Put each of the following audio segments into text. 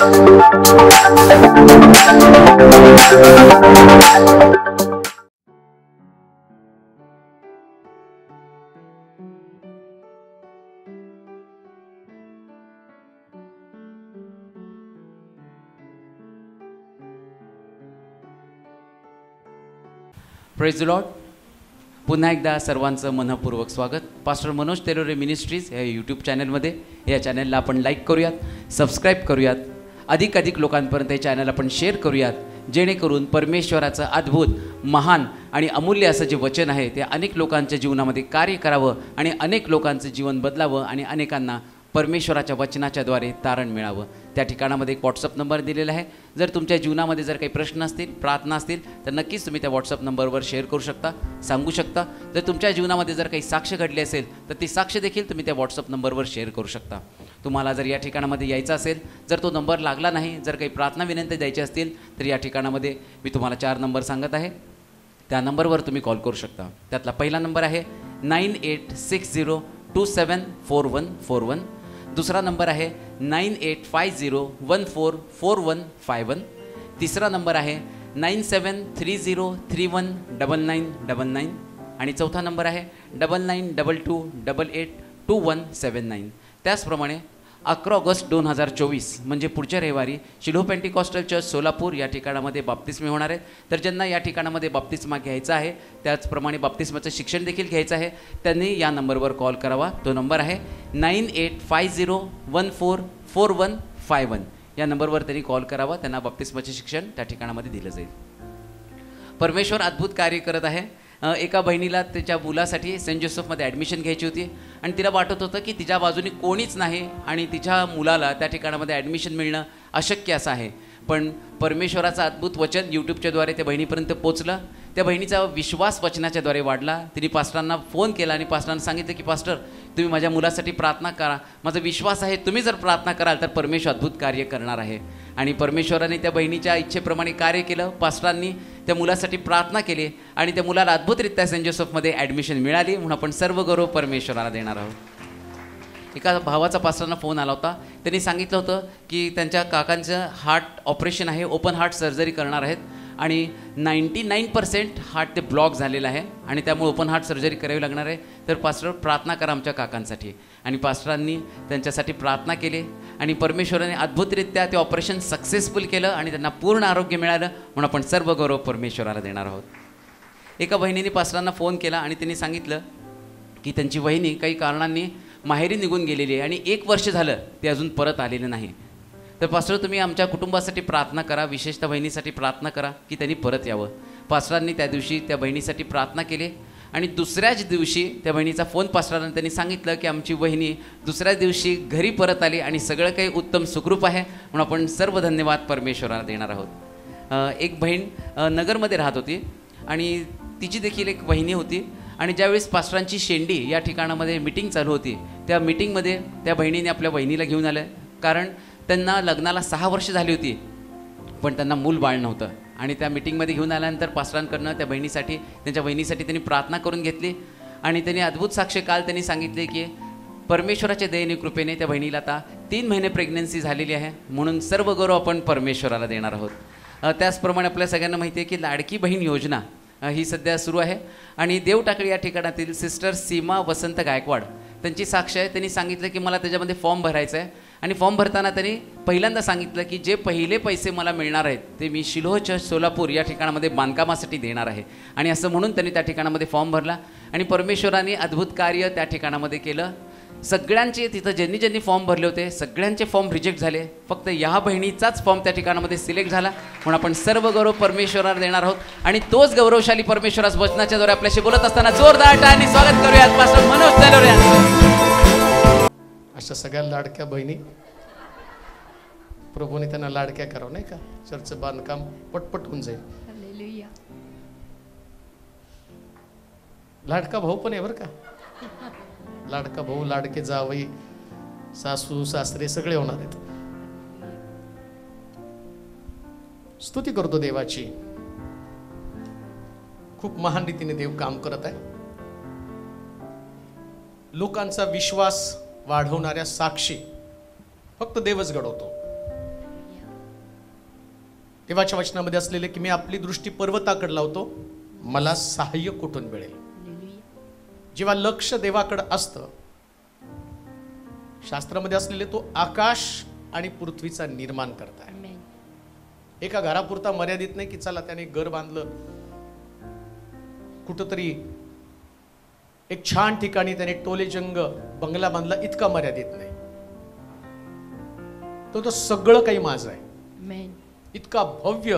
Praise the Lord. पुन्हा एकदा सर्वांचं मनपूर्वक स्वागत. पास्टर मनोज तेलोरे मिनिस्ट्रीज या यूट्यूब चॅनलमध्ये. या चॅनलला आपण लाईक करूयात, सबस्क्राईब करूयात, अधिक लोकांपर्यंत हे चॅनल आपण शेअर करूयात, जेणेकरून परमेश्वराचं अद्भुत, महान आणि अमूल्य असं जे वचन आहे ते अनेक लोकांच्या जीवनामध्ये कार्य करावं आणि अनेक लोकांचं जीवन बदलावं आणि अनेकांना परमेश्वराच्या वचनाच्याद्वारे तारण मिळावं. त्या ठिकाणामध्ये एक व्हॉट्सअप नंबर दिलेला आहे. जर तुमच्या जीवनामध्ये जर काही प्रश्न असतील, प्रार्थना असतील, तर नक्कीच तुम्ही त्या व्हॉट्सअप नंबरवर शेअर करू शकता, सांगू शकता. जर तुमच्या जीवनामध्ये जर काही साक्ष घडली असेल तर ती साक्ष देखील तुम्ही त्या व्हॉट्सअप नंबरवर शेअर करू शकता. तुम्हाला जर या ठिकाणामध्ये यायचं असेल, जर तो नंबर लागला नाही, जर काही प्रार्थना विनंती द्यायची असतील, तर या ठिकाणामध्ये मी तुम्हाला 4 नंबर सांगत आहे. त्या नंबरवर तुम्ही कॉल करू शकता. त्यातला पहिला नंबर आहे 9860274141. दुसरा नंबर आहे 9850144151. तिसरा नंबर आहे 9730319999 आणि चौथा नंबर आहे 9922882179. त्याचप्रमाणे 11 ऑगस्ट 2024 म्हणजे पुढच्या रविवारी शिलोह पेंटिकॉस्टल चर्च सोलापूर या ठिकाणामध्ये बाप्तिस्मे होणार आहेत. तर ज्यांना या ठिकाणामध्ये बाप्तिस्मा घ्यायचा आहे, त्याचप्रमाणे बाप्तिस्माचं शिक्षण देखील घ्यायचं आहे, त्यांनी या नंबरवर कॉल करावा. तो नंबर आहे 9850144151. या नंबरवर त्यांनी कॉल करावा. त्यांना बाप्तिस्माचे शिक्षण त्या ठिकाणामध्ये दिलं जाईल. परमेश्वर अद्भुत कार्य करत आहे. एका बहिणीला त्याच्या मुलासाठी सेंट जोसेफमध्ये ॲडमिशन घ्यायची होती आणि तिला वाटत होतं की तिच्या बाजूने कोणीच नाही आणि तिच्या मुलाला त्या ठिकाणामध्ये ॲडमिशन मिळणं अशक्य असं आहे. पण परमेश्वराचं अद्भुत वचन यूट्यूबच्याद्वारे त्या बहिणीपर्यंत पोचलं. त्या बहिणीचा विश्वास वचनाच्याद्वारे वाढला. तिने पास्टरांना फोन केला आणि पास्टरांना सांगितलं की पास्टर, तुम्ही माझ्या मुलासाठी प्रार्थना करा. माझा विश्वास आहे तुम्ही जर प्रार्थना कराल तर परमेश्वर अद्भुत कार्य करणार आहे. आणि परमेश्वराने त्या बहिणीच्या इच्छेप्रमाणे कार्य केलं. पास्टरांनी त्या मुलासाठी प्रार्थना केली आणि त्या मुलाला अद्भुतरित्या सेंट जोसेफमध्ये ॲडमिशन मिळाली. म्हणून आपण सर्व गौरव परमेश्वराला देणार आहोत. एका भावाचा पास्टरांना फोन आला होता. त्यांनी सांगितलं होतं की त्यांच्या काकांचं हार्ट ऑपरेशन आहे, ओपन हार्ट सर्जरी करणार आहेत आणि 99% हार्ट ते ब्लॉक झालेलं आहे आणि त्यामुळे ओपन हार्ट सर्जरी करावी लागणार आहे. तर पास्टर प्रार्थना करा आमच्या काकांसाठी. आणि पास्टरांनी त्यांच्यासाठी प्रार्थना केली आणि परमेश्वराने अद्भुतरित्या ते ऑपरेशन सक्सेसफुल केलं आणि त्यांना पूर्ण आरोग्य मिळालं. म्हणून आपण सर्व गौरव परमेश्वराला देणार आहोत. एका बहिणीने पास्टरांना फोन केला आणि त्यांनी सांगितलं की त्यांची वहिनी काही कारणांनी माहेरी निघून गेलेली आहे आणि 1 वर्ष झालं ते अजून परत आलेलं नाही. तर पास्टर तुम्ही आमच्या कुटुंबासाठी प्रार्थना करा, विशेषतः बहिणीसाठी प्रार्थना करा की त्यांनी परत यावं. पास्टरांनी त्या दिवशी त्या बहिणीसाठी प्रार्थना केली आणि दुसऱ्याच दिवशी त्या बहिणीचा फोन पास्टरांना त्यांनी सांगितलं की आमची वहिनी दुसऱ्या दिवशी घरी परत आली आणि सगळं काही उत्तम सुखरूप आहे. म्हणून आपण सर्व धन्यवाद परमेश्वराला देणार आहोत. एक बहीण नगरमध्ये राहत होती आणि तिची देखील एक वहिनी होती आणि ज्यावेळेस पास्टरांची शेंडी या ठिकाणामध्ये मीटिंग चालू होती, त्या मीटिंगमध्ये त्या बहिणीने आपल्या वहिनीला घेऊन आलं. कारण त्यांना लग्नाला 6 वर्ष झाली होती पण त्यांना मूल बाळ नव्हतं. आणि त्या मीटिंगमध्ये घेऊन आल्यानंतर पास्टरांकडनं त्या बहिणीसाठी, त्यांच्या बहिणीसाठी त्यांनी प्रार्थना करून घेतली आणि त्यांनी अद्भुत साक्ष काल त्यांनी सांगितले की परमेश्वराच्या दयेने कृपेने त्या बहिणीला आता 3 महिने प्रेग्नन्सी झालेली आहे. म्हणून सर्व गौरव आपण परमेश्वराला देणार आहोत. त्याचप्रमाणे आपल्या सगळ्यांना माहिती आहे की लाडकी बहीण योजना ही सध्या सुरू आहे आणि देवटाकळी या ठिकाणातील सिस्टर सीमा वसंत गायकवाड त्यांची साक्ष आहे. त्यांनी सांगितलं की मला त्याच्यामध्ये फॉर्म भरायचा आहे आणि फॉर्म भरताना त्यांनी पहिल्यांदा सांगितलं की जे पहिले पैसे मला मिळणार आहेत ते मी शिलोह चर्च सोलापूर या ठिकाणामध्ये बांधकामासाठी देणार आहे. आणि असं म्हणून त्यांनी त्या ठिकाणामध्ये फॉर्म भरला आणि परमेश्वराने अद्भुत कार्य त्या ठिकाणामध्ये केलं. सगळ्यांचे तिथं ज्यांनी ज्यांनी फॉर्म भरले होते सगळ्यांचे फॉर्म रिजेक्ट झाले. फक्त या बहिणीचाच फॉर्म त्या ठिकाणामध्ये सिलेक्ट झाला. म्हणून आपण सर्व गौरव परमेश्वराला देणार आहोत आणि तोच गौरवशाली परमेश्वरास वचनाच्याद्वारे आपल्याशी बोलत असताना जोरदार टाळ्यांनी स्वागत करूयात पास्टर मनोज तेलोरे यांचं. अशा सगळ्या लाडक्या बहिणी प्रभूने त्यांना लाडक्या करावं, नाही का? चर्चचं बांधकाम पटपट होऊन जाईल. लाडका भाऊ पण आहे बरं का. लाडका भाऊ, लाडके जावई, सासू सासरे सगळे होणार आहेत. स्तुती करतो देवाची. खूप महान रीतीने देव काम करत आहे. लोकांचा विश्वास वाढवणाऱ्या साक्षी फक्त देवच घडवतो. देवाच्या वचनामध्ये असलेले की मी आपली दृष्टी पर्वताकडे लावतो, मला सहाय्य कुठून मिळेल. जेव्हा लक्ष देवाकडे असतं, शास्त्रामध्ये असलेले तो आकाश आणि पृथ्वीचा निर्माण करताय. एका घरापुरता मर्यादित नाही की चला त्याने घर बांधलं, कुठंतरी एक छान ठिकाणी त्याने टोलेजंग बंगला बांधला, इतका मर्यादित नाही. तो सगळं काही माझं आहे. इतका भव्य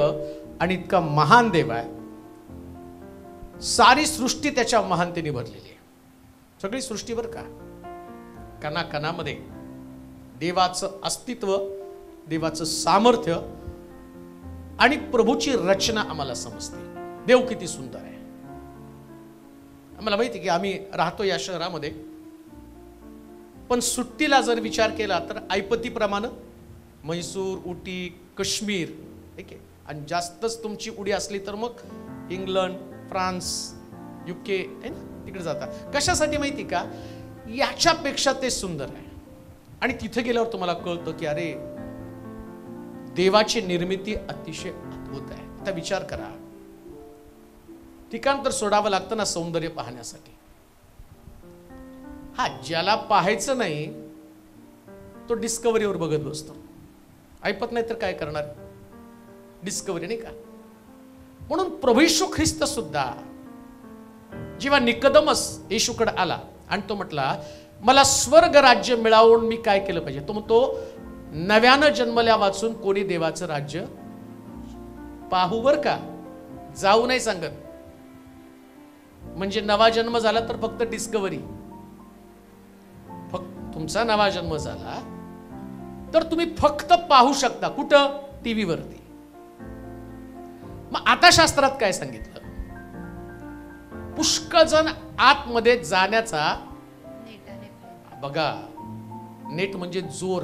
आणि इतका महान देव आहे. सारी सृष्टी त्याच्या महानतेने भरलेली आहे. सगळी सृष्टीवर का कणाकणामध्ये देवाचं अस्तित्व, देवाचं सामर्थ्य आणि प्रभूची रचना आम्हाला समजते. देव किती सुंदर आहे. आम्हाला माहिती की आम्ही राहतो या शहरामध्ये, पण सुट्टीला जर विचार केला तर ऐपतीप्रमाणे म्हैसूर, उटी, काश्मीर, ठीक आहे, आणि जास्तच तुमची उडी असली तर मग इंग्लंड, फ्रान्स, UK आहे ना, तिकडे जाता. कशासाठी माहिती का? याच्यापेक्षा ते सुंदर आहे. आणि तिथे गेल्यावर तुम्हाला कळतं की अरे देवाची निर्मिती अतिशय अद्भुत आहे. आता विचार करा, ठिकाण तर सोडावं लागतं ना सौंदर्य पाहण्यासाठी. हा, ज्याला पाहायचं नाही तो डिस्कव्हरीवर बघत बसतो. ऐपत नाही तर काय करणार? डिस्कव्हरी, नाही का? म्हणून प्रभू येशू ख्रिस्त सुद्धा जेव्हा निकोदेमस येशूकडे आला आणि तो म्हटला मला स्वर्ग राज्य मिळवून मी काय केलं पाहिजे, तो म्हणतो नव्यानं जन्मल्या वाचून कोणी देवाचं राज्य पाहू, बर का, जाऊ नाही सांगत. म्हणजे नवा जन्म झाला तर फक्त डिस्कव्हरी, फक्त तुमचा नवा जन्म झाला तर तुम्ही फक्त पाहू शकता. कुठं? टीव्ही वरती. मग आता शास्त्रात काय सांगितलं? पुष्कळ जण आतमध्ये जाण्याचा, बघा, नेट म्हणजे जोर.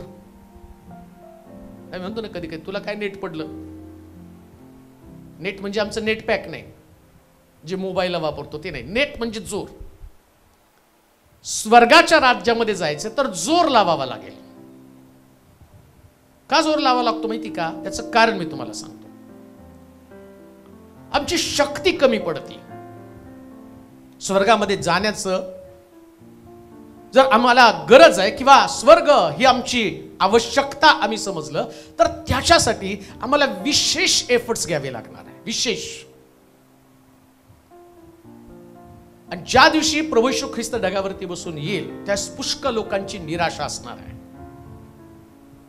म्हणतो ना कधी कधी तुला काय नेट पडलं. नेट म्हणजे आमचं नेट पॅक नाही जे मोबाईलला वापरतो ते नाही. नेट म्हणजे जोर. स्वर्गाच्या राज्यामध्ये जायचं तर जोर लावावा लागेल. का जोर लावावा लागतो माहिती का? त्याचं कारण मी तुम्हाला सांगतो. आमची शक्ती कमी पडते. स्वर्गामध्ये जाण्याचं जर आम्हाला गरज आहे किंवा स्वर्ग ही आमची आवश्यकता आम्ही समजलं तर त्याच्यासाठी आम्हाला विशेष एफर्ट्स घ्यावे लागणार आहे. विशेष. आणि ज्या दिवशी प्रभू येशू ख्रिस्त ढगावरती बसून येईल त्या पुष्कळ लोकांची निराशा असणार आहे.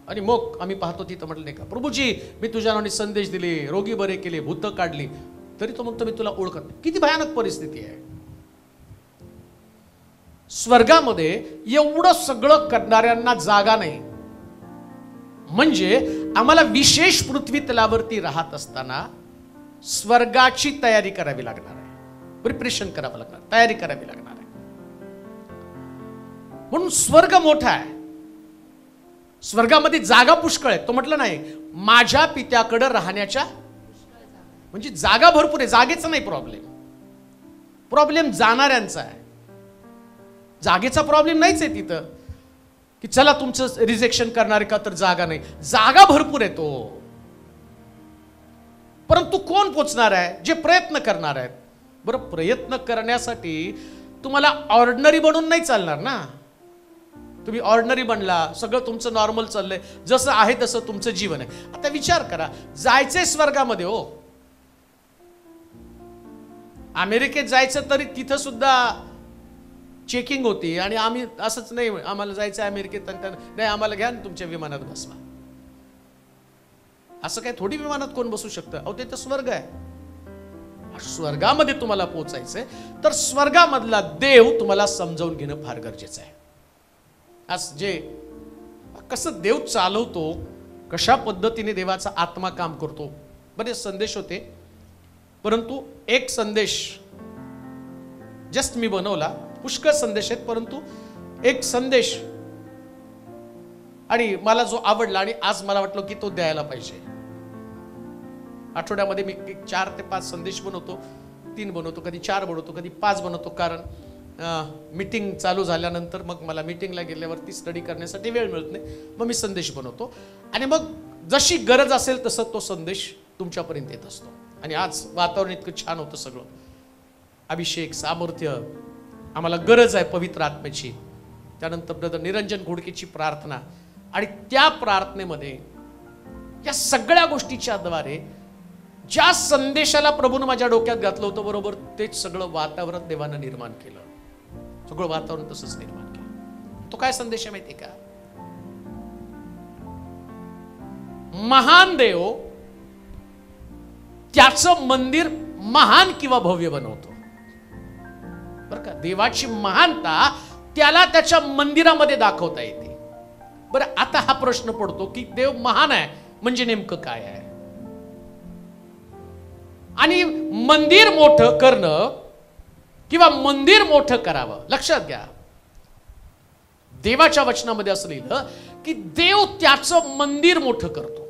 आणि मग आम्ही पाहतो तिथं म्हटलं नाही का, प्रभूजी मी तुझ्या नावाने संदेश दिले, रोगी बरे केले, भूत काढली, तरी तो म्हणतो मी तुला ओळखत नाही. किती भयानक परिस्थिती आहे. स्वर्गामध्ये एवढं सगळं करणाऱ्यांना जागा नाही. म्हणजे आम्हाला विशेष पृथ्वी तलावरती राहत असताना स्वर्गाची तयारी करावी लागणार आहे. प्रिपरेशन करावं लागणार, तयारी करावी लागणार आहे. म्हणून स्वर्ग मोठा आहे. स्वर्गामध्ये जागा पुष्कळ आहे. तो म्हटलं नाही माझ्या पित्याकडे राहण्याच्या, म्हणजे जागा भरपूर आहे. जागेचा नाही प्रॉब्लेम, प्रॉब्लेम जाणाऱ्यांचा आहे. जागेचा प्रॉब्लेम नाहीच आहे तिथं की चला तुमचं रिजेक्शन करणार का तर जागा नाही. जागा भरपूर आहे तो. परंतु कोण पोचणार आहे? जे प्रयत्न करणार आहेत. बरं, प्रयत्न करण्यासाठी तुम्हाला ऑर्डिनरी बनून नाही चालणार ना. तुम्ही ऑर्डिनरी बनला, सगळं तुमचं नॉर्मल चाललंय, जसं आहे तसं तुमचं जीवन आहे. आता विचार करा, जायचंय स्वर्गामध्ये. हो, अमेरिकेत जायचं तरी तिथं सुद्धा चेकिंग होती आणि आम्ही असंच नाही आम्हाला जायचं अमेरिकेत नाही आम्हाला घ्या तुमच्या विमानात बसवा. असं काय थोडी विमानात कोण बसू शकतं? अहो ते तर स्वर्ग आहे. स्वर्गामध्ये तुम्हाला पोहोचायचंय तर स्वर्गामधला देव तुम्हाला समजावून घेणं फार गरजेचं आहे. आज जे कसं देव चालवतो, कशा पद्धतीने देवाचा आत्मा काम करतो. बरेच संदेश होते, परंतु एक संदेश जस्ट मी बनवला. पुष्कळ संदेश आहेत परंतु एक संदेश आणि मला जो आवडला आणि आज मला वाटलं की तो द्यायला पाहिजे. आठवड्यामध्ये मी 4 ते 5 संदेश बनवतो, 3 बनवतो, कधी 4 बनवतो, कधी 5 बनवतो. कारण मीटिंग चालू झाल्यानंतर मग मला मीटिंगला गेल्यावरती स्टडी करण्यासाठी वेळ मिळत नाही. मग मी संदेश बनवतो आणि मग जशी गरज असेल तसं तो संदेश तुमच्यापर्यंत येत असतो. आणि आज वातावरण इतकं छान होतं सगळं, अभिषेक, सामर्थ्य, आम्हाला गरज आहे पवित्र आत्म्याची. त्यानंतर ब्रदर निरंजन घोडकेची प्रार्थना, आणि त्या प्रार्थनेमध्ये या सगळ्या गोष्टीच्या द्वारे ज्या संदेशाला प्रभूनं माझ्या डोक्यात घातलं होतं, बरोबर तेच सगळं वातावरण देवानं निर्माण केलं. सगळं वातावरण तसंच निर्माण केलं. तो काय संदेश आहे माहिती का? महान देव त्याचं मंदिर महान किंवा भव्य बनवतो. बरं का, देवाची महानता त्याला त्याच्या मंदिरामध्ये दाखवता येते. बरं, आता हा प्रश्न पडतो की देव महान आहे म्हणजे नेमकं काय आहे? आणि मंदिर मोठं करणं किंवा मंदिर मोठं करावं, लक्षात घ्या, देवाच्या वचनामध्ये असं लिहिलं की देव त्याचं मंदिर मोठं करतो.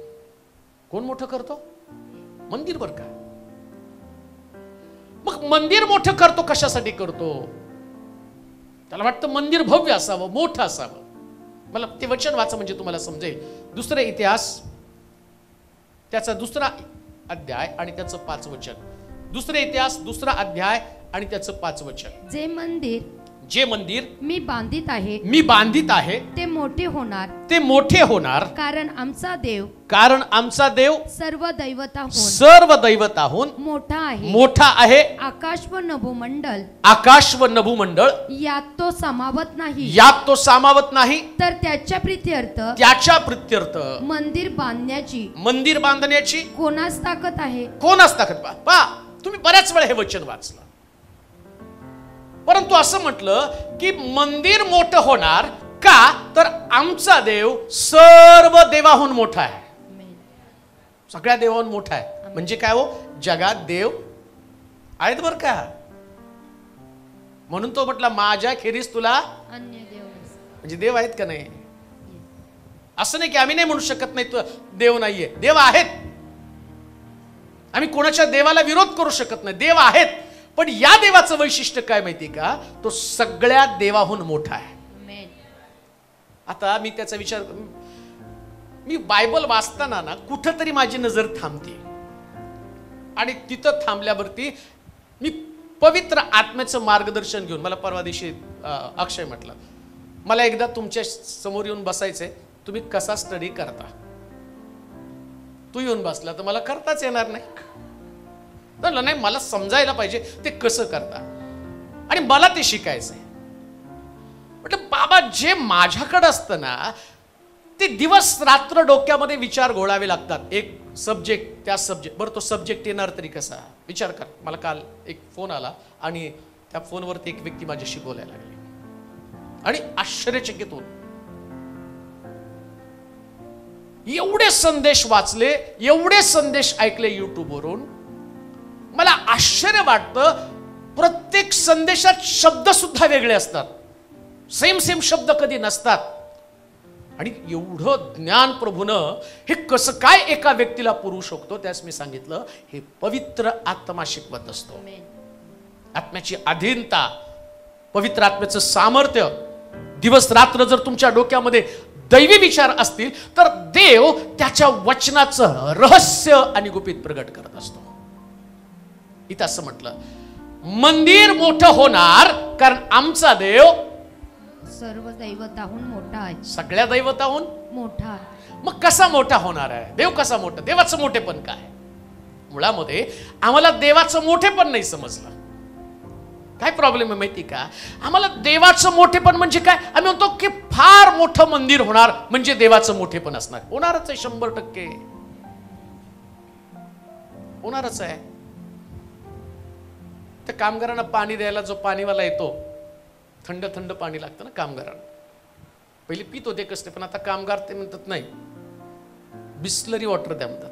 कोण मोठं करतो? मंदिर. बरं का, मग मंदिर मोठं करतो कशासाठी करतो? त्याला वाटतं मंदिर भव्य असावं, मोठं असावं. मला ते वचन वाचा म्हणजे तुम्हाला समजेल. दुसरे इतिहास त्याचा 2रा अध्याय आणि त्याचं 5 वचन. दुसरे इतिहास 2रा अध्याय आणि त्याचं 5 वचन. जे मंदिर मी बांधित आहे ते मोठे होणार, कारण आमचा देव सर्व दैवताहून मोठा आहे. आकाश व नभोमंडळ यात तो सामावत नाही. तर त्याच्या प्रित्यर्थ मंदिर बांधण्याची कोणास ताकद आहे? पहा, तुम्ही बऱ्याच वेळा हे वचन वाचलं, परंतु असं म्हटलं की मंदिर मोठं होणार का? तर आमचा देव सर्व देवाहून मोठा आहे. सगळ्या देवाहून मोठा आहे. म्हणजे काय हो? जगात देव आहेत बरं का, म्हणून तो म्हटला माझ्या खेरीस तुला अन्य देव. म्हणजे देव आहेत का नाही? असं नाही की आम्ही नाही म्हणू शकत नाही देव नाहीये. देव आहेत. आम्ही कोणाच्या देवाला विरोध करू शकत नाही. देव आहेत. पण या देवाचं वैशिष्ट्य काय माहिती का? तो सगळ्या देवाहून मोठा आहे. आता मी त्याचा विचार, मी बायबल वाचताना ना कुठंतरी माझी नजर थांबते, आणि तिथं थांबल्यावरती मी पवित्र आत्म्याचं मार्गदर्शन घेऊन, मला परवा दिवशी अक्षय म्हटलं, मला एकदा तुमच्या समोर येऊन बसायचंय, तुम्ही कसा स्टडी करता? तू येऊन बसला तर मला करताच येणार नाही. नाही, मला समजायला पाहिजे ते कसं करता, आणि मला ते शिकायचंय. म्हटलं बाबा, जे माझ्याकडे असतं ना ते दिवस रात्र डोक्यामध्ये विचार घोळावे लागतात. एक सब्जेक्ट, त्या सब्जेक्ट, बरं तो सब्जेक्ट येणार तरी कसा? विचार कर. मला काल एक फोन आला आणि त्या फोनवरती एक व्यक्ती माझ्याशी बोलायला लागली आणि आश्चर्यचकित होत. एवढे संदेश वाचले, एवढे संदेश ऐकले युट्यूबवरून, मला आश्चर्य वाटतं. प्रत्येक संदेशात शब्द सुद्धा वेगळे असतात, सेम शब्द कधी नसतात. आणि एवढं ज्ञान प्रभूनं हे कसं काय एका व्यक्तीला पुरवू शकतो? त्यास मी सांगितलं, हे पवित्र आत्मा शिकवत असतो. आत्म्याची अधीनता, पवित्र आत्म्याचं सामर्थ्य. दिवस रात्र जर तुमच्या डोक्यामध्ये दैवी विचार असतील तर देव त्याच्या वचनाचं रहस्य आणि गुपित प्रगट करत असतो. इथं असं म्हटलं, मंदिर मोठं होणार कारण आमचा देव सर्व दैवताहून मोठा आहे. सगळ्या दैवताहून मोठा. मग कसा मोठा होणार आहे? देव कसा मोठा? देवाचं मोठेपण काय? मुळामध्ये आम्हाला देवाचं मोठेपण नाही समजलं. काय प्रॉब्लेम आहे माहिती का? आम्हाला देवाचं मोठेपण म्हणजे काय? आम्ही म्हणतो की फार मोठं मंदिर होणार म्हणजे देवाचं मोठेपण असणार. होणारच आहे, 100% होणारच आहे. त्या कामगारांना पाणी द्यायला जो पाणीवाला येतो, थंड थंड पाणी लागतं ना कामगारांना. पहिले पित होते कसले, पण आता कामगार ते म्हणतात नाही, बिस्लरी वॉटर द्या म्हणतात.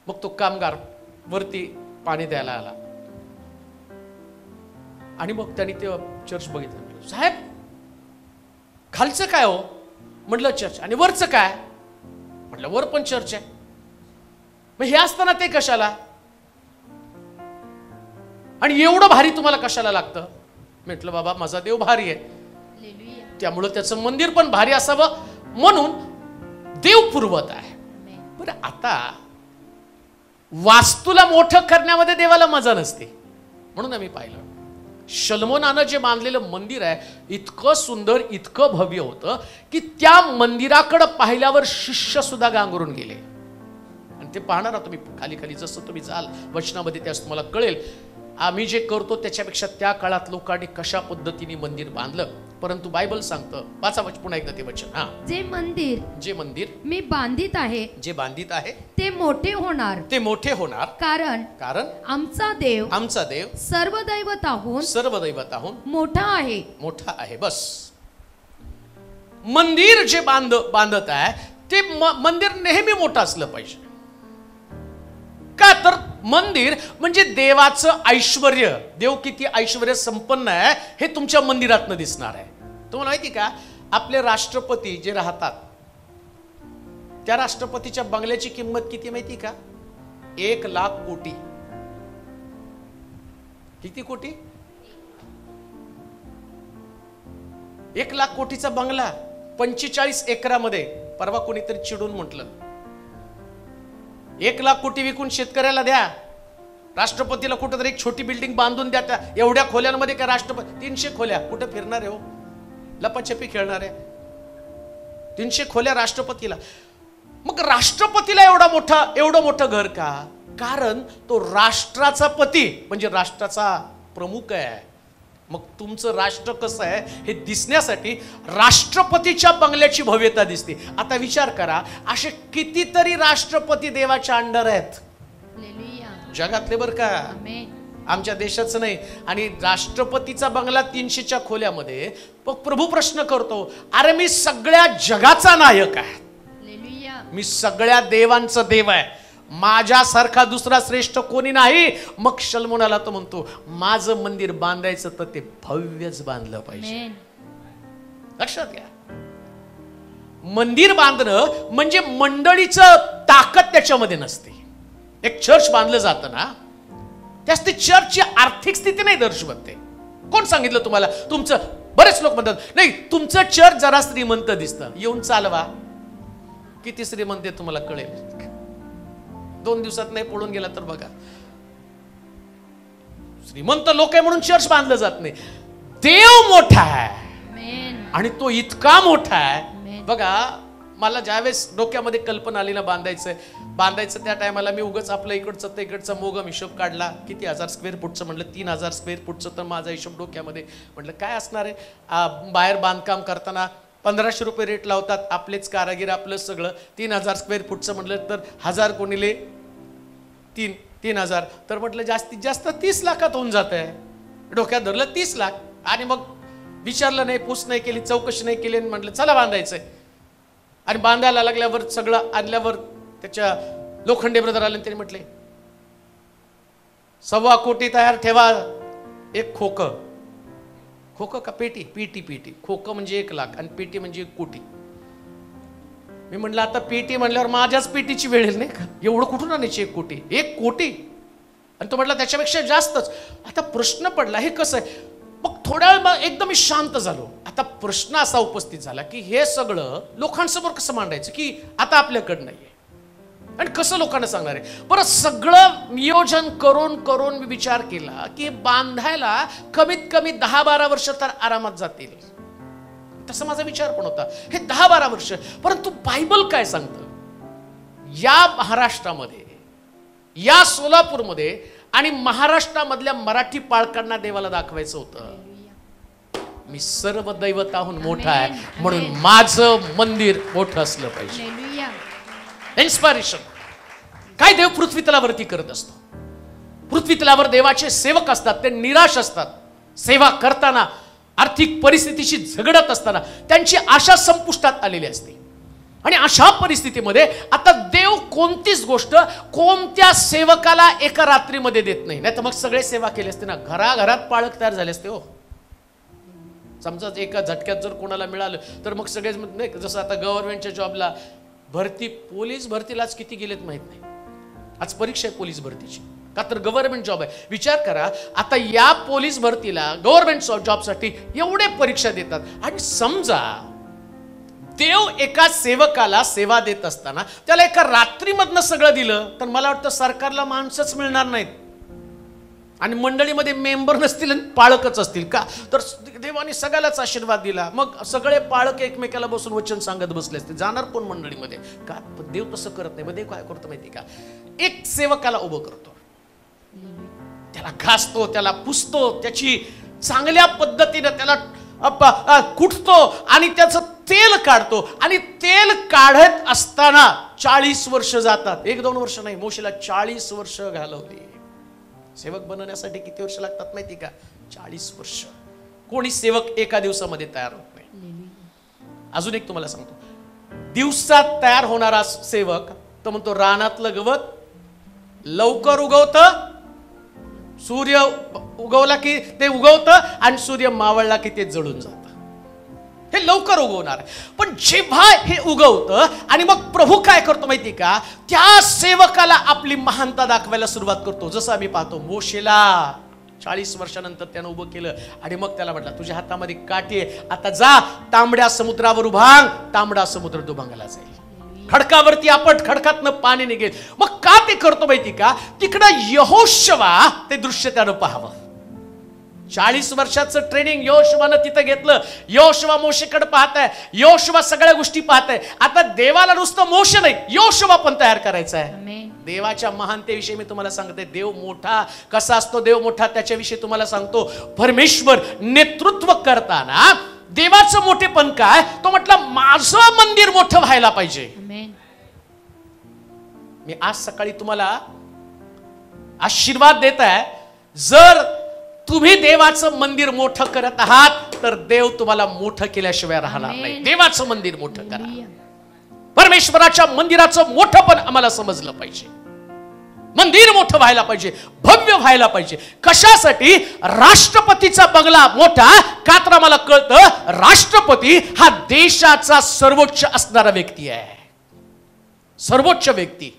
मग तो कामगार वरती पाणी द्यायला आला आणि मग त्यांनी ते चर्च बघितलं. साहेब, खालचं काय हो? म्हटलं चर्च. आणि वरचं काय? म्हटलं वर पण चर्च आहे. मग हे असताना ते कशाला? आणि एवढं भारी तुम्हाला कशाला लागतं? म्हटलं बाबा, माझा देव भारी आहे, त्यामुळं त्याचं मंदिर पण भारी असावं म्हणून देव पुरवत आहे. बरं, आता वास्तूला मोठं करण्यामध्ये देवाला मजा नसते. म्हणून आम्ही पाहिलं शल्मोनानं जे बांधलेलं मंदिर आहे इतकं सुंदर, इतकं भव्य होतं की त्या मंदिराकडे पाहिल्यावर शिष्य सुद्धा गांगरून गेले. आणि ते पाहणार आहात तुम्ही खाली खाली, जसं तुम्ही जाल वचनामध्ये त्यास तुम्हाला कळेल. आम्ही जे करतो त्याच्यापेक्षा त्या काळात लोकांनी कशा पद्धतीने मंदिर बांधलं. परंतु बायबल सांगतं, वाचा पुन्हा एकदा ते वचन. जे मंदिर मी बांधित आहे, जे बांधित आहे ते मोठे होणार, कारण आमचा देव सर्व दैवताहून मोठा आहे. बस. मंदिर जे बांधत आहे ते मंदिर नेहमी मोठं असलं पाहिजे. का तर मंदिर म्हणजे देवाचं ऐश्वर्य. देव किती ऐश्वर्य संपन्न आहे हे तुमच्या मंदिरातनं दिसणार आहे. तुम्हाला माहिती का, आपले राष्ट्रपती जे राहतात त्या राष्ट्रपतीच्या बंगल्याची किंमत किती माहिती का? 1,00,000 कोटी. किती कोटी? 1,00,000 कोटीचा बंगला 45 एकरामध्ये. परवा कोणीतरी चिडून म्हटलं 1,00,000 कोटी विकून शेतकऱ्याला द्या, राष्ट्रपतीला कुठेतरी एक छोटी बिल्डिंग बांधून द्या. त्या एवढ्या खोल्यांमध्ये काय राष्ट्रपती 300 खोल्या कुठे फिरणार आहे हो? लपाछपी खेळणार आहे? 300 खोल्या राष्ट्रपतीला. मग राष्ट्रपतीला एवढं मोठं घर का? कारण तो राष्ट्राचा पती म्हणजे राष्ट्राचा प्रमुख आहे. मग तुमचं राष्ट्र कसं आहे हे दिसण्यासाठी राष्ट्रपतीच्या बंगल्याची भव्यता दिसते. आता विचार करा, असे कितीतरी राष्ट्रपती देवाच्या अंडर आहेत जगातले, बरं का, आमच्या देशाचं नाही. आणि राष्ट्रपतीचा बंगला 300च्या खोल्यामध्ये. मग प्रभू प्रश्न करतो, अरे मी सगळ्या जगाचा नायक आहे, मी सगळ्या देवांचं देव आहे, माझ्यासारखा दुसरा श्रेष्ठ कोणी नाही. मग शल्मोनाला तो म्हणतो, माझं मंदिर बांधायचं तर ते भव्यच बांधलं पाहिजे. लक्षात घ्या, मंदिर बांधणं म्हणजे मंडळीचं ताकद त्याच्यामध्ये नसते. एक चर्च बांधलं जातं ना, त्यास ती चर्चची आर्थिक स्थिती नाही दर्शवत. ते कोण सांगितलं तुम्हाला? तुमचं, बरेच लोक म्हणतात नाही तुमचं चर्च जरा श्रीमंत दिसतं, येऊन चालवा. किती श्रीमंत आहे तुम्हाला कळेल. 2 दिवसात नाही पळून गेला तर बघा. श्रीमंत लोक आहे म्हणून चर्च बांधलं जात नाही. देव मोठा आहे आणि तो इतका मोठा आहे. बघा, मला ज्यावेळेस डोक्यामध्ये कल्पना आली ना बांधायचं त्या टायमाला मी उगाच आपलं इकडचं इकडचा मोगम हिशोब काढला. किती 1000 स्क्वेअर फूटचं म्हटलं, 3000 स्क्वेअर फूटचं. तर माझा हिशोब डोक्यामध्ये म्हटलं काय असणार आहे. बाहेर बांधकाम करताना 1500 रुपये रेट लावतात आपलेच कारागीर, आपलं सगळं. 3000 स्क्वेअर फूटचं म्हटलं तर 1000 कोणीले 3,000. तर म्हटलं जास्तीत जास्त 30 लाखात होऊन जात आहे. डोक्यात धरलं 30 लाख. आणि मग विचारलं नाही, पूस नाही केली, चौकशी नाही केली, म्हटलं चला बांधायचंय. आणि बांधायला लागल्यावर सगळं आणल्यावर त्याच्या लोखंडे ब्रदर आले, त्यांनी म्हटले 1.25 कोटी तयार ठेवा. एक खोकं का पेटी खोकं म्हणजे 1 लाख आणि पेटी म्हणजे 1 कोटी. मी म्हटलं आता पेटी म्हणल्यावर माझ्याच पेटीची वेळ येईल नाही का, एवढं कुठून आणायची 1 कोटी? 1 कोटी. आणि तो म्हटला त्याच्यापेक्षा जास्तच. आता प्रश्न पडला हे कसं आहे. मग थोड्या वेळ एकदम शांत झालो. आता प्रश्न असा उपस्थित झाला की हे सगळं लोकांसमोर कसं मांडायचं की आता आपल्याकडं नाहीये आणि कसं लोकांना सांगणार आहे. बरं, सगळं नियोजन करून मी विचार केला की बांधायला कमीत कमी 10-12 वर्ष तर आरामात जातील. तसा माझा विचार पण होता, हे 10-12 वर्ष. परंतु बायबल काय सांगतं, या महाराष्ट्रामध्ये, या सोलापूरमध्ये आणि महाराष्ट्रामधल्या मराठी पाळकांना देवाला दाखवायचं होतं मी सर्व दैवताहून मोठा आहे, म्हणून माझं मंदिर मोठं असलं पाहिजे. इन्स्पिरेशन. काय देव पृथ्वी तलावरती करत असतो. पृथ्वी तलावर देवाचे सेवक असतात, ते निराश असतात. सेवा करताना आर्थिक परिस्थितीशी झगडत असताना त्यांची आशा संपुष्टात आलेली असते. आणि अशा परिस्थितीमध्ये आता देव कोणतीच गोष्ट कोणत्या सेवकाला एका रात्रीमध्ये देत नाही. नाही तर मग सगळे सेवा केले असते ना, घराघरात पाळक तयार झाले असते हो. समजा एका झटक्यात जर कोणाला मिळालं तर मग सगळेच नाही. जसं आता गव्हर्नमेंटच्या जॉबला भरती, पोलीस भरतीलाच किती गेलेत माहित नाही. आज परीक्षा आहे पोलीस भरतीची, का तर गव्हर्नमेंट जॉब आहे. विचार करा, आता या पोलीस भरतीला गव्हर्नमेंट जॉबसाठी एवढे परीक्षा देतात. आणि समजा देव एका सेवकाला सेवा देत असताना त्याला एका रात्रीमधनं सगळं दिलं तर मला वाटतं सरकारला माणसंच मिळणार नाहीत आणि मंडळीमध्ये मेंबर नसतील आणि पाळकच असतील का, तर देवाने सगळ्यालाच आशीर्वाद दिला, मग सगळे पाळक एकमेकाला बसून वचन सांगत बसले असते, जाणार कोण मंडळीमध्ये का? पण देव तसं करत नाही. देव काय करतो माहिती का, एक सेवकाला उभं करतो, त्याला घासतो, त्याला पुसतो, त्याची चांगल्या पद्धतीने त्याला कुटतो आणि त्याचं तेल काढतो. आणि तेल काढत असताना 40 वर्ष जातात, 1-2 वर्ष नाही, मोशेला 40 वर्ष घालवली. सेवक बनवण्यासाठी किती वर्ष लागतात माहिती का? 40 वर्ष. कोणी सेवक एका दिवसामध्ये तयार होत नाही. अजून एक तुम्हाला सांगतो, दिवसात तयार होणारा सेवक तो म्हणतो रानातलं गवत लवकर उगवतं, सूर्य उगवला की ते उगवतं आणि सूर्य मावळला की ते जळून जातं, हे लवकर उगवणार. पण जेव्हा हे उगवतं आणि मग प्रभू काय करतो माहिती का, त्या सेवकाला आपली महानता दाखवायला सुरुवात करतो. जसं आम्ही पाहतो मोशेला 40 वर्षानंतर त्यानं उभं केलं आणि मग त्याला म्हटलं तुझ्या हातामध्ये काठी आहे, आता जा तांबड्या समुद्रावर उभांग, तांबडा समुद्र दुभांगला जाईल, खडकावरती आपट, खडकातनं पाणी निघेल. मग का ते करतो माहिती का, तिकडं यहोशुवा ते दृश्य त्यानं पाहावं. 40 वर्षाचं ट्रेनिंग यहोशुवानं तिथं घेतलं. यहोशुवा मोशेकडे पाहताय, यहोशुवा सगळ्या गोष्टी पाहताय. आता देवाला नुसतं मोशे नाही, यहोशुवा पण तयार करायचा आहे. देवाच्या महानतेविषयी मी तुम्हाला सांगते, देव मोठा कसा असतो, देव मोठा त्याच्याविषयी तुम्हाला सांगतो. परमेश्वर नेतृत्व करताना देवाचं मोठेपण काय, तो म्हटलं माझं मंदिर मोठं व्हायला पाहिजे. मी आज सकाळी तुम्हाला आशीर्वाद देत आहे, जर तुम्ही देवाचं मंदिर मोठं करत आहात तर देव तुम्हाला मोठं केल्याशिवाय राहणार नाही. देवाचं मंदिर मोठं करा. परमेश्वराच्या मंदिराचं मोठं पण आम्हाला समजलं पाहिजे. मंदिर मोठं व्हायला पाहिजे, भव्य व्हायला पाहिजे. कशासाठी? राष्ट्रपतीचा बंगला मोठा का, तर आम्हाला कळतं राष्ट्रपती हा देशाचा सर्वोच्च असणारा व्यक्ती आहे, सर्वोच्च व्यक्ती.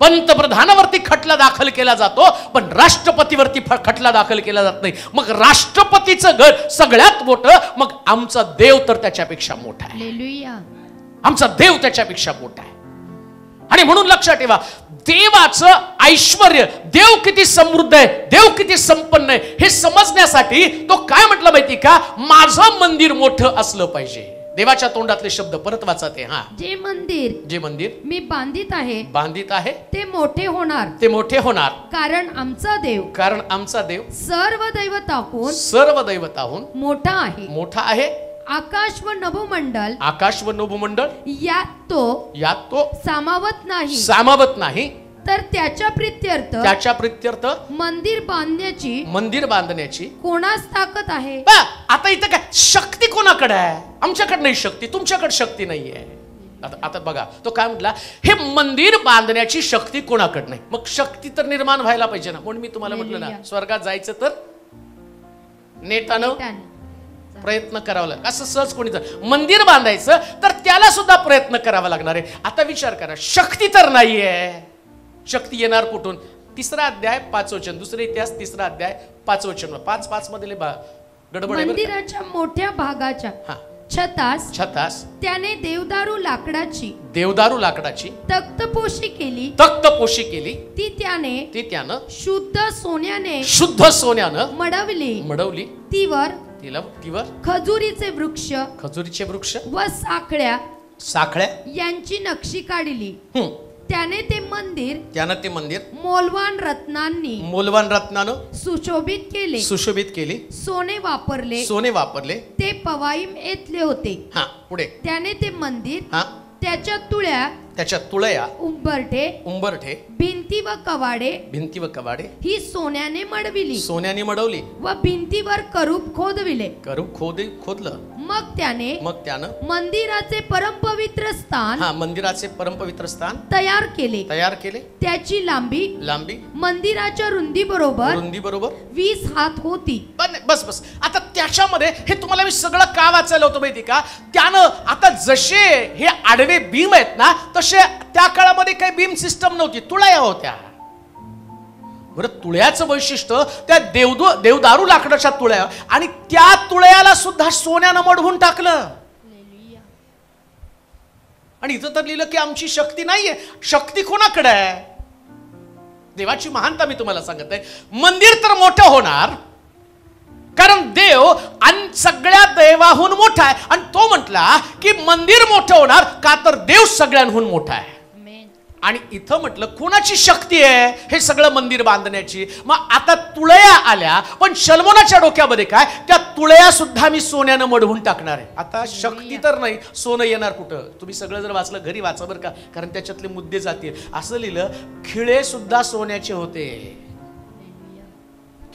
पंतप्रधानावरती खटला दाखल केला जातो पण राष्ट्रपतीवरती खटला दाखल केला जात नाही. मग राष्ट्रपतीचं घर सगळ्यात मोठं, मग आमचा देव तर त्याच्यापेक्षा मोठा आहे. आमचा देव त्याच्यापेक्षा मोठा आहे. आणि म्हणून लक्षात ठेवा, देवाचं ऐश्वर्य, देव किती समृद्ध आहे, देव किती संपन्न आहे, हे समजण्यासाठी तो काय म्हटलं माहिती का, माझं मंदिर मोठं असलं पाहिजे. देवाच्या तोंडातले शब्द परत वाचा ते. जे मंदिर मी बांधित आहे ते मोठे होणार, कारण आमचा देव सर्व दैवताहून मोठा आहे. आकाश व नभोमंडल यात तो सामावत नाही, तर त्याच्या प्रित्यर्थ मंदिर बांधण्याची कोणास ताकद आहे. आता इथं काय शक्ती कोणाकडे आहे? आमच्याकडे नाही शक्ती, तुमच्याकडे शक्ती नाहीये. आता बघा तो काय म्हटला, हे मंदिर बांधण्याची शक्ती कोणाकडे नाही. मग शक्ती तर निर्माण व्हायला पाहिजे ना. म्हणून मी तुम्हाला म्हटलं ना, स्वर्गात जायचं तर नेटानं प्रयत्न करावा लागेल. असं सहज कोणी मंदिर बांधायचं तर त्याला सुद्धा प्रयत्न करावा लागणार आहे. आता विचार करा, शक्ती तर नाहीये, शक्ती येणार कुठून? 3रा अध्याय 5 वचन, दुसरे इतिहास 3रा अध्याय 5 वचन. 5:5 मधले गडबड. मंदिराच्या मोठ्या भागाच्या छतास त्याने देवदारू लाकडाची तक्तपोशी केली. ती त्यानं शुद्ध सोन्यानं मडवली. तीवर खजुरीचे वृक्ष व साखळ्या यांची नक्षी काढली. त्याने ते मंदिर मौल्यवान रत्नानं सुशोभित केले. सोने वापरले ते पवाईम येथले होते. पुढे त्याने ते मंदिर त्याच्या तुळया उंबरठे भिंती व कवाडे ही सोन्याने मडविली व भिंतीवर करूब खोदलं. मग त्यानं मंदिराचे परमपवित्र स्थान तयार केले. त्याची लांबी मंदिराच्या रुंदी बरोबर 20 हात होती. बस आता त्याच्यामध्ये हे तुम्हाला मी सगळं का वाचायला होतं माहिती का, त्यानं आता जसे हे आडवे बीम आहेत ना, तसे त्या काळामध्ये काही बीम सिस्टम नव्हती, तुळया होत्या. बरं, तुळयाचं वैशिष्ट्य त्या देवदारू लाकडाच्या तुळया, आणि त्या तुळयाला सुद्धा सोन्यानं मडवून टाकलं. आणि इथं तर लिहिलं की आमची शक्ती नाहीये. शक्ती कोणाकडे आहे? देवाची महानता मी तुम्हाला सांगत आहे. मंदिर तर मोठं होणार, कारण देव आणि सगळ्या देवाहून मोठा आहे. आणि तो म्हटला की मंदिर मोठं होणार का, तर देव सगळ्यांहून मोठा आहे. आणि इथं म्हटलं कोणाची शक्ती आहे हे सगळं मंदिर बांधण्याची? मग आता तुळया आल्या, पण शलमोनाच्या डोक्यामध्ये काय, त्या तुळया सुद्धा मी सोन्यानं मढवून टाकणार आहे. आता शक्ती तर नाही, सोनं येणार कुठं? तुम्ही सगळं जर वाचलं, घरी वाचा बरं का, कारण त्याच्यातले मुद्दे जातील. असं लिहिलं, खिळे सुद्धा सोन्याचे होते.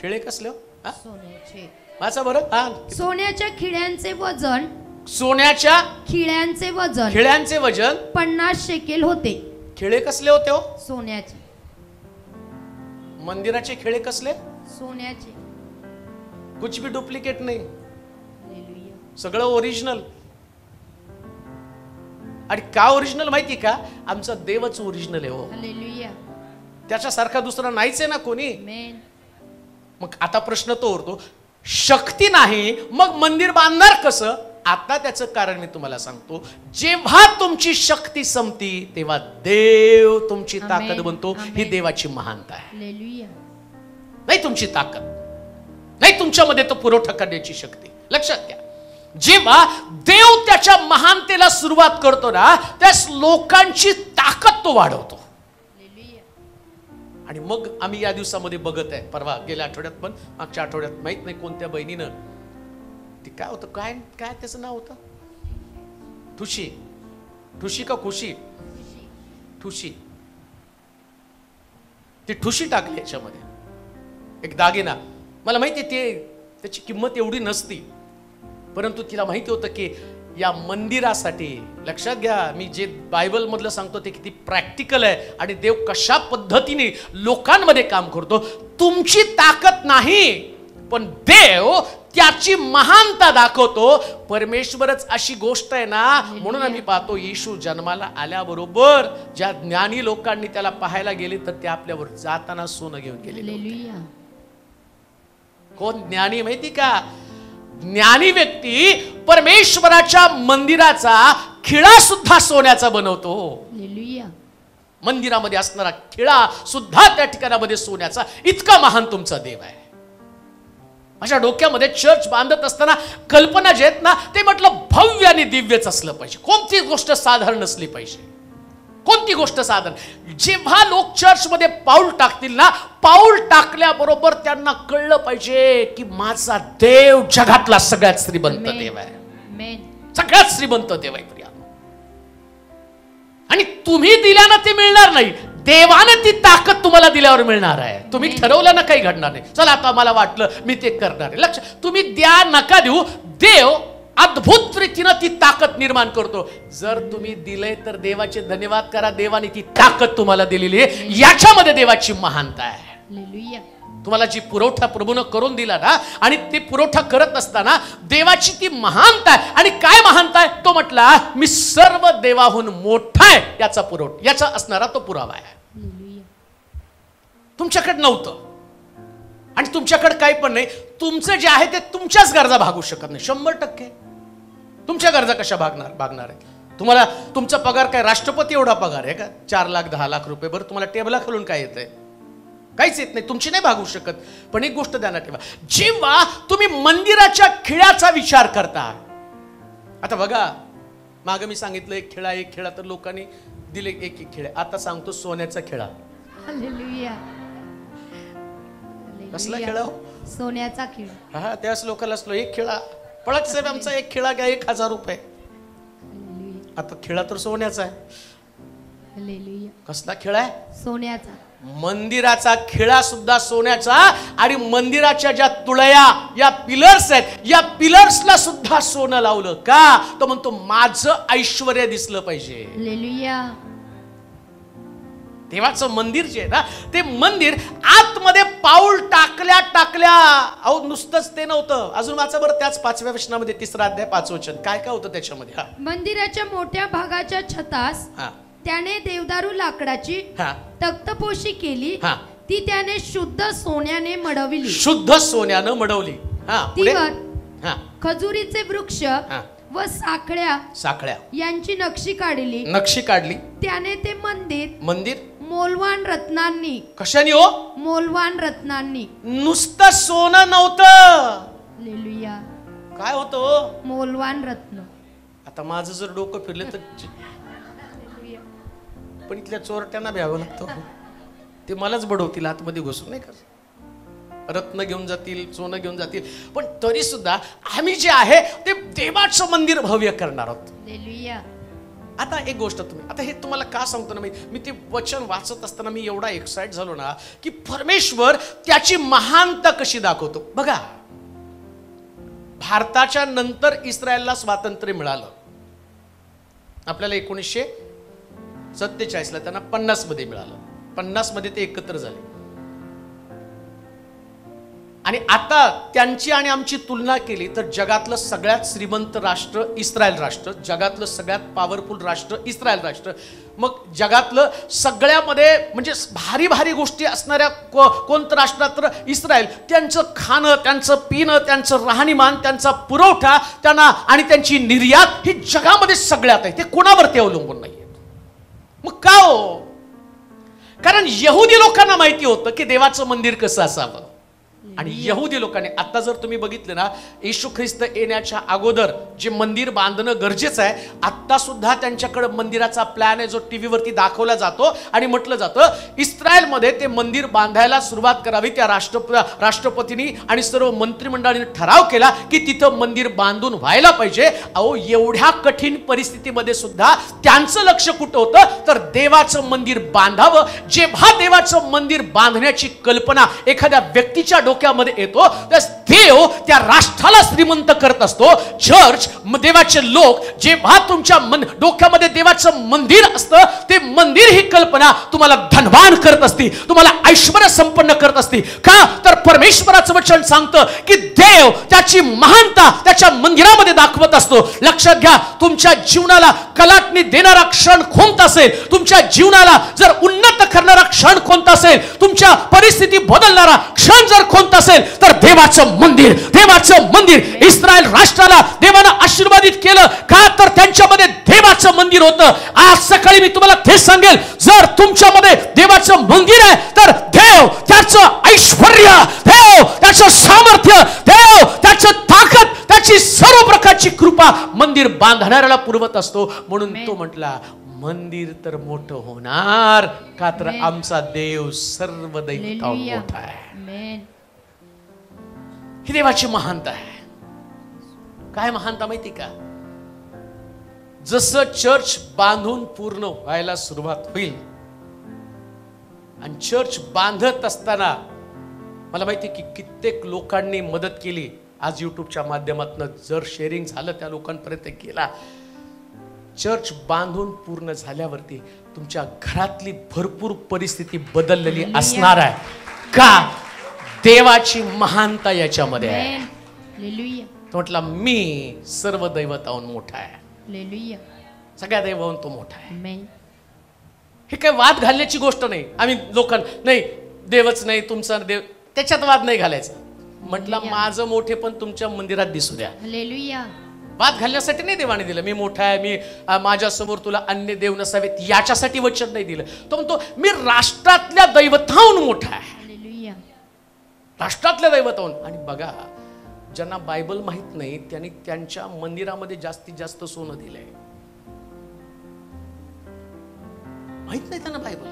खिळे कसले? सोन्याचे. वाचा बरं. हा, सोन्याच्या खिळ्यांचे वजन, सोन्याच्या खिळ्यांचे वजन 50 शेकेल होते. खिळे कसले होते हो? सोन्याचे. मंदिराचे खिळे कसले? सोन्याचे. कुछ भी डुप्लिकेट नाही, सगळं ओरिजिनल. आणि का ओरिजिनल माहिती का? आमचा देवच ओरिजिनल आहे हो. त्याच्यासारखा दुसरा नाहीच आहे ना कोणी. मग आता प्रश्न तो उरतो, शक्ती नाही मग मंदिर बांधणार कसं? आता त्याचं कारण मी तुम्हाला सांगतो. जेव्हा तुमची शक्ती संपती तेव्हा देव तुमची ताकद बनतो. ही देवाची महानता आहे. नाही तुमची ताकद, नाही तुमच्यामध्ये तो पुरवठा करण्याची शक्ती. लक्षात घ्या, जेव्हा देव त्याच्या महानतेला सुरुवात करतो ना, त्या लोकांची ताकद तो वाढवतो. आणि मग आम्ही या दिवसामध्ये बघत आहे, परवा गेल्या आठवड्यात पण मागच्या आठवड्यात, माहित नाही कोणत्या बहिणीनं, ती काय होतं, काय काय त्याचं नाव होतं, ठुशी का खुशी, ठुशी, ती ठुशी टाकली याच्यामध्ये, एक दागिना. मला माहिती आहे त्याची किंमत एवढी नसती, परंतु तिला माहिती होतं की या मंदिरासाठी, लक्षात घ्या मी जे बायबल मधलं सांगतो ते किती प्रॅक्टिकल आहे आणि देव कशा पद्धतीने लोकांमध्ये काम करतो. तुमची ताकद नाही पण देव त्याची महानता दाखवतो. परमेश्वरच अशी गोष्ट आहे ना, म्हणून आम्ही पाहतो येशू जन्माला आल्याबरोबर ज्या ज्ञानी लोकांनी त्याला पाहायला गेले तर ते आपल्यावर जाताना सोनं घेऊन गेले. कोण ज्ञानी माहिती का? ज्ञानी व्यक्ती परमेश्वराच्या मंदिराचा खिळा सुद्धा सोन्याचा बनवतो. मंदिरामध्ये असणारा खिळा सुद्धा त्या ठिकाणामध्ये सोन्याचा. इतका महान तुमचा देव आहे. माझ्या डोक्यामध्ये चर्च बांधत असताना कल्पना जे आहेत ना, ते म्हटलं भव्य आणि दिव्यच असलं पाहिजे. कोणती गोष्ट साधारण नसली पाहिजे. कोणती गोष्ट साधारण. जेव्हा लोक चर्च मध्ये पाऊल टाकतील ना, पाऊल टाकल्याबरोबर त्यांना कळलं पाहिजे की माझा देव जगातला सगळ्यात श्रीमंत देव आहे. सगळ्यात श्रीमंत देव आहे प्रिया. आणि तुम्ही दिल्यानं ते मिळणार नाही, देवानं ती ताकद तुम्हाला दिल्यावर मिळणार आहे. तुम्ही ठरवलं ना काही घडणार नाही, चला आता मला वाटलं मी ते करणार आहे. लक्ष, तुम्ही द्या नका देऊ, देव अद्भुत रीतीनं ती ताकद निर्माण करतो. जर तुम्ही दिले तर देवाचे धन्यवाद करा, देवाने ती ताकद तुम्हाला दिलेली आहे. याच्यामध्ये देवाची महानता आहे. तुम्हाला जी पुरवठा प्रभूनं करून दिला ना, आणि ते पुरवठा करत असताना देवाची ती महानता आहे. आणि काय महानता आहे? तो म्हटला मी सर्व देवाहून मोठा आहे, याचा पुरवठा, याचा असणारा तो पुरावा आहे. तुमच्याकडे नव्हतं आणि तुमच्याकडे काही पण नाही. तुमचं जे आहे ते तुमच्याच गरजा भागू शकत नाही. 100% तुमच्या गरजा कशा भागणार आहे? तुम्हाला तुमचा पगार काय राष्ट्रपती एवढा पगार आहे का? 4 लाख 10 लाख रुपये. बरं तुम्हाला टेबला खालून काय येतंय? काहीच येत नाही. तुमची नाही भागू शकत. पण एक गोष्ट ध्यानात ठेवा, जेव्हा तुम्ही मंदिराच्या खिळ्याचा विचार करता, आता बघा मागे मी सांगितलं एक खिळा तर लोकांनी दिले एक खिळा. आता सांगतो सोन्याचा खिळा. कसला खिळा? सोन्याचा खिळा. हा, त्याच लोकांना असलो एक खिळा. पळक साहेब आमचा एक खिळा घ्या 1000 रुपये. आता खिळा तर सोन्याचा आहे. कसला खिळा आहे? सोन्याचा. मंदिराचा खिळा सुद्धा सोन्याचा. आणि मंदिराच्या ज्या तुळया, या पिलर्स आहेत, या पिलर्सला सुद्धा सोनं लावलं का? तो म्हणतो माझं ऐश्वर्य दिसलं पाहिजे. देवाचं मंदिर जे आहे ना, ते मंदिर आतमध्ये पाऊल टाकल्या अहो नुसतंच ते नव्हतं. अजून वाचा बरं त्याच 5व्या वचनामध्ये 3रा अध्याय 5 वचन. काय काय होतं त्याच्यामध्ये? मंदिराच्या मोठ्या भागाच्या छतास त्याने देवदारू लाकडाची तख्तपोशी केली. ती त्याने शुद्ध सोन्याने मढविली. शुद्ध सोन्यानं मढवली. तीवर खजुरीचे वृक्ष व साखळ्या साखळ्या यांची नक्षी काढली. त्याने ते मंदिर मोलवान रत्नांनी. कशाने हो? मोलवान रत्नांनी. नुसतं सोनं नव्हतं. हालेलुया. काय होतं? मोलवान रत्न. आता माझं जर डोकं फिरलं तर पण इथल्या चोरट्यांना भ्यावं लागतं. ते मलाच बडवतील आतमध्ये घुसून, नाही का? रत्न घेऊन जातील, सोनं घेऊन जातील, पण तरी सुद्धा आम्ही जे आहे ते देवाचं मंदिर भव्य करणार आहोत. हालेलुया. आता एक गोष्ट आता हे तुम्हाला का सांगतो ना, मी ते वचन वाचत असताना मी एवढा एक्साइट झालो ना, की परमेश्वर त्याची महानता कशी दाखवतो. बघा, भारताच्या नंतर इस्रायलला स्वातंत्र्य मिळालं. आपल्याला 1947ला, त्यांना 50 मध्ये मिळालं. 50 मध्ये ते एकत्र झाले. आणि आता त्यांची आणि आमची तुलना केली तर जगातलं सगळ्यात श्रीमंत राष्ट्र इस्रायल राष्ट्र, जगातलं सगळ्यात पॉवरफुल राष्ट्र इस्रायल राष्ट्र, मग जगातलं सगळ्यामध्ये म्हणजे भारी भारी गोष्टी असणाऱ्या कोणतं राष्ट्र तर इस्रायल. त्यांचं खाणं, त्यांचं पिणं, त्यांचं राहणीमान, त्यांचा पुरवठा त्यांना आणि त्यांची निर्यात ही जगामध्ये सगळ्यात आहे. ते कोणावरती अवलंबून नाही. मग का हो? कारण यहुदी लोकांना माहिती होतं की देवाचं मंदिर कसं असावं. आणि यहुदी लोकांनी, आता जर तुम्ही बघितलं ना, येशू ख्रिस्त येण्याच्या अगोदर जे मंदिर बांधणं गरजेचं आहे, आता सुद्धा त्यांच्याकडे मंदिराचा प्लॅन आहे जो टीव्हीवरती दाखवला जातो. आणि म्हटलं जातं इस्रायलमध्ये ते मंदिर बांधायला सुरुवात करावी. त्या राष्ट्रपतींनी आणि सर्व मंत्रिमंडळाने ठराव केला की तिथं मंदिर बांधून व्हायला पाहिजे. अहो, एवढ्या कठीण परिस्थितीमध्ये सुद्धा त्यांचं लक्ष कुठं होतं तर देवाचं मंदिर बांधावं. जेव्हा देवाचं मंदिर बांधण्याची कल्पना एखाद्या व्यक्तीच्या डोक्यामध्ये येतो, तर देव त्या राष्ट्राला श्रीमंत करत असतो. चर्च, देवाचे लोक, जेव्हा तुमच्या डोक्यामध्ये देवाचं मंदिर असतं, ते मंदिर ही कल्पना तुम्हाला धनवान करत असते, तुम्हाला ऐश्वर्य संपन्न करत असते. का तर परमेश्वराचं वचन सांगतं की देव त्याची महानता त्याच्या मंदिरामध्ये दाखवत असतो. लक्षात घ्या, तुमच्या जीवनाला कलाटणी देणारा क्षण कोणता असेल, तुमच्या जीवनाला जर उन्नत करणारा क्षण कोणता असेल, तुमच्या परिस्थिती बदलणारा क्षण जर कोणता असेल तर देवाचं मंदिर. देवाचं मंदिर इस्रायल राष्ट्राला देवानं आशीर्वादित केलं. का तर त्यांच्यामध्ये देवाचं मंदिर होतं. आज सकाळी मी तुम्हाला ते सांगेल, जर तुमच्यामध्ये देवाचं मंदिर आहे तर देव त्याचं ऐश्वर्य, देव त्याचं सामर्थ्य, देव त्याचं ताकद, त्याची सर्व प्रकारची कृपा मंदिर बांधणाऱ्याला पुरवत असतो. म्हणून तो म्हटला, मंदिर तर मोठं होणार, का तर आमचा देव सर्व दैवतांहून मोठा आहे. ही देवाची महानता आहे. काय महानता माहिती का? जसं चर्च बांधून पूर्ण व्हायला सुरुवात होईल, आणि चर्च बांधत असताना मला माहिती की कित्येक लोकांनी मदत केली. आज युट्यूबच्या माध्यमातून जर शेअरिंग झालं, त्या लोकांपर्यंत गेला. चर्च बांधून पूर्ण झाल्यावरती तुमच्या घरातली भरपूर परिस्थिती बदललेली असणार आहे. का? देवाची महानता याच्यामध्ये आहे. तो म्हटला, मी सर्व दैवताहून मोठा आहे. सगळ्या दैवाहून तो मोठा आहे. हे काय वाद घालण्याची गोष्ट नाही. आम्ही लोकांना नाही, देवच नाही तुमचा देव, त्याच्यात वाद नाही घालायचा. म्हटलं, माझं मोठे पण तुमच्या मंदिरात दिसू द्या. वाद घालण्यासाठी नाही देवाने दिलं. मी मोठा आहे, मी माझ्या समोर तुला अन्य देव नसावेत याच्यासाठी वचन नाही दिलं. तो म्हणतो, मी राष्ट्रातल्या दैवताहून मोठा आहे. राष्ट्रातल्या दैवताहून. आणि बघा, ज्यांना बायबल माहित नाही त्यांनी त्यांच्या मंदिरामध्ये जास्तीत जास्त सोनं दिलंय. माहित नाही त्यांना बायबल,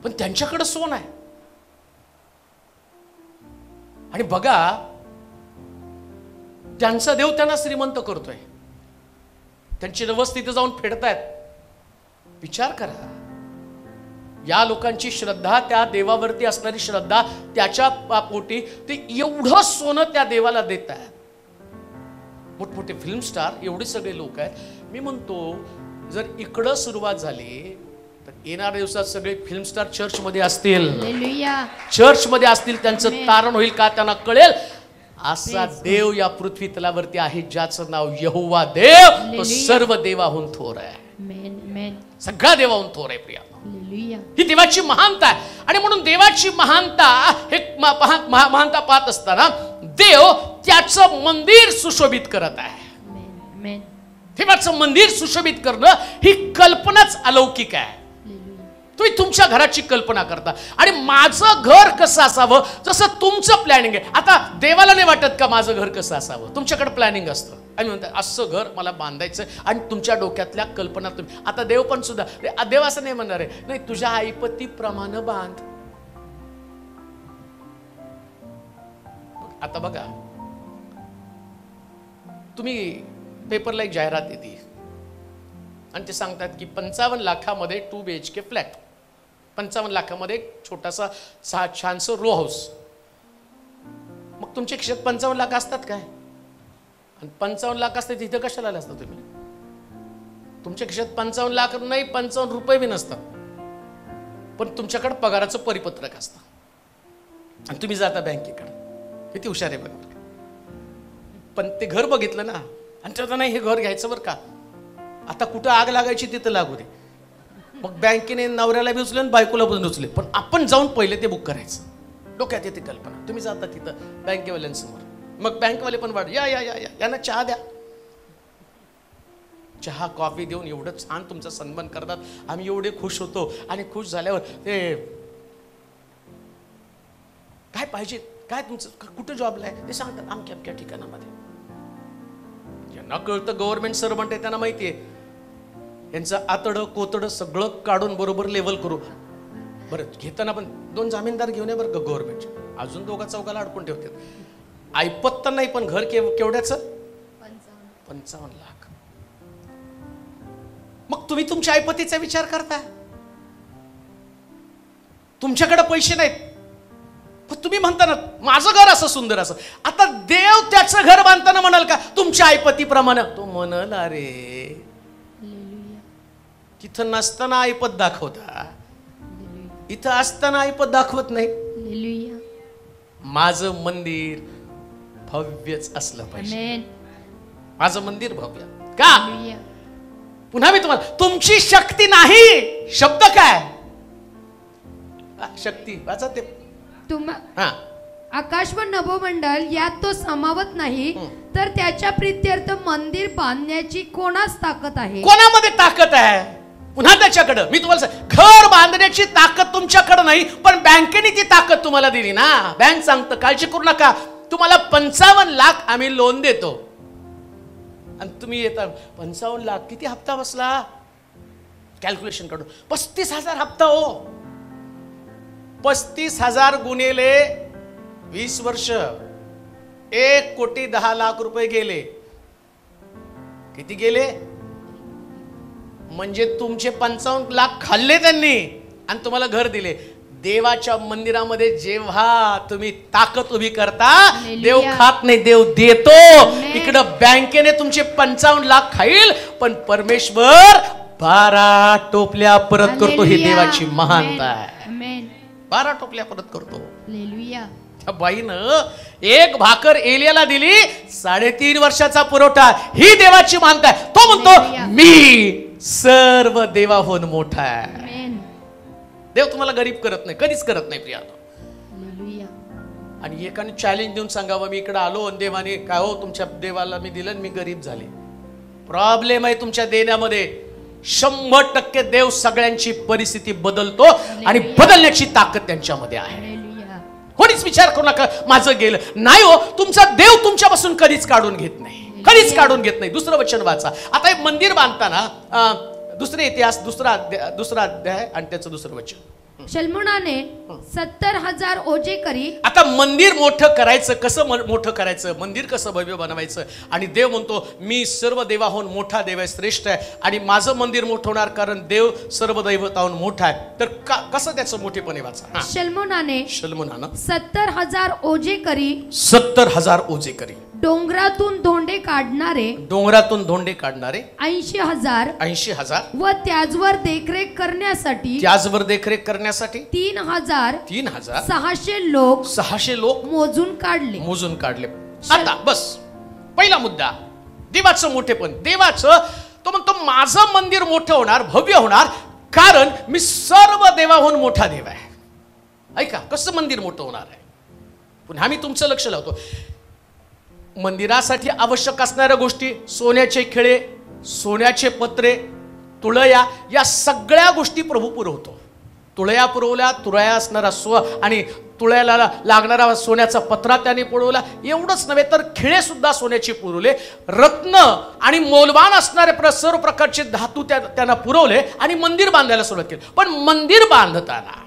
पण त्यांच्याकडे सोनं आहे. आणि बघा, त्यांचा देव त्यांना श्रीमंत करतोय. त्यांची नवस तिथे जाऊन फेडतायत. विचार करा, या लोकांची श्रद्धा, त्या देवावरती असणारी श्रद्धा, त्याच्या पोटी ते एवढं सोनं त्या देवाला देत आहेत. मोठमोठे फिल्म स्टार, एवढे सगळे लोक आहेत. मी म्हणतो, जर इकडं सुरुवात झाली तर येणाऱ्या दिवसात सगळे फिल्म स्टार चर्च मध्ये असतील. चर्च मध्ये असतील. त्यांचं तारण होईल. का? त्यांना कळेल असा देव या पृथ्वी तलावरती आहे ज्याचं नाव यहोवा देव. तो सर्व देवाहून थोर आहे. सगळ्या देवाहून थोर आहे. प्रिया, ही देवाची महानता आहे. आणि म्हणून देवाची महानता, हे महानता पाहत असताना देव त्याचं मंदिर सुशोभित करत आहे. देवाचं मंदिर सुशोभित करणं ही कल्पनाच अलौकिक आहे. तुम्ही तुमच्या घराची कल्पना करता आणि माझं घर कसं असावं जसं तुमचं प्लॅनिंग आहे. आता देवाला नाही वाटत का माझं घर कसं असावं? तुमच्याकडे प्लॅनिंग असतं आणि म्हणतात असं घर मला बांधायचं आणि तुमच्या डोक्यातल्या कल्पना तुम्ही. आता देव पण सुद्धा देव असं नाही म्हणणार आहे, नाही तुझ्या आईपतीप्रमाणे बांध. आता बघा, तुम्ही पेपरला एक जाहिरात येते आणि ते सांगतात की 55 लाखामध्ये 2 BHK फ्लॅट, 55 लाखामध्ये एक छोटासा छानसं रो हाऊस. मग तुमच्या खिशात 55 लाख असतात काय? आणि 55 लाख असतात तिथं कशाला आले असतात तुम्ही? तुमच्या खिशात 55 लाख नाही, 55 रुपये बी नसतात, पण तुमच्याकडे पगाराचं परिपत्रक असतं आणि तुम्ही जाता बँकेकडे. किती हुशार आहे बघा. पण ते घर बघितलं ना आणि त्याचं नाही हे घर घ्यायचं बरं का, आता कुठं आग लागायची तिथं लागू दे. मग बँकेने नवऱ्याला बी उचले आणि बायकोला पण उचले, पण आपण जाऊन पहिले ते बुक करायचं. डोक्यात येते कल्पना. तुम्ही जाता तिथं बँकेवाल्यांसमोर, मग बँकवाले पण वाढ या या या यांना चहा द्या. चहा कॉफी देऊन एवढं छान तुमचा सन्मान करतात. आम्ही एवढे खुश होतो आणि खुश झाल्यावर ते काय पाहिजे, काय तुमचं कुठं जॉबला आहे ते सांगतात अमक्या अमक्या ठिकाणामध्ये. ज्यांना कळतं गव्हर्नमेंट सर्वंट आहे त्यांना माहिती आहे यांचं आतडं कोतडं सगळं काढून बरोबर लेवल करू. बरं घेताना पण 2 जामीनदार घेऊन या बरं का गव्हर्नमेंटचे. अजून 2-4 अडकून ठेवतात. ऐपत तर नाही पण घर केवढ्याचं 55 लाख. मग तुम्ही तुमच्या ऐपतीचा विचार करता. तुमच्याकडे पैसे नाहीत तुम्ही म्हणता ना माझं घर असं सुंदर असं. आता देव त्याचं घर बांधताना म्हणाल का तुमच्या ऐपतीप्रमाणे? तो म्हणाल अरे तिथं नसताना ऐपत दाखवता, इथं असताना ऐपत दाखवत नाही. माझं मंदिर भव्यच असलं पाहिजे. माझं मंदिर भव्य का? पुन्हा मी तुम्हाला, तुमची शक्ती नाही. शब्द काय? शक्ती वाचा ते. आकाश व नभोमंडल यात तो समावत नाही, तर त्याच्या प्रीत्यर्थ मंदिर बांधण्याची कोणास ताकद आहे? कोणामध्ये ताकद आहे? पुन्हा त्याच्याकडे मी तुम्हाला घर बांधण्याची ताकद तुमच्याकडे नाही, पण बँकेने ती ताकद तुम्हाला दिली ना. बँक सांगतं काळजी करू नका, तुम्हाला 55 लाख आम्ही लोन देतो. आणि तुम्ही येता 55 लाख किती हप्ता बसला? कॅल्क्युलेशन काढून 35,000 हप्ता हो. 35,000 गुणिले 20 वर्ष 1,10,00,000 रुपये गेले. किती गेले? म्हणजे तुमचे 55 लाख खाल्ले त्यांनी आणि तुम्हाला घर दिले. देवाच्या मंदिरामध्ये जेव्हा तुम्ही ताकद उभी करता, देव खात नाही, देव देतो. इकडं बँकेने तुमचे 55 लाख खाईल, पण परमेश्वर 12 टोपल्या परत करतो. ही देवाची महानता आहे. 12 टोपल्या परत करतो. त्या बाईनं 1 भाकर एलियाला दिली, 3.5 वर्षाचा पुरवठा. ही देवाची महानता आहे. तो म्हणतो मी सर्व देवाहून मोठा आहे. देव तुम्हाला गरीब करत नाही, कधीच करत नाही प्रिया. आणि एकाने चॅलेंज देऊन सांगावं मी इकडे आलो आणि देवाने काय हो तुमच्या देवाला मी दिलं मी गरीब झाले. प्रॉब्लेम आहे तुमच्या देण्यामध्ये. 100% देव सगळ्यांची परिस्थिती बदलतो आणि बदलण्याची ताकद त्यांच्यामध्ये आहे. कोणीच विचार करू नका माझं गेलं नाही हो. तुमचा देव तुमच्यापासून कधीच काढून घेत नाही, कधीच काढून घेत नाही. दुसरं वचन वाचा. आता एक मंदिर बांधताना दुसरे इतिहास दुसरा अध्याय आणि त्याचं दुसरं वचन. शल्मोनाने 70,000 ओझे करी. आता मंदिर मोठं करायचं कसं? मोठं करायचं मंदिर कसं भव्य बनवायचं? आणि देव म्हणतो मी सर्व देवाहून मोठा देव आहे, श्रेष्ठ आहे आणि माझं मंदिर मोठं होणार कारण देव सर्व दैवताहून मोठा आहे. तर कसं त्याचं मोठेपणे वाचा. शल्मोनाने 70,000 ओझे करी. 70,000 ओझे करी. डोंगरातून धोंडे काढणारे 80,000 व त्याचवर देखरेख करण्यासाठी 3,600 लोक मोजून काढले. आता बस पहिला मुद्दा देवाचं मोठेपण. देवाचं तो म्हणतो माझं मंदिर मोठं होणार, भव्य होणार कारण मी सर्व देवाहून मोठा देव आहे. ऐका कसं मंदिर मोठं होणार आहे. पुन्हा मी तुमचं लक्ष लावतो. मंदिरासाठी आवश्यक असणाऱ्या गोष्टी, सोन्याचे खिळे, सोन्याचे पत्रे, तुळया, या सगळ्या गोष्टी प्रभू पुरवतो. तुळया पुरवल्या, तुळया असणारा आणि तुळ्याला लागणारा सोन्याचा पत्रा त्याने पुरवला. एवढंच नव्हे तर खिळे सुद्धा सोन्याचे पुरवले, रत्न आणि मौल्यवान असणारे सर्व प्रकारचे धातू त्यांना पुरवले आणि मंदिर बांधायला सुरुवात केली. पण मंदिर बांधताना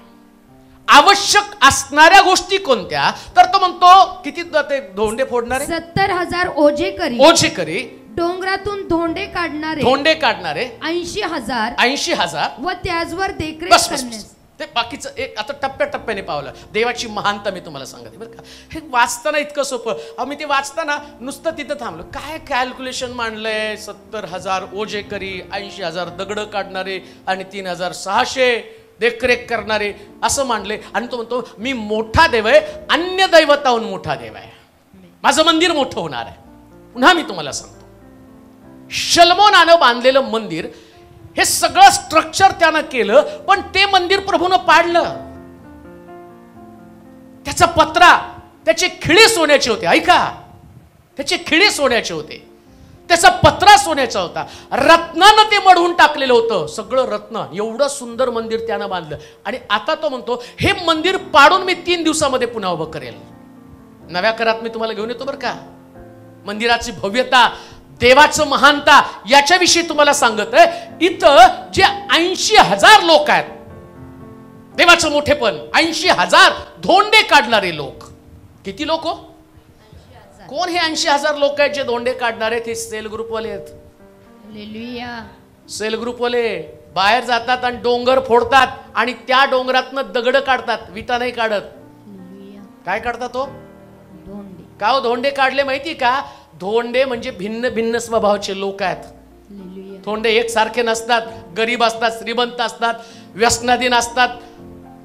आवश्यक असणाऱ्या गोष्टी कोणत्या, तर तो म्हणतो किती ते धोंडे फोडणारे 70,000 ओझेकरी, डोंगरातून धोंडे काढणारे 80,000 व त्याचवर देखरेख करण्यास. ते बाकीचं एक आता टप्प्याटप्प्याने पावलं. देवाची महानता मी तुम्हाला सांगते बरं का. हे वाचताना इतकं सोपं. आम्ही ते वाचताना नुसतं तिथं थांबलो. काय कॅल्क्युलेशन मांडलंय, 70,000 ओझेकरी, 80,000 दगड काढणारे आणि 3,600 देखरेख करणारे असं मांडले. आणि तो म्हणतो मी मोठा देव आहे, अन्य दैवताहून मोठा देव आहे, माझं मंदिर मोठं होणार आहे. पुन्हा मी तुम्हाला सांगतो, शलोमोनानं बांधलेलं मंदिर, हे सगळं स्ट्रक्चर त्यानं केलं, पण ते मंदिर प्रभूनं पाडलं. त्याचा पत्रा, त्याचे खिळे सोन्याचे होते. ऐका, त्याचे खिळे सोन्याचे होते, त्याचा पत्रा सोन्याचा होता, रत्नानं ते मढवून टाकलेलं होतं, सगळं रत्न. एवढं सुंदर मंदिर त्यानं बांधलं. आणि आता तो म्हणतो हे मंदिर पाडून मी 3 दिवसामध्ये पुन्हा उभं करेल. नव्या करात मी तुम्हाला घेऊन येतो बरं का. मंदिराची भव्यता, देवाचं महानता याच्याविषयी तुम्हाला सांगत आहे. इथं जे 80,000 लोक आहेत, देवाचं मोठेपण, 80,000 धोंडे काढणारे लोक. किती लोक हो? कोण हे 80,000 लोक आहेत जे धोंडे काढणारे? ते सेल ग्रुपवाले आहेत. सेल ग्रुपवाले बाहेर जातात आणि डोंगर फोडतात आणि त्या डोंगरातनं दगड काढतात, विटा नाही काढत. काय काढतात तो? का हो धोंडे काढले माहिती का? धोंडे म्हणजे भिन्न भिन्न स्वभावाचे लोक आहेत. धोंडे एकसारखे नसतात, गरीब असतात, श्रीमंत असतात, व्यसनाधीन असतात.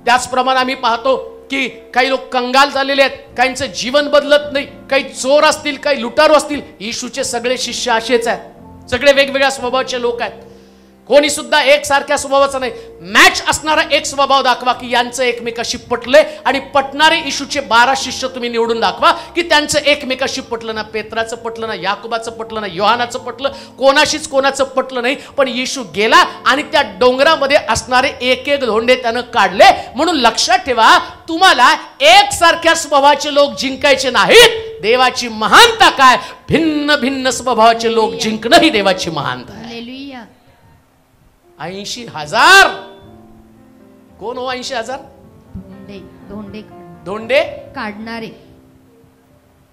त्याचप्रमाणे आम्ही पाहतो की काही लोक कंगाल झालेले आहेत, काहींचं जीवन बदलत नाही, काही चोर असतील, काही लुटारू असतील. येशूचे सगळे शिष्य असेच आहेत, सगळे वेगवेगळ्या स्वभावाचे लोक आहेत. कोणी सुद्धा एकसारख्या स्वभावाचा नाही. मॅच असणारा एक स्वभाव दाखवा की यांचं एकमेकाशी पटलंय, आणि पटणारे येशूचे 12 शिष्य तुम्ही निवडून दाखवा की त्यांचं एकमेकाशी पटलं ना. पेत्राचं पटलं ना, याकोबाचं पटलं ना, योहानाचं पटलं, कोणाशीच कोणाचं पटलं नाही. पण येशू गेला आणि त्या डोंगरामध्ये असणारे एक एक धोंडे त्यानं काढले. म्हणून लक्षात ठेवा, तुम्हाला एकसारख्या स्वभावाचे लोक जिंकायचे नाहीत. देवाची महानता काय? भिन्न भिन्न स्वभावाचे लोक जिंकणं ही देवाची महानता आहे. 80,000 कोण हो? 80,000 धोंडे काढणारे.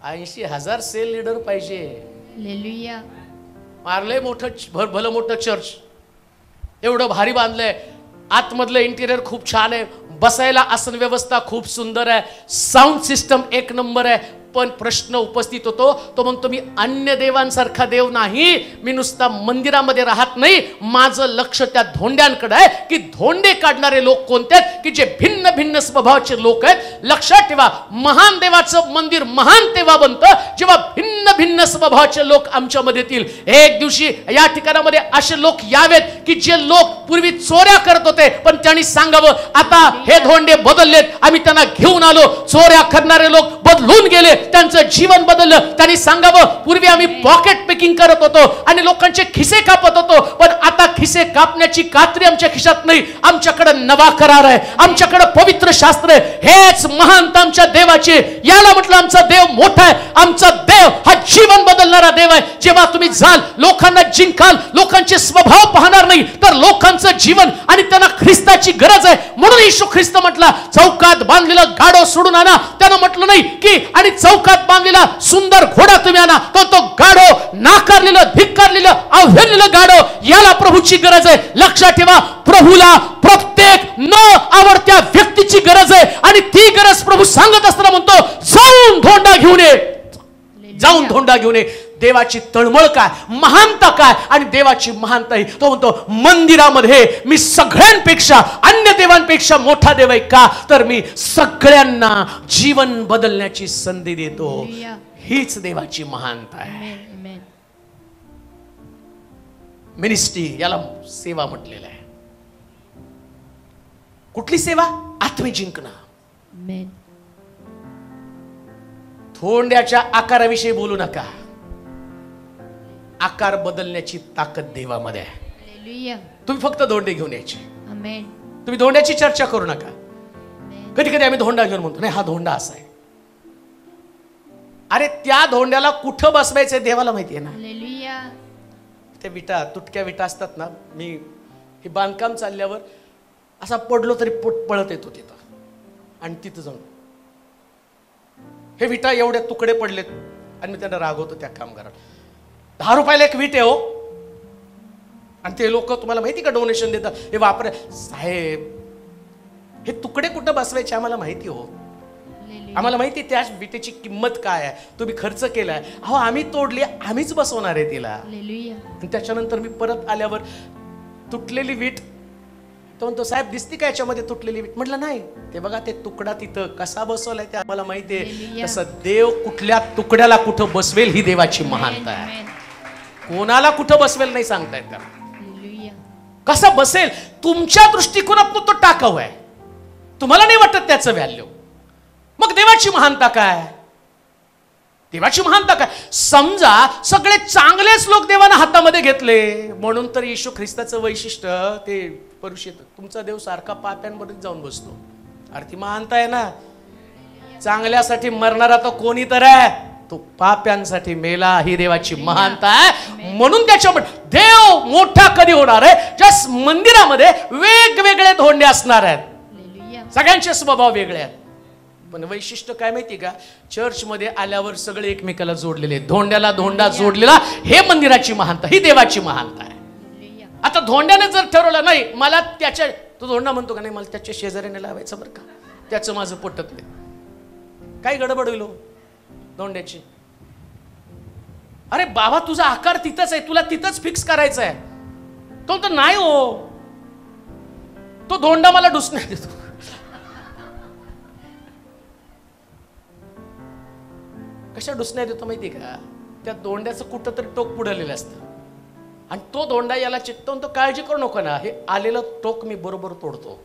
80,000 सेल लीडर पाहिजे. मारलंय मोठं भलं मोठं चर्च, एवढं भारी बांधलंय, आतमधलं इंटिरियर खूप छान आहे, बसायला आसन व्यवस्था खूप सुंदर आहे, साऊंड सिस्टम एक नंबर आहे. पण प्रश्न उपस्थित होतो, तो म्हणतो मी अन्य देवांसारखा देव नाही, मी नुसता मंदिरामध्ये राहत नाही, माझं लक्ष त्या धोंड्यांकडे आहे की धोंडे काढणारे लोक कोणते आहेत, की जे भिन्न भिन्न स्वभावाचे लोक आहेत. लक्षात ठेवा, महान देवाचं मंदिर महान तेव्हा बनतं जेव्हा भिन्न भिन्न स्वभावाचे लोक आमच्यामध्ये येतील. एक दिवशी या ठिकाणामध्ये असे लोक यावेत की जे लोक पूर्वी चोऱ्या करत होते, पण त्यांनी सांगावं आता हे धोंडे बदललेत, आम्ही त्यांना घेऊन आलो. चोऱ्या करणारे लोक बदलून गेले, त्यांचं जीवन बदललं. त्यांनी सांगावं पूर्वी आम्ही पॉकेट पिकिंग करत होतो आणि लोकांचे खिसे कापत होतो, पण आता खिसे कापण्याची कात्री आमच्या खिशात नाही, आमच्याकडे नवा करार आहे, आमच्याकडे पवित्र शास्त्र आहे. हेच महानता आमच्या देवाची. याला म्हटलं आमचा देव मोठा आहे. आमचा देव हा जीवन बदलणारा देव आहे. जेव्हा तुम्ही जाल, लोकांना जिंकाल, लोकांचे स्वभाव पाहणार नाही, तर लोकांचं जीवन आणि त्यांना ख्रिस्ताची गरज आहे. म्हणून येशू ख्रिस्त म्हटला, चौकात बांधलेलं गाढव सोडून आणा. त्यानं म्हटलं नाही की आणि चौकात बांधलेला सुंदर घोडा तुम्ही आणा. तो गाढव, नाकारलेलं, धिक्कारलेलं, अवहेललेलं गाढव, याला प्रभूची गरज आहे. लक्षात ठेवा, प्रभूला प्रत्येक न आवडत्या व्यक्तीची गरज आहे. आणि ती गरज प्रभू सांगत असताना म्हणतो, जाऊन धोंडा घेऊन ये, जाऊन धोंडा घेऊन ये. देवाची तळमळ काय, महानता काय, आणि देवाची महानता ही तो म्हणतो मंदिरामध्ये मी सगळ्यांपेक्षा, अन्य देवांपेक्षा मोठा देव आहे. का तर मी सगळ्यांना जीवन बदलण्याची संधी देतो. हीच देवाची महानता आहे. मिनिस्ट्री, याला सेवा म्हटलेलं आहे. कुठली सेवा? आत्मे जिंकणं. धोंड्याच्या आकाराविषयी बोलू नका. आकार बदलण्याची ताकद देवामध्ये आहे. हालेलुया. तुम्ही फक्त धोंडे घेऊन यायचे. आमेन. तुम्ही धोंड्याची चर्चा करू नका. कधी कधी आम्ही धोंडा घेऊन म्हणतो, नाही हा धोंडा असा आहे. अरे त्या धोंड्याला कुठं बसवायचंय देवाला माहिती आहे ना. हालेलुया. त्या विटा, तुटक्या विटा असतात ना, मी हे बांधकाम चालल्यावर असा पडलो तरी पळत येतो तिथं आणि तिथं जाऊन हे विटा एवढे तुकडे पडलेत आणि मी त्यांना रागवतो त्या कामगाराला. 10 रुपयाला एक वीट आहे हो. आणि ते लोक तुम्हाला माहिती का डोनेशन देतात, हे वापर साहेब, हे तुकडे कुठं बसवायचे आम्हाला माहिती हो. आम्हाला माहिती त्या विटेची किंमत काय आहे, तुम्ही खर्च केलाय. अहो आम्ही तोडली, आम्हीच बसवणार आहे तिला. आणि त्याच्यानंतर मी परत आल्यावर तुटलेली वीट, तो म्हणतो साहेब दिसती का याच्यामध्ये तुटलेली वीट? म्हटलं नाही, ते बघा ते तुकडा तिथं कसा बसवलाय ते आम्हाला माहिती आहे. तसं देव कुठल्या तुकड्याला कुठं बसवेल ही देवाची महानता आहे. कोणाला कुठं बसवेल नाही सांगता येत त्याला. कसा बसेल तुमच्या दृष्टिकोनातून तो टाकाऊ आहे, तुम्हाला नाही वाटत त्याचं व्हॅल्यू. मग देवाची महानता काय? देवाची महानता काय? समजा सगळे चांगलेच लोक देवाने हातामध्ये घेतले, म्हणून तर येशू ख्रिस्ताचं वैशिष्ट्य ते परुषित, तुमचा देव सारखा पाप्यांमध्ये जाऊन बसतो. अरे ती महानता आहे ना. चांगल्यासाठी मरणारा तो कोणी तर आहे, तो पाप्यांसाठी मेला, ही देवाची महानता आहे. म्हणून त्याच्यामध्ये देव मोठा कधी होणार आहे? ज्या मंदिरामध्ये वेगवेगळे धोंडे असणार आहेत, सगळ्यांचे स्वभाव वेगळे आहेत. पण वैशिष्ट्य काय माहिती का? चर्च मध्ये आल्यावर सगळे एकमेकाला जोडलेले, धोंड्याला धोंडा जोडलेला, हे मंदिराची महानता, ही देवाची महानता आहे. आता धोंड्याने जर ठरवलं नाही मला त्याच्या, तो धोंडा म्हणतो का नाही मला त्याच्या शेजाऱ्याने लावायचं बरं का, त्याचं माझं पटत नाही, काय गडबड होईल धोंड्याची? अरे बाबा तुझा आकार तिथंच आहे, तुला तिथंच फिक्स करायचं आहे. तो तर नाही हो, तो धोंडा मला डुसण्यात देतो. कशा डुसण्यात येतो माहिती का? त्या धोंड्याचं कुठं तरी टोक पुढलेलं असतं आणि तो धोंडा याला चिकटवून तो काळजी करू नको ना, हे आलेलं टोक मी बरोबर तोडतो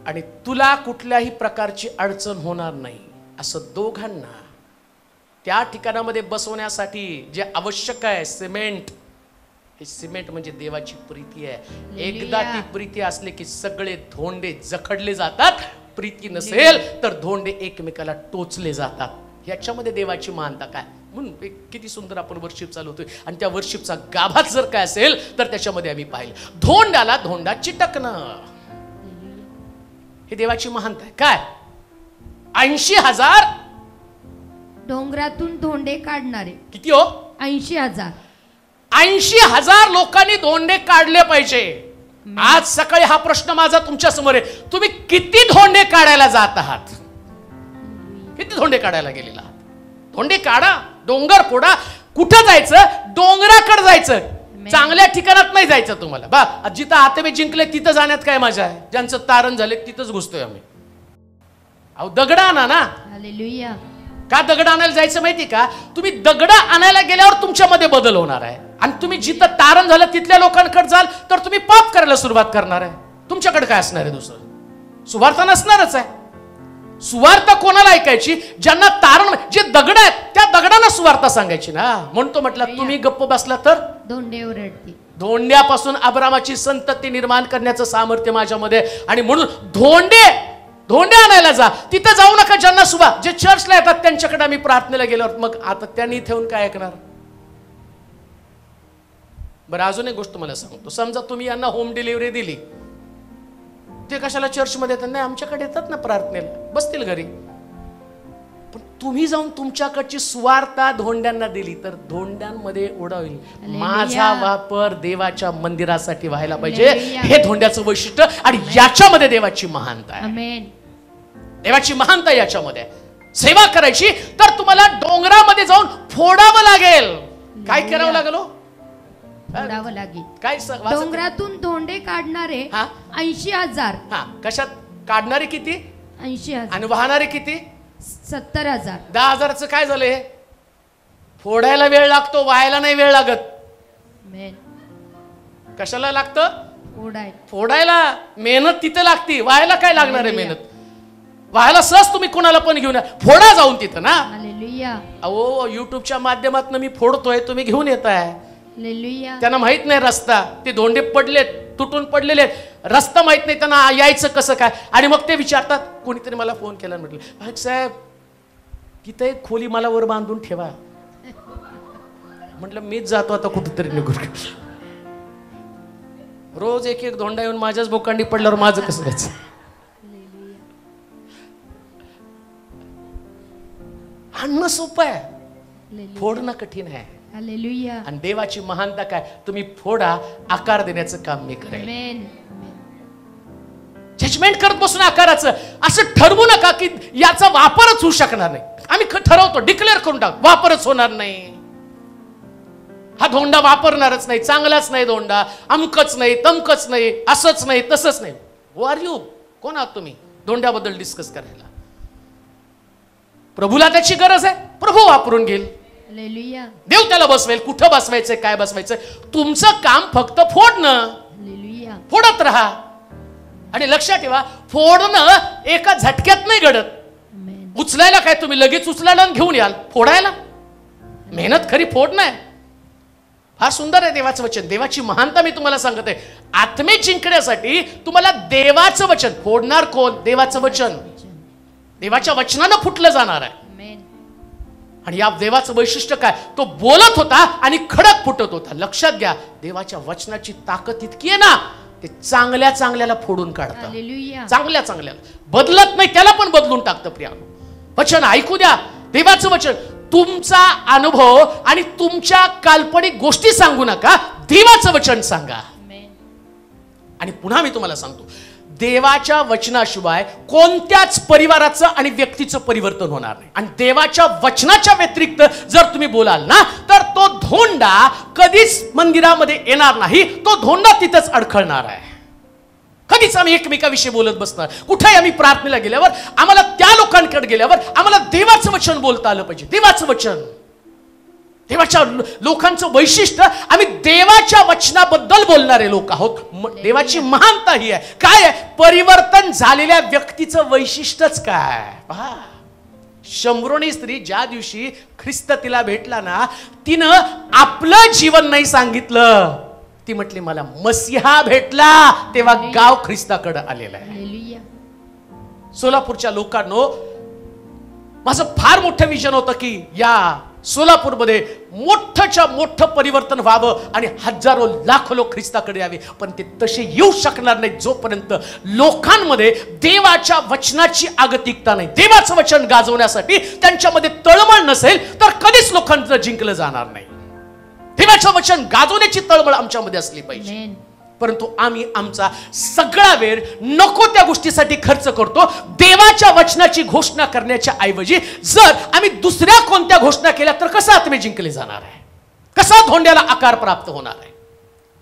आणि तुला कुठल्याही प्रकारची अडचण होणार नाही. असं दोघांना त्या ठिकाणामध्ये बसवण्यासाठी जे आवश्यक आहे सिमेंट, हे सिमेंट म्हणजे देवाची प्रीती आहे. एकदा ती प्रीती असली की सगळे धोंडे जखडले जातात. प्रीती नसेल तर धोंडे एकमेकाला टोचले जातात. याच्यामध्ये देवाची महानता काय? म्हणून किती सुंदर आपण वर्शिप चालवतोय आणि त्या वर्शिपचा गाभाच जर काय असेल तर त्याच्यामध्ये आम्ही पाहिलं धोंड्याला धोंडा चिटकणं, हे देवाची महानता आहे. काय? 80,000 डोंगरातून धोंडे काढणारे. किती हो? 80,000. 80,000 लोकांनी धोंडे काढले पाहिजे. आज सकाळी हा प्रश्न माझा तुमच्या समोर आहे, तुम्ही किती धोंडे काढायला जात आहात? किती धोंडे काढायला गेलेला आहात? धोंडे काढा, डोंगर फोडा. कुठं जायचं? डोंगराकडे जायचं, चांगल्या ठिकाणात नाही जायचं तुम्हाला. बा जिथं आतमे जिंकले तिथं जाण्यात काय मजा आहे? ज्यांचं तारण झाले तिथंच घुसतोय आम्ही. अहो दगड आणा ना. हालेलुया. का दगड आणायला जायचं माहिती का? तुम्ही दगड आणायला गेल्यावर तुमच्यामध्ये बदल होणार आहे आणि तुम्ही जिथं तारण झालं तिथल्या लोकांकडे जाल तर तुम्ही पाप करायला सुरुवात करणार आहे. तुमच्याकडे काय असणार आहे? दुसरं सुवार्ता नसणारच आहे. सुवार्ता कोणाला ऐकायची? ज्यांना तारण, जे दगड आहेत त्या दगडांना सुवार्ता सांगायची ना. म्हणतो म्हटलं तुम्ही गप्प बसला तर धोंडे ओरडतील. धोंड्यापासून अब्रामाची संतती निर्माण करण्याचं सामर्थ्य माझ्यामध्ये, आणि म्हणून धोंडे आणायला जा. तिथं जाऊ नका ज्यांना सुबा, जे चर्चला येतात त्यांच्याकडे आम्ही प्रार्थनेला गेल्यावर मग आता त्यांनी ठेवून काय ऐकणार? बरं अजून एक गोष्ट मला सांगतो. समजा तुम्ही यांना होम डिलिव्हरी दिली, ते कशाला चर्चमध्ये येतात? नाही आमच्याकडे येतात ना प्रार्थनेला, बसतील घरी. पण तुम्ही जाऊन तुमच्याकडची सुवार्ता धोंड्यांना दिली तर धोंड्यांमध्ये ओढा होईल. माझा वापर देवाच्या मंदिरासाठी व्हायला पाहिजे, हे धोंड्याचं वैशिष्ट्य आणि याच्यामध्ये देवाची महानता आहे. आमेन. देवाची महानता याच्यामध्ये. सेवा करायची तर तुम्हाला डोंगरामध्ये जाऊन फोडावं लागेल. काय करावं लागेल? फोडावं लागेल. काय? डोंगरातून धोंडे काढणारे 80,000. कशात काढणारे किती? 80,000. आणि वाहणारे किती? 70,000. 10,000चं काय झालंय? फोडायला वेळ लागतो, व्हायला नाही वेळ लागत. कशाला लागतं? फोडायला मेहनत तिथे लागते, व्हायला काय लागणार आहे मेहनत? व्हायला सहज तुम्ही कोणाला पण घेऊन या, फोडा जाऊन तिथं ना. हालेलुया. अहो युट्यूबच्या माध्यमातून मी फोडतोय, तुम्ही घेऊन येताय. हालेलुया. त्यांना माहित नाही रस्ता, ते धोंडे पडलेत, तुटून पडलेले, रस्ता माहित नाही त्यांना, यायचं कसं काय. आणि मग ते विचारतात. कोणीतरी मला फोन केला आणि म्हटलं साहेब तिथं एक खोली मला वर बांधून ठेवा. म्हटलं मीच जातो आता कुठेतरी निघून. रोज एक एक धोंडा येऊन माझ्याच बोकांडी पडल्यावर माझं कसं व्हायचं. आणणं सोपं आहे, फोडणं कठीण आहे. हालेलुया. आणि देवाची महानता काय, तुम्ही फोडा, आकार देण्याचं काम मी करेन. आमेन. जजमेंट करत बसून आकाराचं असं ठरवू नका की याचा वापरच होऊ शकणार नाही. आम्ही ठरवतो, डिक्लेअर करून टाक, वापरच होणार नाही, हा धोंडा वापरणारच नाही, चांगलाच नाही धोंडा, अमकच नाही, तमकच नाही, असंच नाही, तसंच नाही. हु आर यू? कोण आहात तुम्ही धोंड्याबद्दल डिस्कस करायला? प्रभूला त्याची गरज आहे, प्रभू वापरून घेईल. हालेलुया. देव त्याला बसवेल, कुठं बसवायचंय, काय बसवायचंय. तुमचं काम फक्त फोडणं. हालेलुया. फोडत राहा. आणि लक्षात ठेवा, फोडणं एका झटक्यात नाही घडत. आमेन. उचलायला काय तुम्ही लगेच उचलायला आणि घेऊन याल, फोडायला मेहनत खरी फोडणं आहे. फार सुंदर आहे देवाचं वचन. देवाची महानता मी तुम्हाला सांगत आहे. आत्मे जिंकण्यासाठी तुम्हाला देवाचं वचन, फोडणार कोण? देवाचं वचन. देवाच्या वचनानं फुटलं जाणार आहे. आमेन. आणि या देवाचं वैशिष्ट्य काय, तो बोलत होता आणि खडक फुटत होता. लक्षात घ्या, देवाच्या वचनाची ताकद इतकी आहे ना, ते चांगल्या चांगल्याला फोडून काढतं. हालेलुया. चांगल्या चांगल्याला बदलत नाही, त्याला पण बदलून टाकतं. प्रियानो, वचन ऐकू द्या. देवाचं वचन. तुमचा अनुभव आणि तुमच्या काल्पनिक गोष्टी सांगू नका, देवाचं वचन सांगा. आमेन. आणि पुन्हा मी तुम्हाला सांगतो, देवाच्या वचनाशिवाय कोणत्याच परिवाराचं आणि व्यक्तीचं परिवर्तन होणार नाही. आणि देवाच्या वचनाच्या व्यतिरिक्त जर तुम्ही बोलाल ना, तर तो धोंडा कधीच मंदिरामध्ये येणार नाही. तो धोंडा तिथंच अडखळणार आहे. कधीच आम्ही एकमेकाविषयी बोलत बसणार. कुठेही आम्ही प्रार्थनेला गेल्यावर, आम्हाला त्या लोकांकडे गेल्यावर आम्हाला देवाचं वचन बोलता आलं पाहिजे. देवाचं वचन, देवाच्या लोकांचं वैशिष्ट्य, आम्ही देवाच्या वचनाबद्दल बोलणारे लोक आहोत. देवाची महानता ही आहे. काय आहे? परिवर्तन झालेल्या व्यक्तीचं वैशिष्ट्यच काय पहा. शंभरोणी स्त्री ज्या दिवशी ख्रिस्त तिला भेटला ना, तिनं आपलं जीवन नाही सांगितलं. ती म्हटली मला मसीहा भेटला. तेव्हा गाव ख्रिस्ताकडे आलेलं आहे. हालेलुया. सोलापूरच्या लोकांनो, माझं फार मोठं विजन होतं की या सोलापूरमध्ये मोठंच्या मोठं परिवर्तन व्हावं आणि हजारो लाखो लोक ख्रिस्ताकडे यावे. पण ते तसे येऊ शकणार नाही जोपर्यंत लोकांमध्ये देवाच्या वचनाची आगतिकता नाही. देवाचं वचन गाजवण्यासाठी त्यांच्यामध्ये तळमळ नसेल तर कधीच लोकांचं जिंकलं जाणार नाही. देवाचं वचन गाजवण्याची तळमळ आमच्यामध्ये असली पाहिजे. आमेन. परंतु आम्ही आमचा सगळा वेळ नको त्या गोष्टीसाठी खर्च करतो. देवाच्या वचनाची घोषणा करण्याच्या ऐवजी जर आम्ही दुसऱ्या कोणत्या घोषणा केल्या तर कसा आत्मे जिंकले जाणार आहे, कसा धोंड्याला आकार प्राप्त होणार आहे.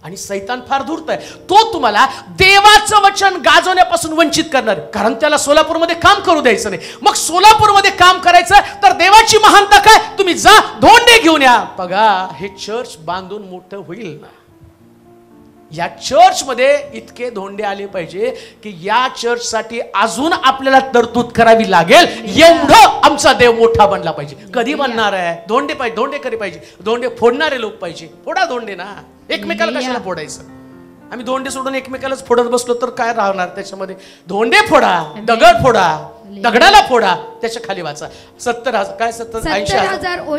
आणि सैतान फार धूर्त आहे. तो तुम्हाला देवाचं वचन गाजवण्यापासून वंचित करणार, कारण त्याला सोलापूरमध्ये काम करू द्यायचं नाही. मग सोलापूरमध्ये काम करायचं तर देवाची महानता काय, तुम्ही जा धोंडे घेऊन या. बघा, हे चर्च बांधून मोठं होईल ना, या चर्चमध्ये इतके धोंडे आले पाहिजे की या चर्चसाठी अजून आपल्याला तरतूद करावी लागेल. एवढं आमचा देव मोठा बनला पाहिजे. कधी बनणार आहे? धोंडे पाहिजे, धोंडेकरी पाहिजे, धोंडे फोडणारे लोक पाहिजे. फोडा धोंडे ना, एकमेकाला कशाला फोडायचं? आम्ही धोंडे सोडून एकमेकालाच फोडत बसलो तर काय राहणार त्याच्यामध्ये? धोंडे फोडा, दगड फोडा, दगडाला फोडा, त्याच्या खाली वाचा. 70,000 काय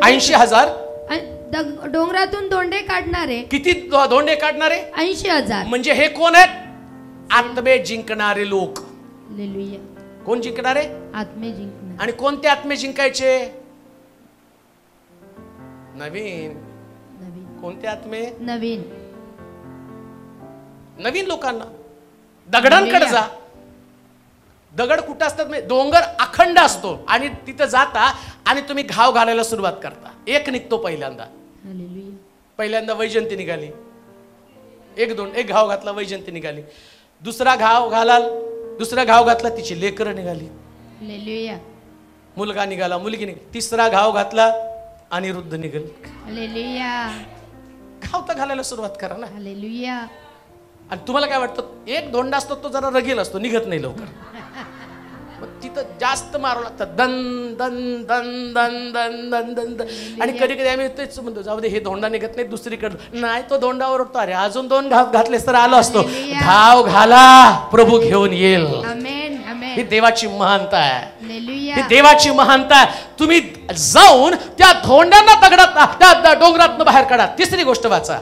80,000 डोंगरातून धोंडे काढणारे. किती धोंडे काढणारे? 80,000. म्हणजे हे कोण आहेत? आत्मे जिंकणारे लोक. हालेलुया. कोण जिंकणारे? आत्मे जिंकणारे. आणि कोणते आत्मे जिंकायचे? नवीन. नवीन. कोणते आत्मे? नवीन. नवीन लोकांना. दगडांकडे जा. दगड कुठं असतात? डोंगर अखंड असतो आणि तिथं जाता आणि तुम्ही घाव घालायला सुरुवात करता. एक निघतो पहिल्यांदा. हालेलुया. पहिल्यांदा वैजंती निघाली, एक घाव घातला, वैजंती निघाली. दुसरा घाव घालाल, दुसरा घाव घातला, तिची लेकरं निघाली. हालेलुया. मुलगा निघाला, मुलगी निघाली. तिसरा घाव घातला, अनिरुद्ध निघाल. हालेलुया. घाव तर घालायला सुरुवात करा ना. हालेलुया. आणि तुम्हाला काय वाटतं? एक धोंडा असतो तो जरा रगेल असतो, निघत नाही लवकर. तिथं जास्त मारावं लागतं, दन दन दन दन दन दन दन दन. आणि कधी कधी आम्ही तेच म्हणतो, जाऊ दे हे धोंडा निघत नाही, दुसरीकडे नाही, तो धोंडावर होतो. अरे अजून 2 घातलेस तर आलो असतो. धाव घाला, प्रभू घेऊन येईल. ही देवाची महानता आहे, ही देवाची महानता आहे. तुम्ही जाऊन त्या धोंड्यांना दगडात, त्या डोंगरातनं बाहेर काढा. तिसरी गोष्ट वाचा.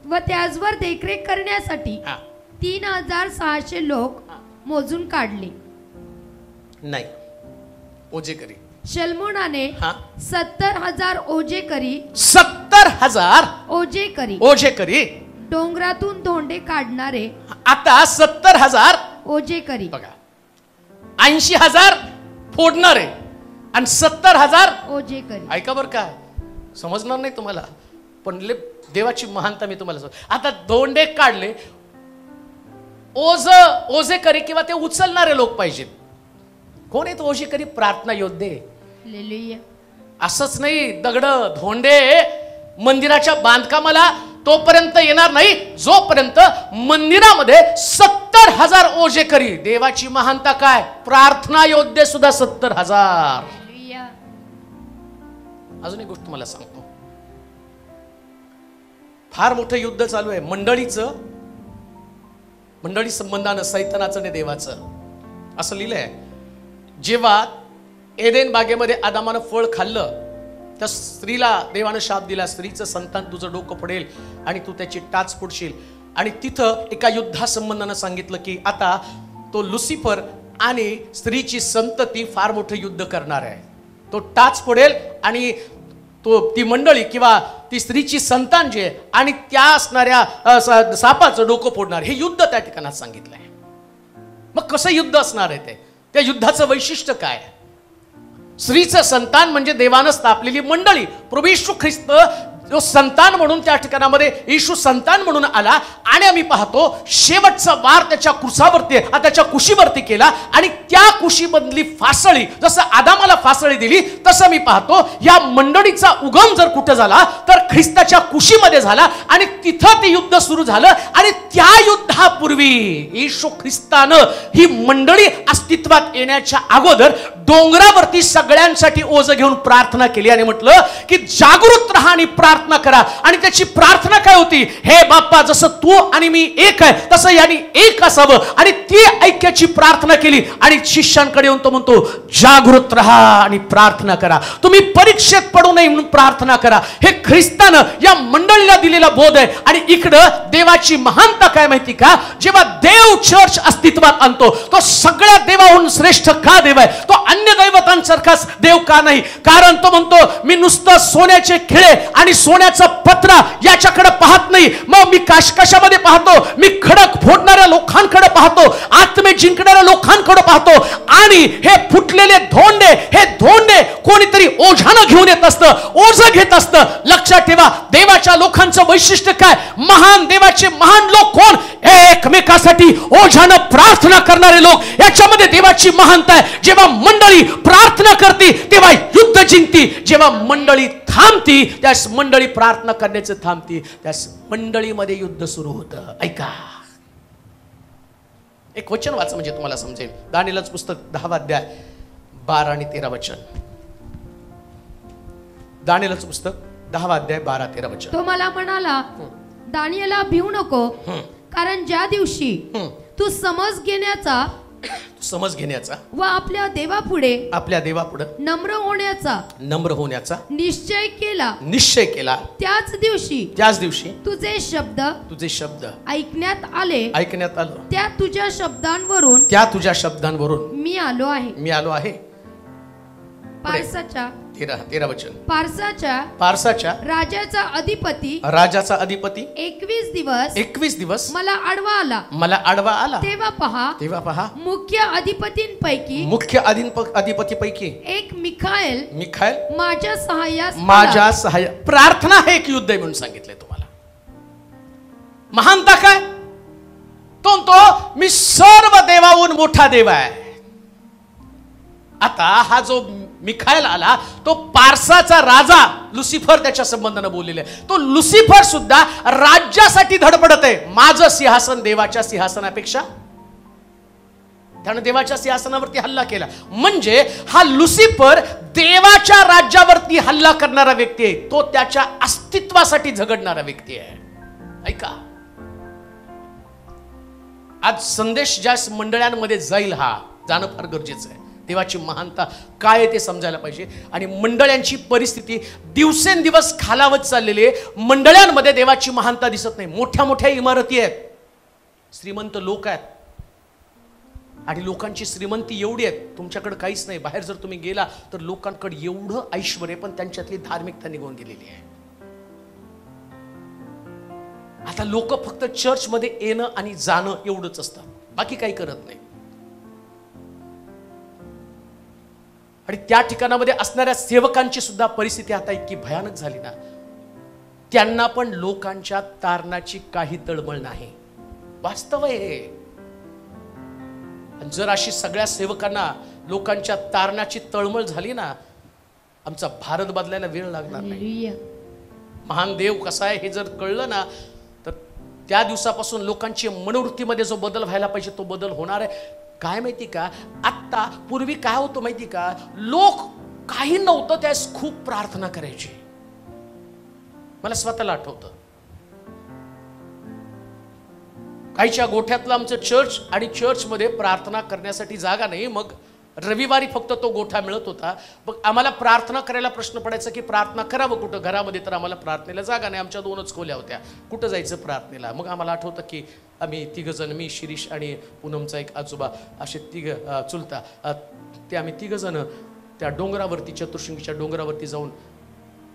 व त्याचवर देखरेख करण्यासाठी 3600 लोक मोजून काढले. नाही, ओझेकरी. शल्मोनाने 70,000 ओझेकरी 70,000 ओझेकरी डोंगरातून धोंडे काढणारे. आता 70,000 ओझेकरी बघा, 80,000 फोडणारे आणि 70,000 ओझेकरी. ऐका बरं का, समजणार नाही तुम्हाला, पण देवाची महानता मी तुम्हाला सांगतो. आता धोंडे काढले, ओझेकरी किंवा ते उचलणारे लोक पाहिजेत. कोण आहेत ओझेकरी? प्रार्थना योद्धे. असंच नाही, दगड धोंडे मंदिराच्या बांधकामाला तोपर्यंत येणार नाही जोपर्यंत मंदिरामध्ये 70,000 ओझेकरी. देवाची महानता काय, प्रार्थना योद्धे सुद्धा 70,000. अजून एक गोष्ट तुम्हाला सांगतो, फार मोठं युद्ध चालू आहे मंडळी संबंधानं, सैतानाचं आणि देवाचं. असं लिहिलंय, जेव्हा एदेन बागेमध्ये आदामानं फळ खाल्लं, त्या स्त्रीला देवानं शाप दिला, स्त्रीचं संतान तुझं डोकं पडेल आणि तू त्याची टाच फोडशील. आणि तिथं एका युद्धासंबंधानं सांगितलं की आता तो लुसिफर आणि स्त्रीची संतती फार मोठं युद्ध करणार आहे. तो टाच फोडेल आणि ती मंडळी किंवा ती स्त्रीची संतान जे आहे आणि त्या असणाऱ्या सापाचं डोकं फोडणार. हे युद्ध त्या ठिकाणात सांगितलंय. मग कसं युद्ध असणार आहे ते? त्या युद्धाचं वैशिष्ट्य काय? स्त्रीचं संतान म्हणजे देवानं स्थापलेली मंडळी. प्रभू येशू ख्रिस्त जो संतान म्हणून त्या ठिकाणामध्ये येशू संतान म्हणून आला आणि आम्ही पाहतो शेवटचा वार त्याच्या क्रुसावरती, त्याच्या कुशीवरती केला आणि त्या कुशीमधली फासळी, जसं आदामाला फासळी दिली तसं मी पाहतो या मंडळीचा उगम जर कुठं झाला तर ख्रिस्ताच्या कुशीमध्ये झाला आणि तिथं ते युद्ध सुरू झालं. आणि त्या युद्धापूर्वी येशू ख्रिस्तानं ही मंडळी अस्तित्वात येण्याच्या अगोदर डोंगरावरती सगळ्यांसाठी ओझं घेऊन प्रार्थना केली आणि म्हटलं की जागृत राहा आणि प्रार्थना करा. आणि त्याची प्रार्थना काय होती? हे बाप्पा, जसं तू आणि मी एक आहे तसं यांनी एक असावं. आणि ती ऐक्याची प्रार्थना केली आणि शिष्यांकडे येऊन तो म्हणतो जागृत राहा आणि प्रार्थना करा, तुम्ही परीक्षेत पडू नये म्हणून प्रार्थना करा. हे ख्रिस्तानं या मंडळीला दिलेला बोध आहे. आणि इकडं देवाची महानता काय माहिती का? जेव्हा देव चर्च अस्तित्वात आणतो तो सगळ्या देवाहून श्रेष्ठ का देव आहे? तो अन्य दैवतांसारखाच देव का नाही? कारण तो म्हणतो मी नुसतं सोन्याचे खिळे आणि सोन्याचा पत्रा याच्याकडे पाहत नाही. मग मी कशामध्ये पाहतो? मी खडक फोडणाऱ्या लोकांकडे पाहतो, आत्मे जिंकणाऱ्या लोकांकडे पाहतो. आणि हे फुटलेले धोंडे, हे धोंडे कोणीतरी ओझानं घेऊन येत असतं, ओझं घेत असतं. लक्षात ठेवा, देवाच्या लोकांचं वैशिष्ट्य काय? महान देवाचे महान लोक कोण? एकमेकासाठी ओझानं प्रार्थना करणारे लोक. याच्यामध्ये देवाची महानता आहे. जेव्हा मंडळी प्रार्थना करते तेव्हा युद्ध जिंकती. जेव्हा मंडळी थांबती त्यास मंडळी प्रार्थना करण्याचं थांबती, त्यास मंडळीमध्ये युद्ध सुरू होतं. ऐका, एक वचन वाचा म्हणजे तुम्हाला समजेल. दानिएलच पुस्तक 10वा अध्याय 12 आणि 13 वचन. दानिएलच पुस्तक 10वा अध्याय 12-13 वचन. तो मला म्हणाला, दानिएला भिवू नको, कारण ज्या दिवशी तू समज घेण्याचा व आपल्या देवापुढे नम्र होण्याचा निश्चय केला, त्याच दिवशी तुझे शब्द ऐकण्यात आले. त्या तुझ्या शब्दांवरून मी आलो आहे. पारसाच्या 13 वचन. पारसाच्या राजाचा अधिपती 21 दिवस मला आडवा आला. तेव्हा पहा मुख्य अधिपतींपैकी एक मिखाएल माझ्या सहाय्यास. प्रार्थना हे एक युद्ध आहे म्हणून सांगितलंय तुम्हाला. महानता काय? तो मी सर्व देवाहून मोठा देव आहे. आता हा जो मिखाएल आला तो पारसाचा राजा लुसिफर त्याच्या संबंधानं बोललेला आहे. तो लुसिफर सुद्धा राज्यासाठी धडपडत आहे. माझं सिंहासन देवाच्या सिंहासनापेक्षा त्यानं देवाच्या सिंहासनावरती हल्ला केला. म्हणजे हा लुसिफर देवाच्या राज्यावरती हल्ला करणारा व्यक्ती आहे. तो त्याच्या अस्तित्वासाठी झगडणारा व्यक्ती आहे. ऐका, आज संदेश ज्या मंडळांमध्ये जाईल हा जाणं फार गरजेचं आहे. देवाची महानता काय आहे ते समजायला पाहिजे. आणि मंडळांची परिस्थिती दिवसेंदिवस खालावत चाललेली आहे. मंडळांमध्ये देवाची महानता दिसत नाही. मोठ्या मोठ्या इमारती आहेत, श्रीमंत लोक आहेत, आणि लोकांची श्रीमंती एवढी आहे, तुमच्याकडे काहीच नाही. बाहेर जर तुम्ही गेला तर लोकांकडे एवढं ऐश्वर आहे, पण त्यांच्यातली धार्मिकता निघून गेलेली आहे. आता लोक फक्त चर्चमध्ये येणं आणि जाणं एवढंच असतात, बाकी काही करत नाही. आणि त्या ठिकाणामध्ये असणाऱ्या सेवकांची सुद्धा परिस्थिती आता इतकी भयानक झाली ना, त्यांना पण लोकांच्या तारणाची काही तळमळ नाही. वास्तव आहे. जर अशी सगळ्या सेवकांना लोकांच्या तारणाची तळमळ झाली ना, आमचा भारत बदलायला वेळ लागणार नाही. महान देव कसा आहे हे जर कळलं ना, तर त्या दिवसापासून लोकांची मनोवृत्तीमध्ये जो बदल व्हायला पाहिजे तो बदल होणार आहे. काय माहिती का, आत्ता पूर्वी काय होतं माहिती का, लोक काही नव्हतं त्यास खूप प्रार्थना करायची. मला स्वतःला आठवतं, काहीच्या गोठ्यातलं आमचं चर्च, आणि चर्चमध्ये प्रार्थना करण्यासाठी जागा नाही. मग रविवारी फक्त तो गोठा मिळत होता. मग आम्हाला प्रार्थना करायला प्रश्न पडायचा की प्रार्थना करावं कुठं. घरामध्ये तर आम्हाला प्रार्थनेला जागा नाही, आमच्या 2च खोल्या होत्या, कुठं जायचं प्रार्थनेला. मग आम्हाला आठवतं की आम्ही 3 जण, मी, शिरीष आणि पूनमचा एक आजोबा, असे 3 चुलता, ते आम्ही 3 जण त्या डोंगरावरती, चतुर्शृंगीच्या डोंगरावरती जाऊन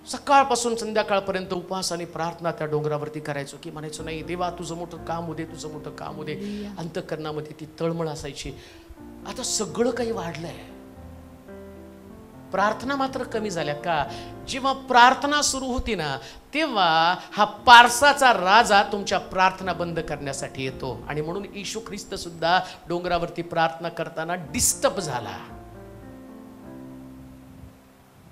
सकाळपासून संध्याकाळपर्यंत उपवास आणि प्रार्थना त्या डोंगरावरती करायचो. की म्हणायचो, नाही देवा तुझं मोठं काम होऊ दे, तुझं मोठं काम होऊ दे. अंतःकरणामध्ये ती तळमळ असायची. आता सगळं काही वाढलंय, प्रार्थना मात्र कमी झाल्या. का? जेव्हा प्रार्थना सुरू होती ना, तेव्हा हा पारसाचा राजा तुमच्या प्रार्थना बंद करण्यासाठी येतो. आणि म्हणून येशू ख्रिस्त सुद्धा डोंगरावरती प्रार्थना करताना डिस्टर्ब झाला.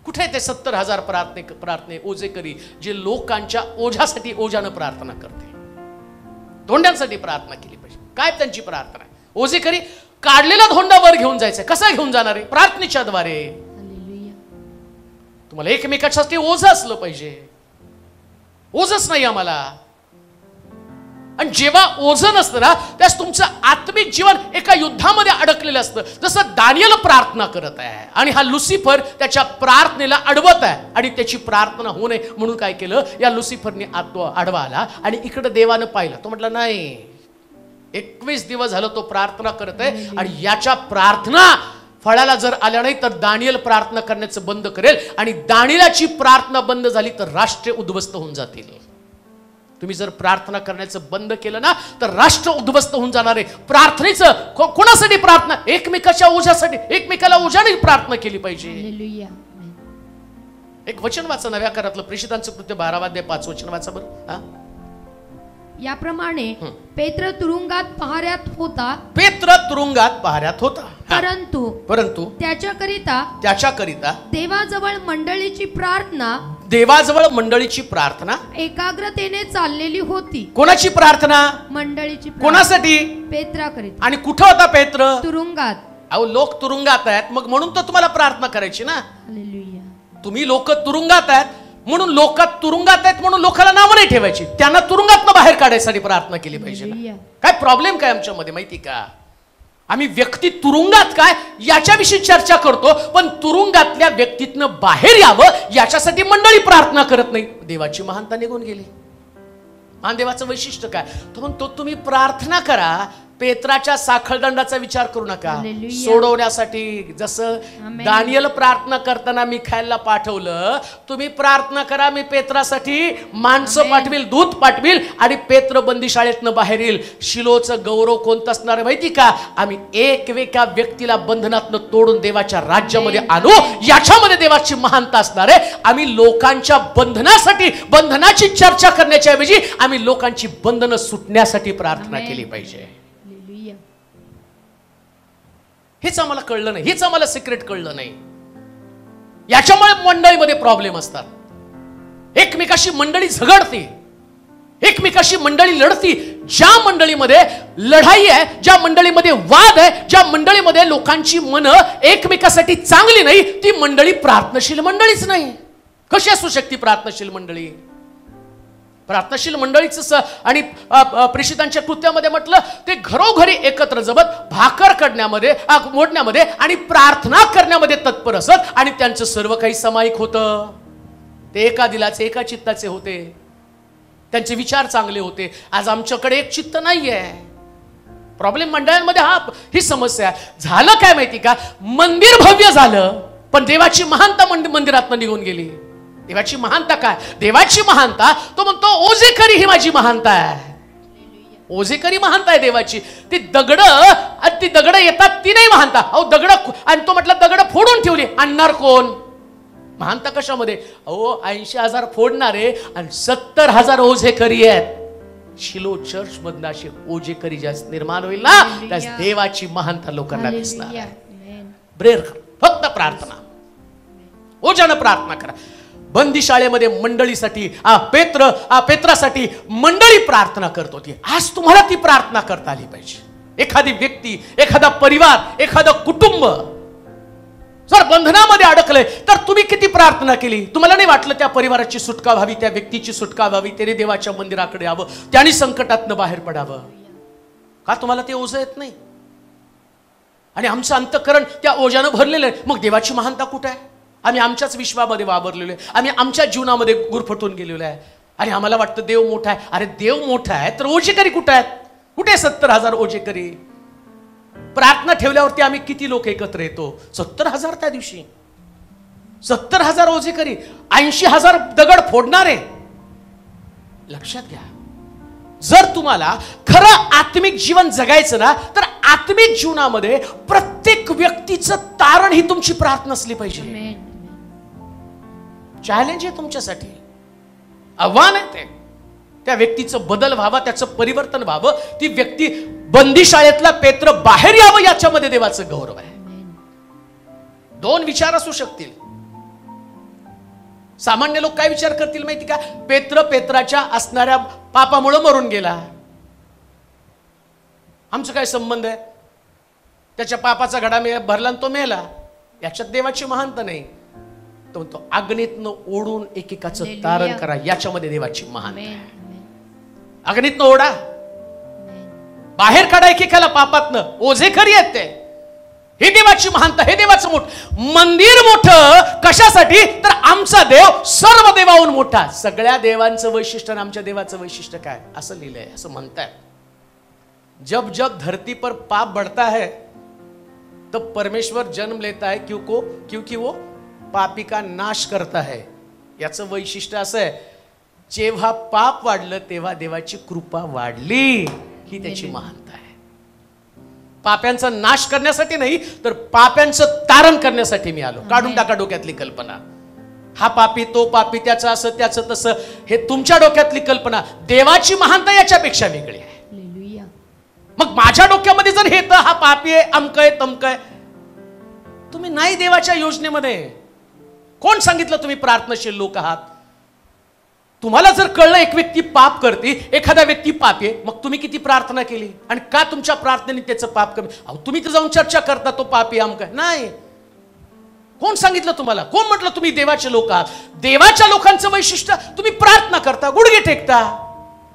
कुठे ते 70,000 प्रार्थने ओझेकरी, जे लोकांच्या ओझ्यासाठी ओझ्यानं प्रार्थना करते, धोंड्यांसाठी प्रार्थना केली पाहिजे. काय त्यांची प्रार्थना? ओझेकरी काढलेला धोंडा वर घेऊन जायचा. कसा घेऊन जाणार आहे? प्रार्थनेच्या द्वारे. तुम्हाला एकमेकासाठी ओझं असलं पाहिजे. ओझंच नाही आम्हाला. आणि जेव्हा ओझं नसतं ना, त्यास तुमचं आत्मिक जीवन एका युद्धामध्ये अडकलेलं असतं. जसं दानियल प्रार्थना करत आहे आणि हा लुसिफर त्याच्या प्रार्थनेला अडवत आहे, आणि त्याची प्रार्थना होऊ नये म्हणून काय केलं, या लुसिफरने आडवा आला आणि इकडे देवानं पाहिलं. तो म्हटला, नाही, 21 दिवस झालं तो प्रार्थना करत आहे, आणि याच्या प्रार्थना फळाला जर आल्या नाही तर दानियल प्रार्थना करण्याचं बंद करेल. आणि दानियलाची प्रार्थना बंद झाली तर राष्ट्र उद्ध्वस्त होऊन जातील. तुम्ही जर प्रार्थना करण्याचं बंद केलं ना, तर राष्ट्र उद्ध्वस्त होऊन जाणार आहे. प्रार्थनेचं कोणासाठी प्रार्थना? एकमेकाच्या ओझ्यासाठी, एकमेकाला ओझ्याने प्रार्थना केली पाहिजे. एक वचन वाचा नव्या करारातलं, प्रेषितांचं कृत्य 12:5 वचन वाचा बरं. याप्रमाणे पेत्र तुरुंगात पहाऱ्यात होता. पेत्र तुरुंगात पहाऱ्यात होता, परंतु त्याच्याकरिता देवाजवळ मंडळीची प्रार्थना एकाग्रतेने चाललेली होती. कोणाची प्रार्थना? मंडळीची. कोणासाठी? पेत्राकरिता. आणि कुठं होता पेत्र? तुरुंगात. अहो, लोक तुरुंगात आहेत, मग म्हणून तर तुम्हाला प्रार्थना करायची ना. तुम्ही लोक तुरुंगात आहेत म्हणून, तुरुंगात आहेत म्हणून लोकांना नावं नाही ठेवायची, त्यांना तुरुंगातनं बाहेर काढायसाठी प्रार्थना केली पाहिजे ना. काय प्रॉब्लेम काय आमच्यामध्ये माहिती का? आम्ही व्यक्ती तुरुंगात काय याच्याविषयी चर्चा करतो, पण तुरुंगातल्या व्यक्तीतनं बाहेर यावं याच्यासाठी मंडळी प्रार्थना करत नाही. देवाची महानता निघून गेली. महान देवाचं वैशिष्ट्य काय? तो म्हणतो, तुम्ही प्रार्थना करा, पेत्राच्या साखळदंडाचा विचार करू नका. सोडवण्यासाठी जसं दानियल प्रार्थना करताना मिखाएलला पाठवलं, तुम्ही प्रार्थना करा, मी पेत्रासाठी माणसं पाठविल, दूत पाठविल, आणि पेत्र बंदीशाळेतनं बाहेर येईल. शिलोचं गौरव कोणतं असणार आहे माहिती का? आम्ही एका व्यक्तीला बंधनातनं तोडून देवाच्या राज्यामध्ये आणू, याच्यामध्ये देवाची महानता असणार आहे. आम्ही लोकांच्या बंधनासाठी, बंधनाची चर्चा करण्याच्या ऐवजी आम्ही लोकांची बंधनं सुटण्यासाठी प्रार्थना केली पाहिजे. हेच आम्हाला कळलं नाही, हेच आम्हाला सिक्रेट कळलं नाही. याच्यामुळे मंडळीमध्ये प्रॉब्लेम असतात. एकमेकाशी मंडळी झगडते, एकमेकाशी मंडळी लढती. ज्या मंडळीमध्ये लढाई आहे, ज्या मंडळीमध्ये वाद आहे, ज्या मंडळीमध्ये लोकांची मन एकमेकासाठी चांगली नाही, ती मंडळी प्रार्थनाशील मंडळीच नाही. कशी असू शकते प्रार्थनाशील मंडळी? प्रार्थनाशील मंडळीचं आणि प्रेषितांच्या कृत्यामध्ये म्हटलं ते घरोघरी एकत्र जमत भाकर काढण्यामध्ये, मोडण्यामध्ये आणि प्रार्थना करण्यामध्ये तत्पर असत आणि त्यांचं सर्व काही समायिक होतं. ते एका दिलाचे, एका चित्ताचे होते. त्यांचे विचार चांगले होते. आज आमच्याकडे एक चित्त नाहीये. प्रॉब्लेम मंडळांमध्ये ही समस्या झालं काय माहिती का? मंदिर भव्य झालं पण देवाची महानता मंदिरातनं निघून गेली. देवाची महानता काय? देवाची महानता तो म्हणतो ओझेकरी ही माझी महानता आहे. ओझेकरी महानता आहे देवाची. ती दगड येतात ती नाही महानता. अहो दगड, आणि तो म्हटलं दगड फोडून ठेवली, आणणार कोण? महानता कशामध्ये? अहो 80,000 फोडणारे आणि 70,000 ओझेकरी आहेत. शिलो चर्च मधनं असे ओझेकरी जास्त निर्माण होईल ना, त्यास देवाची महानता लोकांना दिसणार. ब्रेर फक्त प्रार्थना, ओझानं प्रार्थना करा. बंदीशाळेमध्ये मंडळीसाठी पेत्रासाठी मंडळी प्रार्थना करत होती. आज तुम्हाला ती प्रार्थना करता आली पाहिजे. एखादी व्यक्ती, एखादा परिवार, एखादं कुटुंब जर बंधनामध्ये अडकलंय तर तुम्ही किती प्रार्थना केली? तुम्हाला नाही वाटलं त्या परिवाराची सुटका व्हावी, त्या व्यक्तीची सुटका व्हावी, त्याने देवाच्या मंदिराकडे यावं, त्याने संकटातनं बाहेर पडावं? का तुम्हाला ते ओझं येत नाही? आणि आमचं अंतःकरण त्या ओझ्यानं भरलेलं आहे. मग देवाची महानता कुठे आहे? आम्ही आमच्याच विश्वामध्ये वावरलेलो आहे, आम्ही आमच्या जीवनामध्ये गुरफटून गेलेलो आहे आणि आम्हाला वाटतं देव मोठा आहे. अरे देव मोठा आहे तर ओझेकरी कुठे आहेत? कुठे 70,000 ओझेकरी? प्रार्थना ठेवल्यावरती आम्ही किती लोक एकत्र येतो? 70,000 त्या दिवशी. 70,000 ओझेकरी, 80,000 दगड फोडणारे. लक्षात घ्या, जर तुम्हाला खरं आत्मिक जीवन जगायचं ना तर आत्मिक जीवनामध्ये प्रत्येक व्यक्तीचं तारण ही तुमची प्रार्थना असली पाहिजे. चॅलेंज आहे तुमच्यासाठी, आव्हान आहे ते. त्या व्यक्तीचं बदल व्हावा, त्याचं परिवर्तन व्हावं, ती व्यक्ती बंदीशाळेतला पेत्र बाहेर यावं, याच्यामध्ये देवाचं गौरव आहे. दोन विचार असू शकतील. सामान्य लोक काय विचार करतील माहिती का? पेत्राच्या असणाऱ्या पापामुळे मरून गेला, आमचं काय संबंध आहे? त्याच्या पापाचा घडा भरला आणि तो मेला, याच्यात देवाची महानता नाही. तो अग्नीतनं ओढून एकेकाचं तारण करा, याच्यामध्ये देवाची महानता आहे. अग्नीतनं ओढा, बाहेर काढा एकेकाला पापातनं, ओझेकरी आहेत ते. हे देवाची महानता, हे देवाचं मंदिर मोठं कशासाठी? तर आमचा देव सर्व देवाहून मोठा. सगळ्या देवांचं वैशिष्ट्य आणि आमच्या देवाचं वैशिष्ट्य काय? असं लिहिलंय, असं म्हणताय. जब जब धरती पर पाप बढ़ता है तो परमेश्वर जन्म लेता है, क्योंकि वो पापी का नाश करता है. याचं वैशिष्ट्य असं आहे, जेव्हा पाप वाढलं तेव्हा देवाची कृपा वाढली, ही त्याची महानता आहे. पाप्यांचा नाश करण्यासाठी नाही तर पाप्यांचं तारण करण्यासाठी मी आलो. काढून टाका डोक्यातली कल्पना, हा पापी, तो पापी, त्याचं असं, त्याचं तसं, हे तुमच्या डोक्यातली कल्पना. देवाची महानता याच्यापेक्षा वेगळी आहे. मग माझ्या डोक्यामध्ये जर हे तर हा पापी आहे, अमक आहे, तमक आहे, तुम्ही नाही देवाच्या योजनेमध्ये. कोण सांगितलं तुम्ही प्रार्थनाशील लोक आहात? तुम्हाला जर कळलं एक व्यक्ती पाप करते, एखादा व्यक्ती पापी आहे, मग तुम्ही किती प्रार्थना केली आणि का तुमच्या प्रार्थनेने त्याचं पाप कमी? अहो तुम्ही तर जाऊन चर्चा करता तो पापी अमक आहे. नाही, कोण सांगितलं तुम्हाला? कोण म्हटलं तुम्ही देवाचे लोक आहात? देवाच्या लोकांचं वैशिष्ट्य, तुम्ही प्रार्थना करता, गुडघे टेकता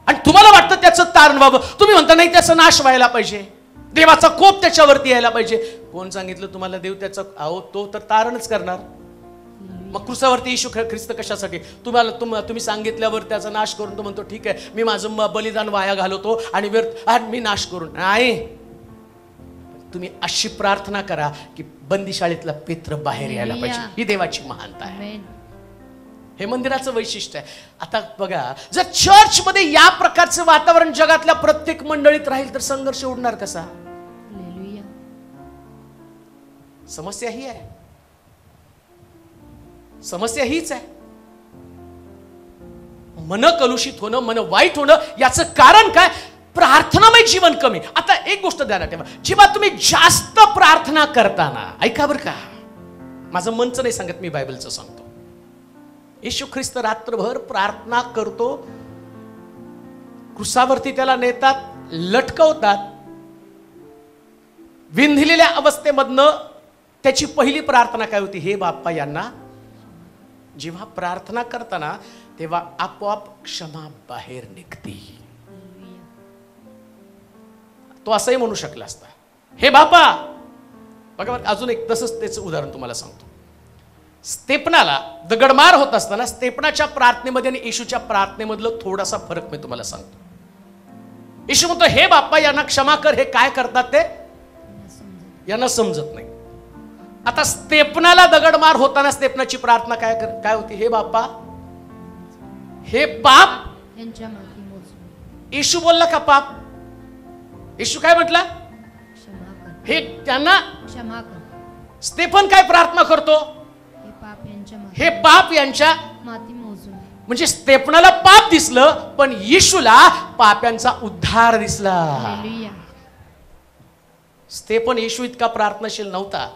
आणि तुम्हाला वाटतं त्याचं तारण व्हावं. तुम्ही म्हणता नाही त्याचा नाश व्हायला पाहिजे, देवाचा कोप त्याच्यावरती यायला पाहिजे. कोण सांगितलं तुम्हाला देव त्याचा? अहो तो तर तारणच करणार. मग क्रुसावरती येशू ख्रिस्त कशासाठी? तुम्ही सांगितल्यावर त्याचा नाश करून तो म्हणतो ठीक आहे, मी माझं बलिदान वाया घालवतो आणि मी नाश करून. नाही, तुम्ही अशी प्रार्थना करा की बंदीशाळेतला पेत्र बाहेर यायला पाहिजे, ही देवाची महानता आहे. हे मंदिराचं वैशिष्ट्य आहे. आता बघा, जर चर्च मध्ये या प्रकारचं वातावरण जगातल्या प्रत्येक मंडळीत राहील तर संघर्ष उडणार कसा? समस्या ही आहे, समस्या हीच आहे. मन कलुषित होणं, मन वाईट होणं, याचं कारण काय? प्रार्थनामय जीवन कमी. आता एक गोष्ट ध्यानात ठेवा, जेव्हा तुम्ही जास्त प्रार्थना करताना, ऐका बरं का, माझं मनचं नाही सांगत, मी बायबलचं सांगतो. येशू ख्रिस्त रात्रभर प्रार्थना करतो, क्रुसावरती त्याला नेतात, लटकवतात. विंधलेल्या अवस्थेमधनं त्याची पहिली प्रार्थना काय होती? हे बाप्पा यांना. जेव्हा प्रार्थना करताना तेव्हा आपोआप क्षमा बाहेर निघते. तो असंही म्हणू शकला असता, हे बापा. बघा अजून एक तसंच त्याचं उदाहरण तुम्हाला सांगतो. स्तेपनाला दगडमार होत असताना स्तेपनाच्या प्रार्थनेमध्ये आणि येशूच्या प्रार्थनेमधलं थोडासा फरक मी तुम्हाला सांगतो. येशू म्हणतो, हे बाप्पा यांना क्षमा कर, हे काय करतात ते यांना समजत नाही. आता स्तेपनाला दगडमार होताना स्तेपनाची प्रार्थना काय होती? हे बाप्पा, हे पाप यांच्या माथी मोजून. येशू बोलला का पाप? येशू काय म्हटला? क्षमा कर. हे त्यांना क्षमा कर. स्तेफन काय प्रार्थना करतो? हे पाप यांच्या माथी. हे पाप यांच्या माती मोजून. म्हणजे स्तेफनाला पाप दिसलं, पण येशूला पाप्यांचा उद्धार दिसला. हालेलुया. स्तेफन येशू इतका प्रार्थनाशील नव्हता.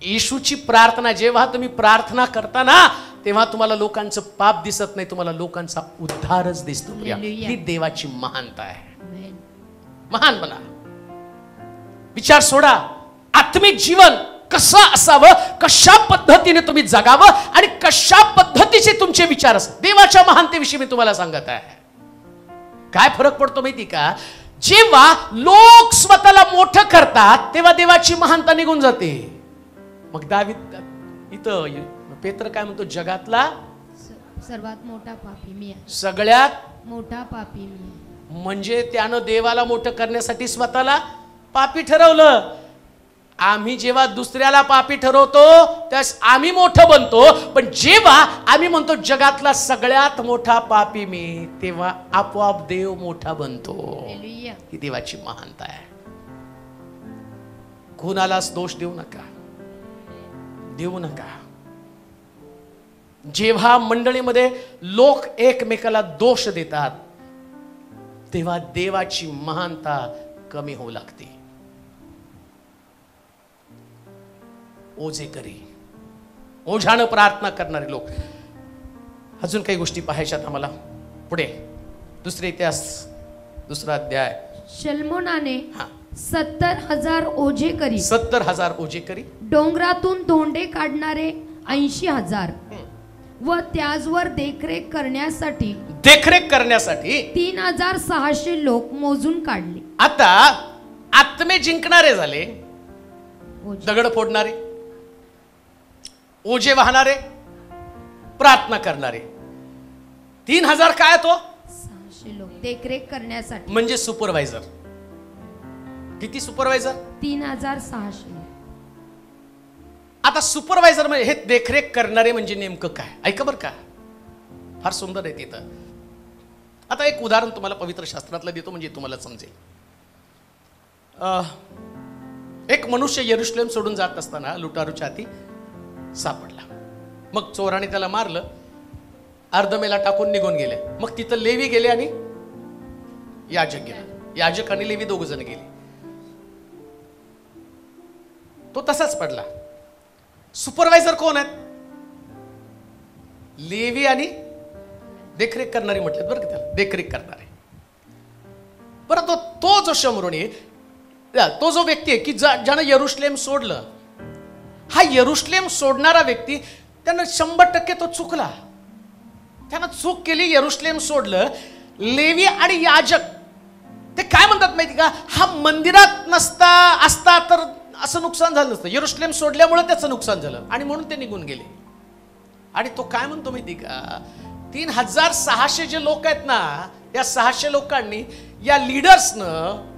येशूची प्रार्थना, जेव्हा तुम्ही प्रार्थना करता ना, तेव्हा तुम्हाला लोकांचं पाप दिसत नाही, तुम्हाला लोकांचा उद्धारच दिसतो. ही देवाची महानता आहे. महान बना. विचार सोडा. आत्मिक जीवन कसं असावं, कशा पद्धतीने तुम्ही जगावं आणि कशा पद्धतीचे तुमचे विचार असतात. देवाच्या महानतेविषयी मी तुम्हाला सांगत आहे. काय फरक पडतो माहिती का? जेव्हा लोक स्वतःला मोठं करतात तेव्हा देवाची महानता निघून जाते. मग दावीद इथं पेत्र काय म्हणतो? जगातला सर्वात मोठा पापी मी आहे. सगळ्यात मोठा पापी मी आहे. म्हणजे त्यानं देवाला मोठं करण्यासाठी स्वतःला पापी ठरवलं. आम्ही जेव्हा दुसऱ्याला पापी ठरवतो त्यास आम्ही मोठं बनतो, पण जेव्हा आम्ही म्हणतो जगातला सगळ्यात मोठा पापी मी, तेव्हा आपोआप देव मोठा बनतो. ही देवाची महानता आहे. कोणालाच दोष देऊ नका, देऊ नका. जेव्हा मंडळीमध्ये लोक एकमेकाला दोष देतात तेव्हा देवाची महानता कमी होऊ लागते. ओझेकरी, ओझानं प्रार्थना करणारे लोक. अजून काही गोष्टी पाहायच्यात आम्हाला पुढे. दुसरे इतिहास, दुसरा अध्याय. शल्मोनाने 70,000 ओझेकरी, 70,000 ओझेकरी, डोंगरातून धोंडे काढणारे 80,000 व त्याचवर देखरेख करण्यासाठी 3,600 लोक मोजून काढले. आता आत्मे जिंकणारे झाले, दगड फोडणारे, ओझे वाहणारे, प्रार्थना करणारे. 3,000 काय तो? 600 लोक देखरेख करण्यासाठी. म्हणजे सुपरवायझर. किती सुपरवायझर? 3,600. आता सुपरवायझर म्हणजे हे देखरेख करणारे म्हणजे नेमकं काय? ऐका बरं का, फार सुंदर आहे तिथं. आता एक उदाहरण तुम्हाला पवित्र शास्त्रातलं देतो म्हणजे तुम्हाला समजेल. एक मनुष्य यरुशलेम सोडून जात असताना लुटारूच्या हाती सापडला. मग चोराने त्याला मारलं, अर्धमेला टाकून निघून गेले. मग तिथं लेवी गेले आणि याजक गेला. याजक आणि लेवी दोघ जण गेले. तो तसाच पडला. सुपरवायझर कोण आहेत? लेवी आणि देखरेख करणारी म्हटलेत बरं का त्याला, देखरेख करणारे. बरं तो जो शमरोनी, तो जो व्यक्ती आहे की ज्यानं यरुशलेम सोडलं, हा यरुशलेम सोडणारा व्यक्ती, त्यानं 100% तो चुकला. त्यानं चूक केली, यरुशलेम सोडलं. लेवी आणि याजक ते काय म्हणतात माहिती का? हा मंदिरात असता तर असं नुकसान झालं नसतं. यरुशलेम सोडल्यामुळे त्याचं नुकसान झालं आणि म्हणून ते निघून गेले. आणि तो काय म्हणतो माहिती का? 3,600 जे लोक आहेत ना, या 600 लोकांनी, या लीडर्सनं,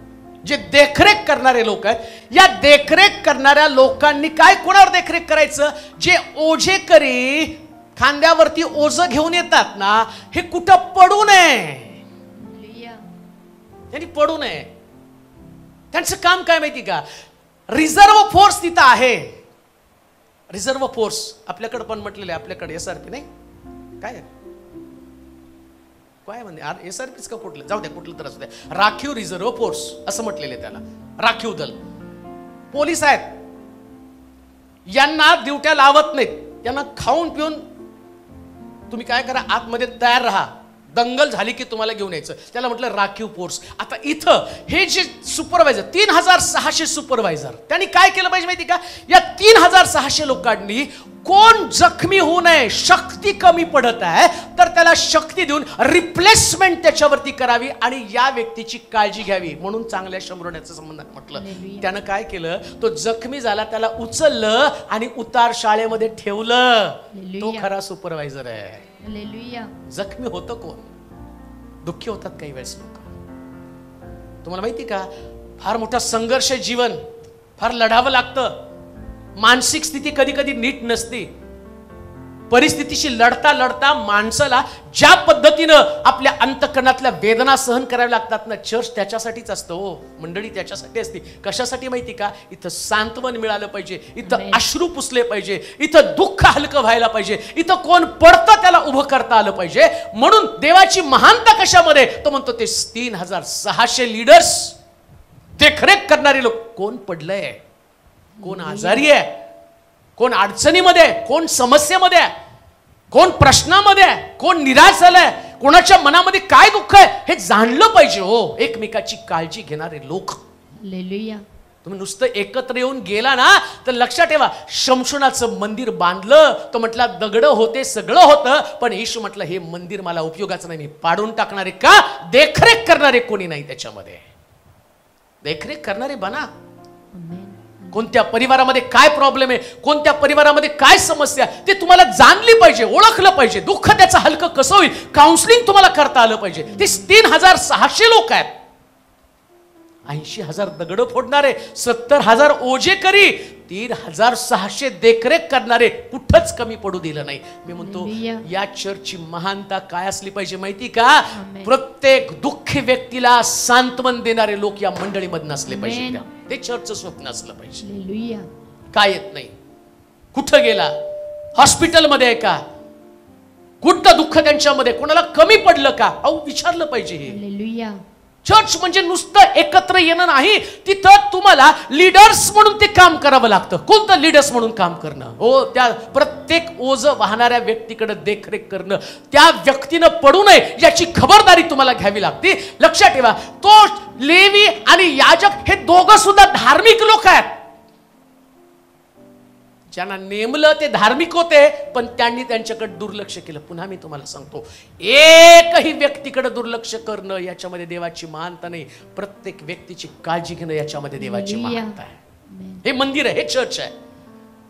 जे देखरेख करणारे लोक आहेत, या देखरेख करणाऱ्या लोकांनी काय, कोणावर देखरेख करायचं? जे ओझेकरी खांद्यावरती ओझं घेऊन येतात ना, हे कुठं पडू नये, त्यांनी पडू नये. त्यांचं काम काय माहिती का? रिझर्व्ह फोर्स तिथं आहे. रिझर्व्ह फोर्स आपल्याकडे पण म्हटलेलं आहे. आपल्याकडे SRP नाही काय काय म्हणजे SRPच का कुठलं, जाऊ द्या कुठलं तर असू द्या, राखीव रिझर्व्ह फोर्स असं म्हटलेलं आहे त्याला. राखीव दल, पोलीस आहेत. यांना ड्युट्या लावत नाहीत. यांना खाऊन पिऊन तुम्ही काय करा, आतमध्ये तयार राहा, दंगल झाली की तुम्हाला घेऊन यायचं. त्याला म्हटलं राखीव फोर्स. आता इथं हे जे सुपरवायझर 3600 सुपरवायझर, त्यांनी काय केलं पाहिजे माहिती का? या 3600 लोकांनी कोण जखमी होऊ नये, शक्ती कमी पडत आहे तर त्याला शक्ती देऊन रिप्लेसमेंट त्याच्यावरती करावी आणि या व्यक्तीची काळजी घ्यावी. म्हणून चांगल्या शंभरण्याचं संबंध म्हटलं. त्यानं काय केलं, तो जखमी झाला त्याला उचललं आणि उतार शाळेमध्ये ठेवलं. तो खरा सुपरवायझर आहे. जखमी होतं कोण? दुःखी होतात काही वेळेस लोक. तुम्हाला माहिती का, फार मोठा संघर्ष जीवन, फार लढावं लागतं. मानसिक स्थिती कधी कधी नीट नसते. परिस्थितीशी लढता लढता माणसाला ज्या पद्धतीनं आपल्या अंतःकरणातल्या वेदना सहन कराव्या लागतात ना, चर्च त्याच्यासाठीच असतं हो. मंडळी त्याच्यासाठी असते. कशासाठी माहिती का? इथं सांत्वन मिळालं पाहिजे, इथं अश्रू पुसले पाहिजे, इथं दुःख हलकं व्हायला पाहिजे, इथं कोण पडतं त्याला उभं करता आलं पाहिजे. म्हणून देवाची महानता कशामध्ये? तो म्हणतो ते 3600 लीडर्स, देखरेख करणारे लोक. कोण पडलंय, कोण आजारी आहे, कोण अडचणीमध्ये, कोण समस्येमध्ये, कोण प्रश्नामध्ये, कोण निराश झालाय, कोणाच्या मनामध्ये काय दुःख आहे हे जाणलं पाहिजे हो. एकमेकाची काळजी घेणारे लोक. तुम्ही नुसतं एकत्र येऊन गेला ना तर लक्षात ठेवा, शमशोनाचं मंदिर बांधलं, तो म्हटला दगड होते सगळं होतं, पण येशू म्हटलं हे मंदिर मला उपयोगाचं नाही, मी पाडून टाकणारे. का? देखरेख करणारे कोणी नाही त्याच्यामध्ये. देखरेख करणारे बना. कोणत्या परिवारामध्ये काय प्रॉब्लेम आहे, कोणत्या परिवारामध्ये काय समस्या, ते तुम्हाला जाणली पाहिजे, ओळखलं पाहिजे. दुःख त्याचं हलकं कसं होईल, काउन्सिलिंग तुम्हाला करता आलं पाहिजे. ते 3600 लोक आहेत. 80,000 दगड फोडणारे, 70,000 ओझे करी, 3600 देखरेख करणारे. कुठंच कमी पडू दिलं नाही. मी म्हणतो या चर्चची महानता काय असली पाहिजे माहिती का? प्रत्येक दुःखी व्यक्तीला सांत्वन देणारे लोक या मंडळीमध्ये असले पाहिजे. ते चर्चचं स्वप्न असलं पाहिजे. काय येत नाही, कुठं गेला, हॉस्पिटलमध्ये आहे का, कुठं दुःख त्यांच्यामध्ये, कोणाला कमी पडलं का, अहो विचारलं पाहिजे. हे चर्च म्हणजे नुसतं एकत्र येणं नाही, तिथं तुम्हाला लीडर्स म्हणून ते काम करावं लागतं. कोणतं लीडर्स म्हणून काम करणं हो? त्या प्रत्येक ओझ वाहणाऱ्या व्यक्तीकडे देखरेख करणं, त्या व्यक्तीनं पडू नये याची खबरदारी तुम्हाला घ्यावी लागते. लक्षात ठेवा, तो लेवी आणि याजक हे दोघं सुद्धा धार्मिक लोक आहेत. ज्यांना नेमलं ते धार्मिक होते, पण त्यांनी त्यांच्याकडे दुर्लक्ष केलं. पुन्हा मी तुम्हाला सांगतो, एकही व्यक्तीकडे दुर्लक्ष करणं याच्यामध्ये देवाची महानता नाही. प्रत्येक व्यक्तीची काळजी घेणं याच्यामध्ये देवाची महानता आहे. हे मंदिर आहे, हे चर्च आहे.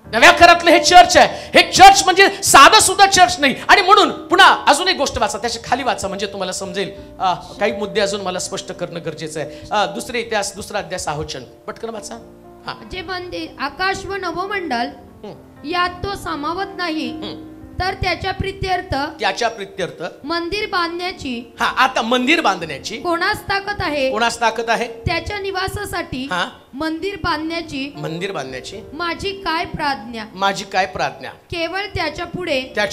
नव्या करातलं हे चर्च आहे. हे चर्च म्हणजे साधं सुद्धा चर्च नाही. आणि म्हणून पुन्हा अजून एक गोष्ट वाचा, त्याच्या खाली वाचा म्हणजे तुम्हाला समजेल. काही मुद्दे अजून मला स्पष्ट करणं गरजेचं आहे. दुसरा अध्याय 6 वचन पटकन वाचा. जे मंदिर आकाश व नवमंडल यात तो सामावत नाही, तर त्याच्या प्रित्यर्थ मंदिर बांधण्याची. आता मंदिर बांधण्याची कोणास ताकद आहे? कोणास ताकद आहे? त्याच्या निवासासाठी मंदिर बांधण्याची माझी काय प्राज्ञा. केवळ त्याच्या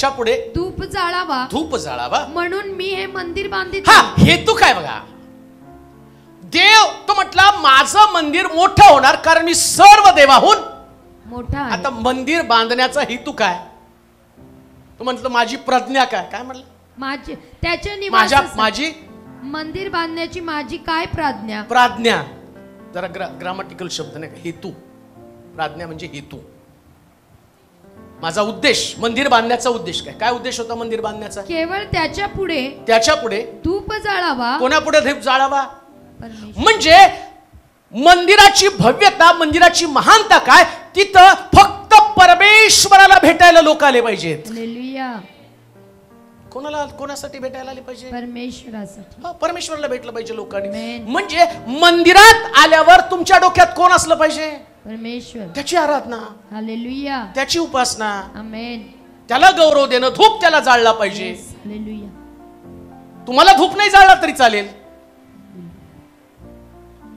पुढे धूप जाळावा म्हणून मी हे मंदिर बांधित. हेतू काय बघा, देव तो म्हटला माझं मंदिर मोठं होणार कारण मी सर्व देवाहून मोठा. आता मंदिर बांधण्याचा हेतू काय? तो म्हटलं माझी प्रज्ञा काय म्हटलं? माझी मंदिर बांधण्याची माझी काय प्राज्ञा. जरा ग्रामॅटिकल शब्द नाही का, हेतू. प्राज्ञा म्हणजे हेतू. माझा उद्देश, मंदिर बांधण्याचा उद्देश काय उद्देश होता मंदिर बांधण्याचा? केवळ त्याच्या पुढे धूप जाळावा. कोणापुढे धूप जाळावा? म्हणजे मंदिराची भव्यता, मंदिराची महानता काय? तिथं फक्त परमेश्वराला भेटायला लोक आले पाहिजेत. कोणासाठी भेटायला आले पाहिजे? परमेश्वराला भेटलं पाहिजे लोकांनी. म्हणजे मंदिरात आल्यावर तुमच्या डोक्यात कोण असलं पाहिजे? परमेश्वर. त्याची आराधना, हालेलुया, त्याची उपासना, आमेन, त्याला गौरव देणं, धूप त्याला जाळला पाहिजे. हालेलुया. तुम्हाला धूप नाही जाळला तरी चालेल,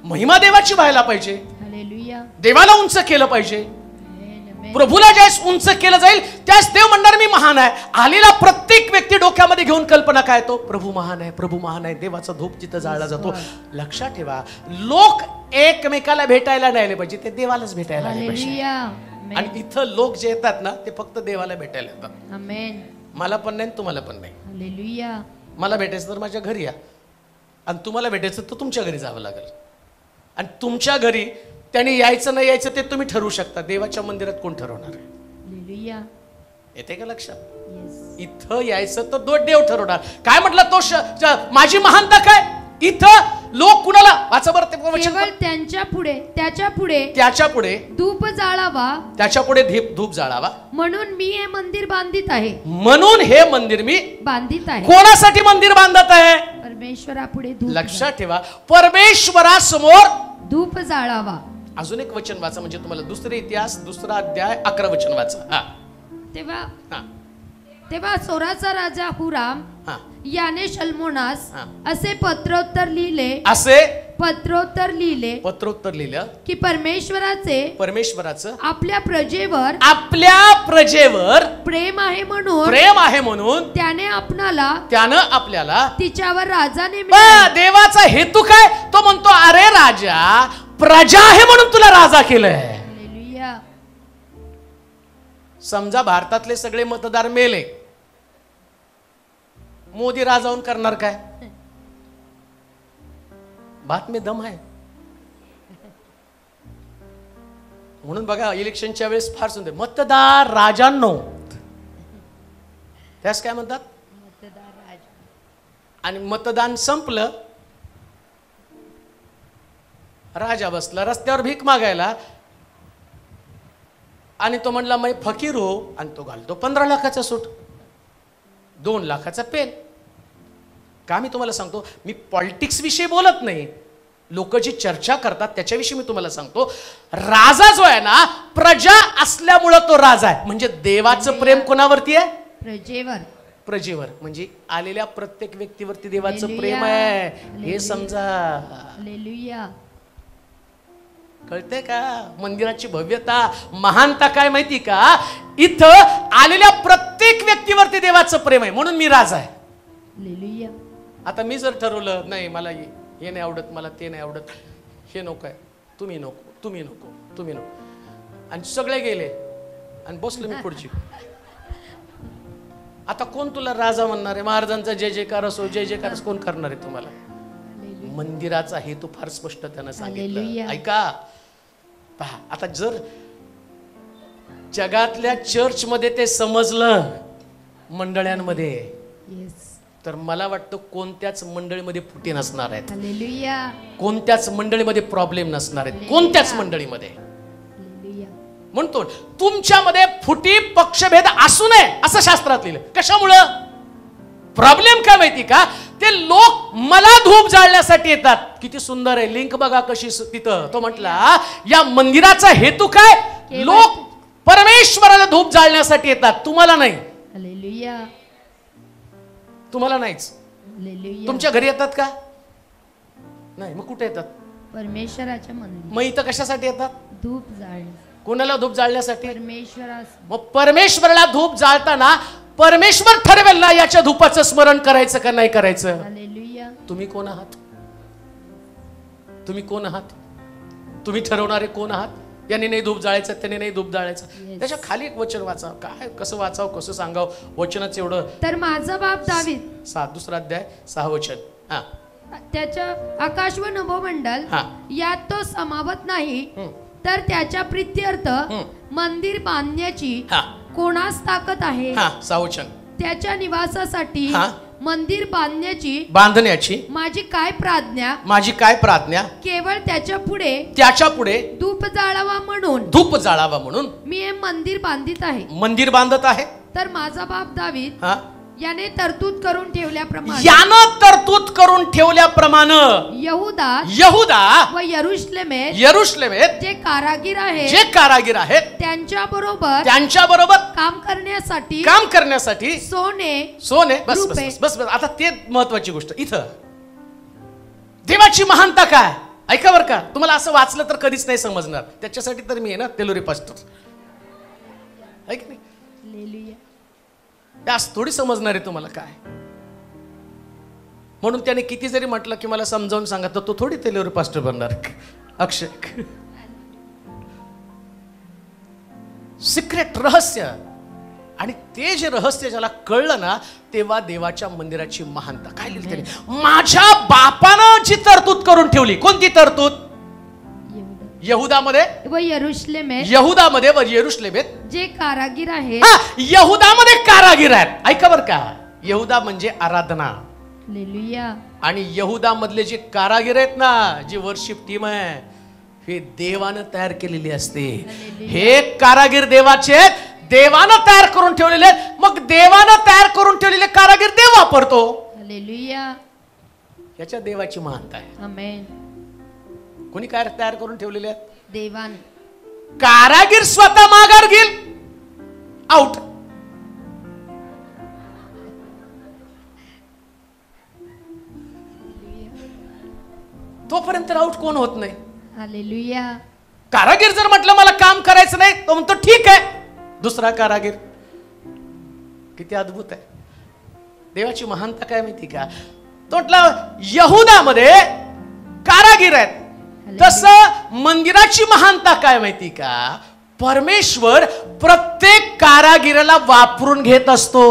महिमा देवाची व्हायला पाहिजे. हालेलुया. देवाला उंच केलं पाहिजे. प्रभूला ज्यास उंच केलं जाईल त्यास देव म्हणणार मी महान आहे. आलेला प्रत्येक व्यक्ती डोक्यामध्ये घेऊन कल्पना काय? तो प्रभू महान आहे, प्रभू महान आहे. देवाचा धूप तिथं जाळला जातो. लक्षात ठेवा, लोक एकमेकाला भेटायला नाही आले पाहिजे, ते देवालाच भेटायला आले पाहिजे. आणि इथं लोक जे येतात ना ते फक्त देवाला भेटायला येतात. आमेन. मला पण नाही, तुम्हाला पण नाही. हालेलुया. मला भेटायचं तर माझ्या घरी या, आणि तुम्हाला भेटायचं तर तुमच्या घरी जावं लागेल. आणि तुमच्या घरी त्याने यायचं नाही यायचं ते तुम्ही ठरवू शकता. देवाच्या मंदिरात कोण ठरवणार आहे? हालेलुया. येते का लक्षात? येस. इथं यायचं तर तो देव ठरवणार. काय म्हटलं तो माझी महानता काय? इथं लोक कुणाला वाचा बरं ते वचन. केवळ त्याच्या पुढे त्याच्या पुढे धूप जाळावा, त्याच्या पुढे धूप जाळावा, म्हणून मी हे मंदिर बांधित आहे. म्हणून हे मंदिर मी बांधित आहे. कोणासाठी मंदिर बांधत आहे? परमेश्वरापुढे धूप लक्षात ठेवा, परमेश्वरासमोर धूप जाळावा. अजून एक वचन वाचा, म्हणजे तुम्हाला दुसरे इतिहास 2 अध्याय 11 वचन वाचा. हा तेव्हा हा तेव्हा सोराचा राजा हुराम हा याने शल्मोनास हा. असे पत्रोत्तर लिहिले पत्रोत्तर लिहिलं की परमेश्वराचं आपल्या प्रजेवर प्रेम आहे म्हणून त्याने आपल्याला तिच्यावर राजा नेमला. देवाचा हेतू काय? तो म्हणतो अरे राजा, प्रजा आहे म्हणून तुला राजा केलंय. हालेलुया. समजा भारतातले सगळे मतदार मेले, मोदी राजा होऊन करणार काय? बात में दम आहे. म्हणून बघा इलेक्शनच्या वेळेस फार सुंदर मतदार राजांनो, त्यास काय म्हणतात? आणि मतदान संपलं, राजा बसला रस्त्यावर भीक मागायला, आणि तो म्हणला मैं फकीर हो, आणि तो घालतो 15 लाखाचा सूट, 2 लाखाचा पेन. का मी तुम्हाला सांगतो, मी पॉलिटिक्स विषयी बोलत नाही, लोक जी चर्चा करतात त्याच्याविषयी मी तुम्हाला सांगतो. राजा जो आहे ना, प्रजा असल्यामुळं तो राजा आहे. म्हणजे देवाचं प्रेम कोणावरती आहे? प्रजेवर. म्हणजे आलेल्या प्रत्येक व्यक्तीवरती देवाचं प्रेम आहे, हे समजा. हालेलुया. कळते का? मंदिराची भव्यता, महानता काय माहिती का? इथं आलेल्या प्रत्येक व्यक्तीवरती देवाचं प्रेम आहे, म्हणून मी राजा आहे. हालेलुया. आता मी जर ठरवलं नाही मला हे नाही आवडत, मला ते नाही आवडत, हे नको आहे, तुम्ही नको, आणि सगळे गेले आणि बसलो मी खुर्ची, आता कोण तुला राजा म्हणणार आहे? महाराजांचा जय जयकार असो, जय जयकार कोण करणार आहे तुम्हाला? मंदिराचा हेतू फार स्पष्ट त्यानं सांगितलं. ऐका पहा, आता जर जगातल्या चर्चमध्ये ते समजलं मंडळांमध्ये, तर मला वाटतं कोणत्याच मंडळीमध्ये फुटी नसणार आहेत. हालेलुया. कोणत्याच मंडळीमध्ये प्रॉब्लेम नसणार आहेत. कोणत्याच मंडळीमध्ये. म्हणतो तुमच्यामध्ये फुटी पक्षभेद असू नये असं शास्त्रात लिहिलं. कशामुळं? प्रॉब्लेम काय माहिती का? ते लोक मला धूप जाळण्यासाठी येतात. किती सुंदर आहे लिंक बघा कशी तिथं. तो म्हटला या मंदिराचा हेतू काय? लोक परमेश्वराला धूप जाळण्यासाठी येतात, तुम्हाला नाही. हालेलुया. तुम्हाला नाहीच. तुमच्या घरी येतात का? नाही. मग कुठे येतात? परमेश्वराच्या मंदिरात. मग इथं कशासाठी येतात? धूप जाळणे. कोणाला धूप जाळण्यासाठी? परमेश्वरास. मग परमेश्वराला धूप जाळताना परमेश्वर ठरवेल ना याच्या धूपाचं स्मरण करायचं का नाही करायचं. हालेलुया. तुम्ही कोण आहात? तुम्ही कोण आहात? तुम्ही ठरवणारे कोण आहात? याने नाही धूप जाळायचं, त्याने नाही धूप जाळायचं. त्याच्या खाली एक वचन वाचा. काय कसं वाचावं, कसं सांगावं वचनच एवढं. तर माझा बाप दावीद 2 अध्याय 6 वचन. हा. त्याच्या आकाश व नभोमंडल हा. यात तो समावत नाही, तर त्याच्या प्रित्यर्थ मंदिर बांधण्याची हा. कोणास ताकद आहे? हा. 6 वचन. त्याच्या निवासासाठी हा. मंदिर बांधण्याची माझी काय प्राज्ञा. केवळ त्याच्या पुढे धूप जाळावा म्हणून मी हे मंदिर बांधित आहे. तर माझा बाप दावीद याने तरतूद करून ठेवल्याप्रमाणे यहुदा व यरुशलेमेत जे कारागीर आहेत त्यांच्याबरोबर काम करण्यासाठी सोने बस आता ते महत्वाची गोष्ट. इथं देवाची महानता काय ऐका बर का. तुम्हाला असं वाचलं तर कधीच नाही समजणार. त्याच्यासाठी तर मी आहे ना तेलोरी पास्टर, ऐक नाही त्यास थोडी समजणार आहे तुम्हाला काय. म्हणून त्याने किती जरी म्हटलं की मला समजावून सांगा, तर तो थोडी तेलोरी पास्टर बनणार. अक्षय सिक्रेट रहस्य आणि ते जे रहस्य ज्याला कळलं ना, तेव्हा देवाच्या मंदिराची महानता. काय लिहिलं त्याने? माझ्या बापानं जी तरतूद करून ठेवली. कोणती तरतूद? यहुदामध्ये व यरुशलेमेत. यहुदामध्ये व यरुशलेमेत जे कारागीर आहेत. यहुदामध्ये कारागीर आहेत. ऐका बरं का, यहुदा म्हणजे आराधना. हालेलुया. आणि यहुदा मधले जे कारागीर आहेत ना, जी वर्शिप टीम आहे, हे देवानं तयार केलेली असते. हे कारागीर देवाचे आहेत, देवानं तयार करून ठेवलेले आहेत. मग देवानं तयार करून ठेवलेले कारागीर देव वापरतो. हालेलुया. याच्या देवाची महानता आहे. आमेन. कोणी काय तयार करून ठेवलेले आहेत? देवान. कारागीर स्वतः माघार घेईल, आउट. तोपर्यंत आउट कोण होत नाही. हालेलुया. कारागीर जर म्हटलं मला काम करायचं नाही, तो म्हणतो ठीक आहे. दुसरा कारागीर. किती अद्भुत आहे. देवाची महानता काय माहिती का? तो म्हटलं यहुदामध्ये कारागीर आहेत. तसं मंदिराची महानता काय माहिती का? परमेश्वर प्रत्येक कारागिराला वापरून घेत असतो.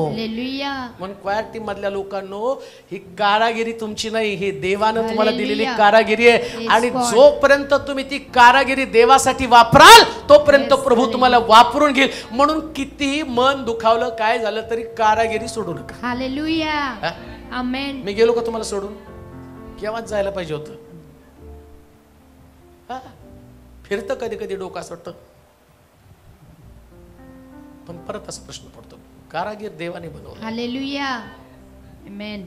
हालेलुया. म्हणून क्वायर टीम मधल्या लोकांनो, ही कारागिरी तुमची नाही, ही देवानं तुम्हाला दिलेली कारागिरी आहे. आणि जोपर्यंत तुम्ही ती कारागिरी देवासाठी वापराल, तोपर्यंत प्रभू तुम्हाला वापरून घेईल. म्हणून कितीही मन दुखावलं, काय झालं तरी कारागिरी सोडू नका. हालेलुया. आमेन. मी गेलो का तुम्हाला सोडून? केव्हाच जायला पाहिजे होतं. फिरतं कधी कधी डोकं असं वाटतं, पण परत असा प्रश्न पडतो, कारागीर देवाने बनवला. हालेलुया. आमेन.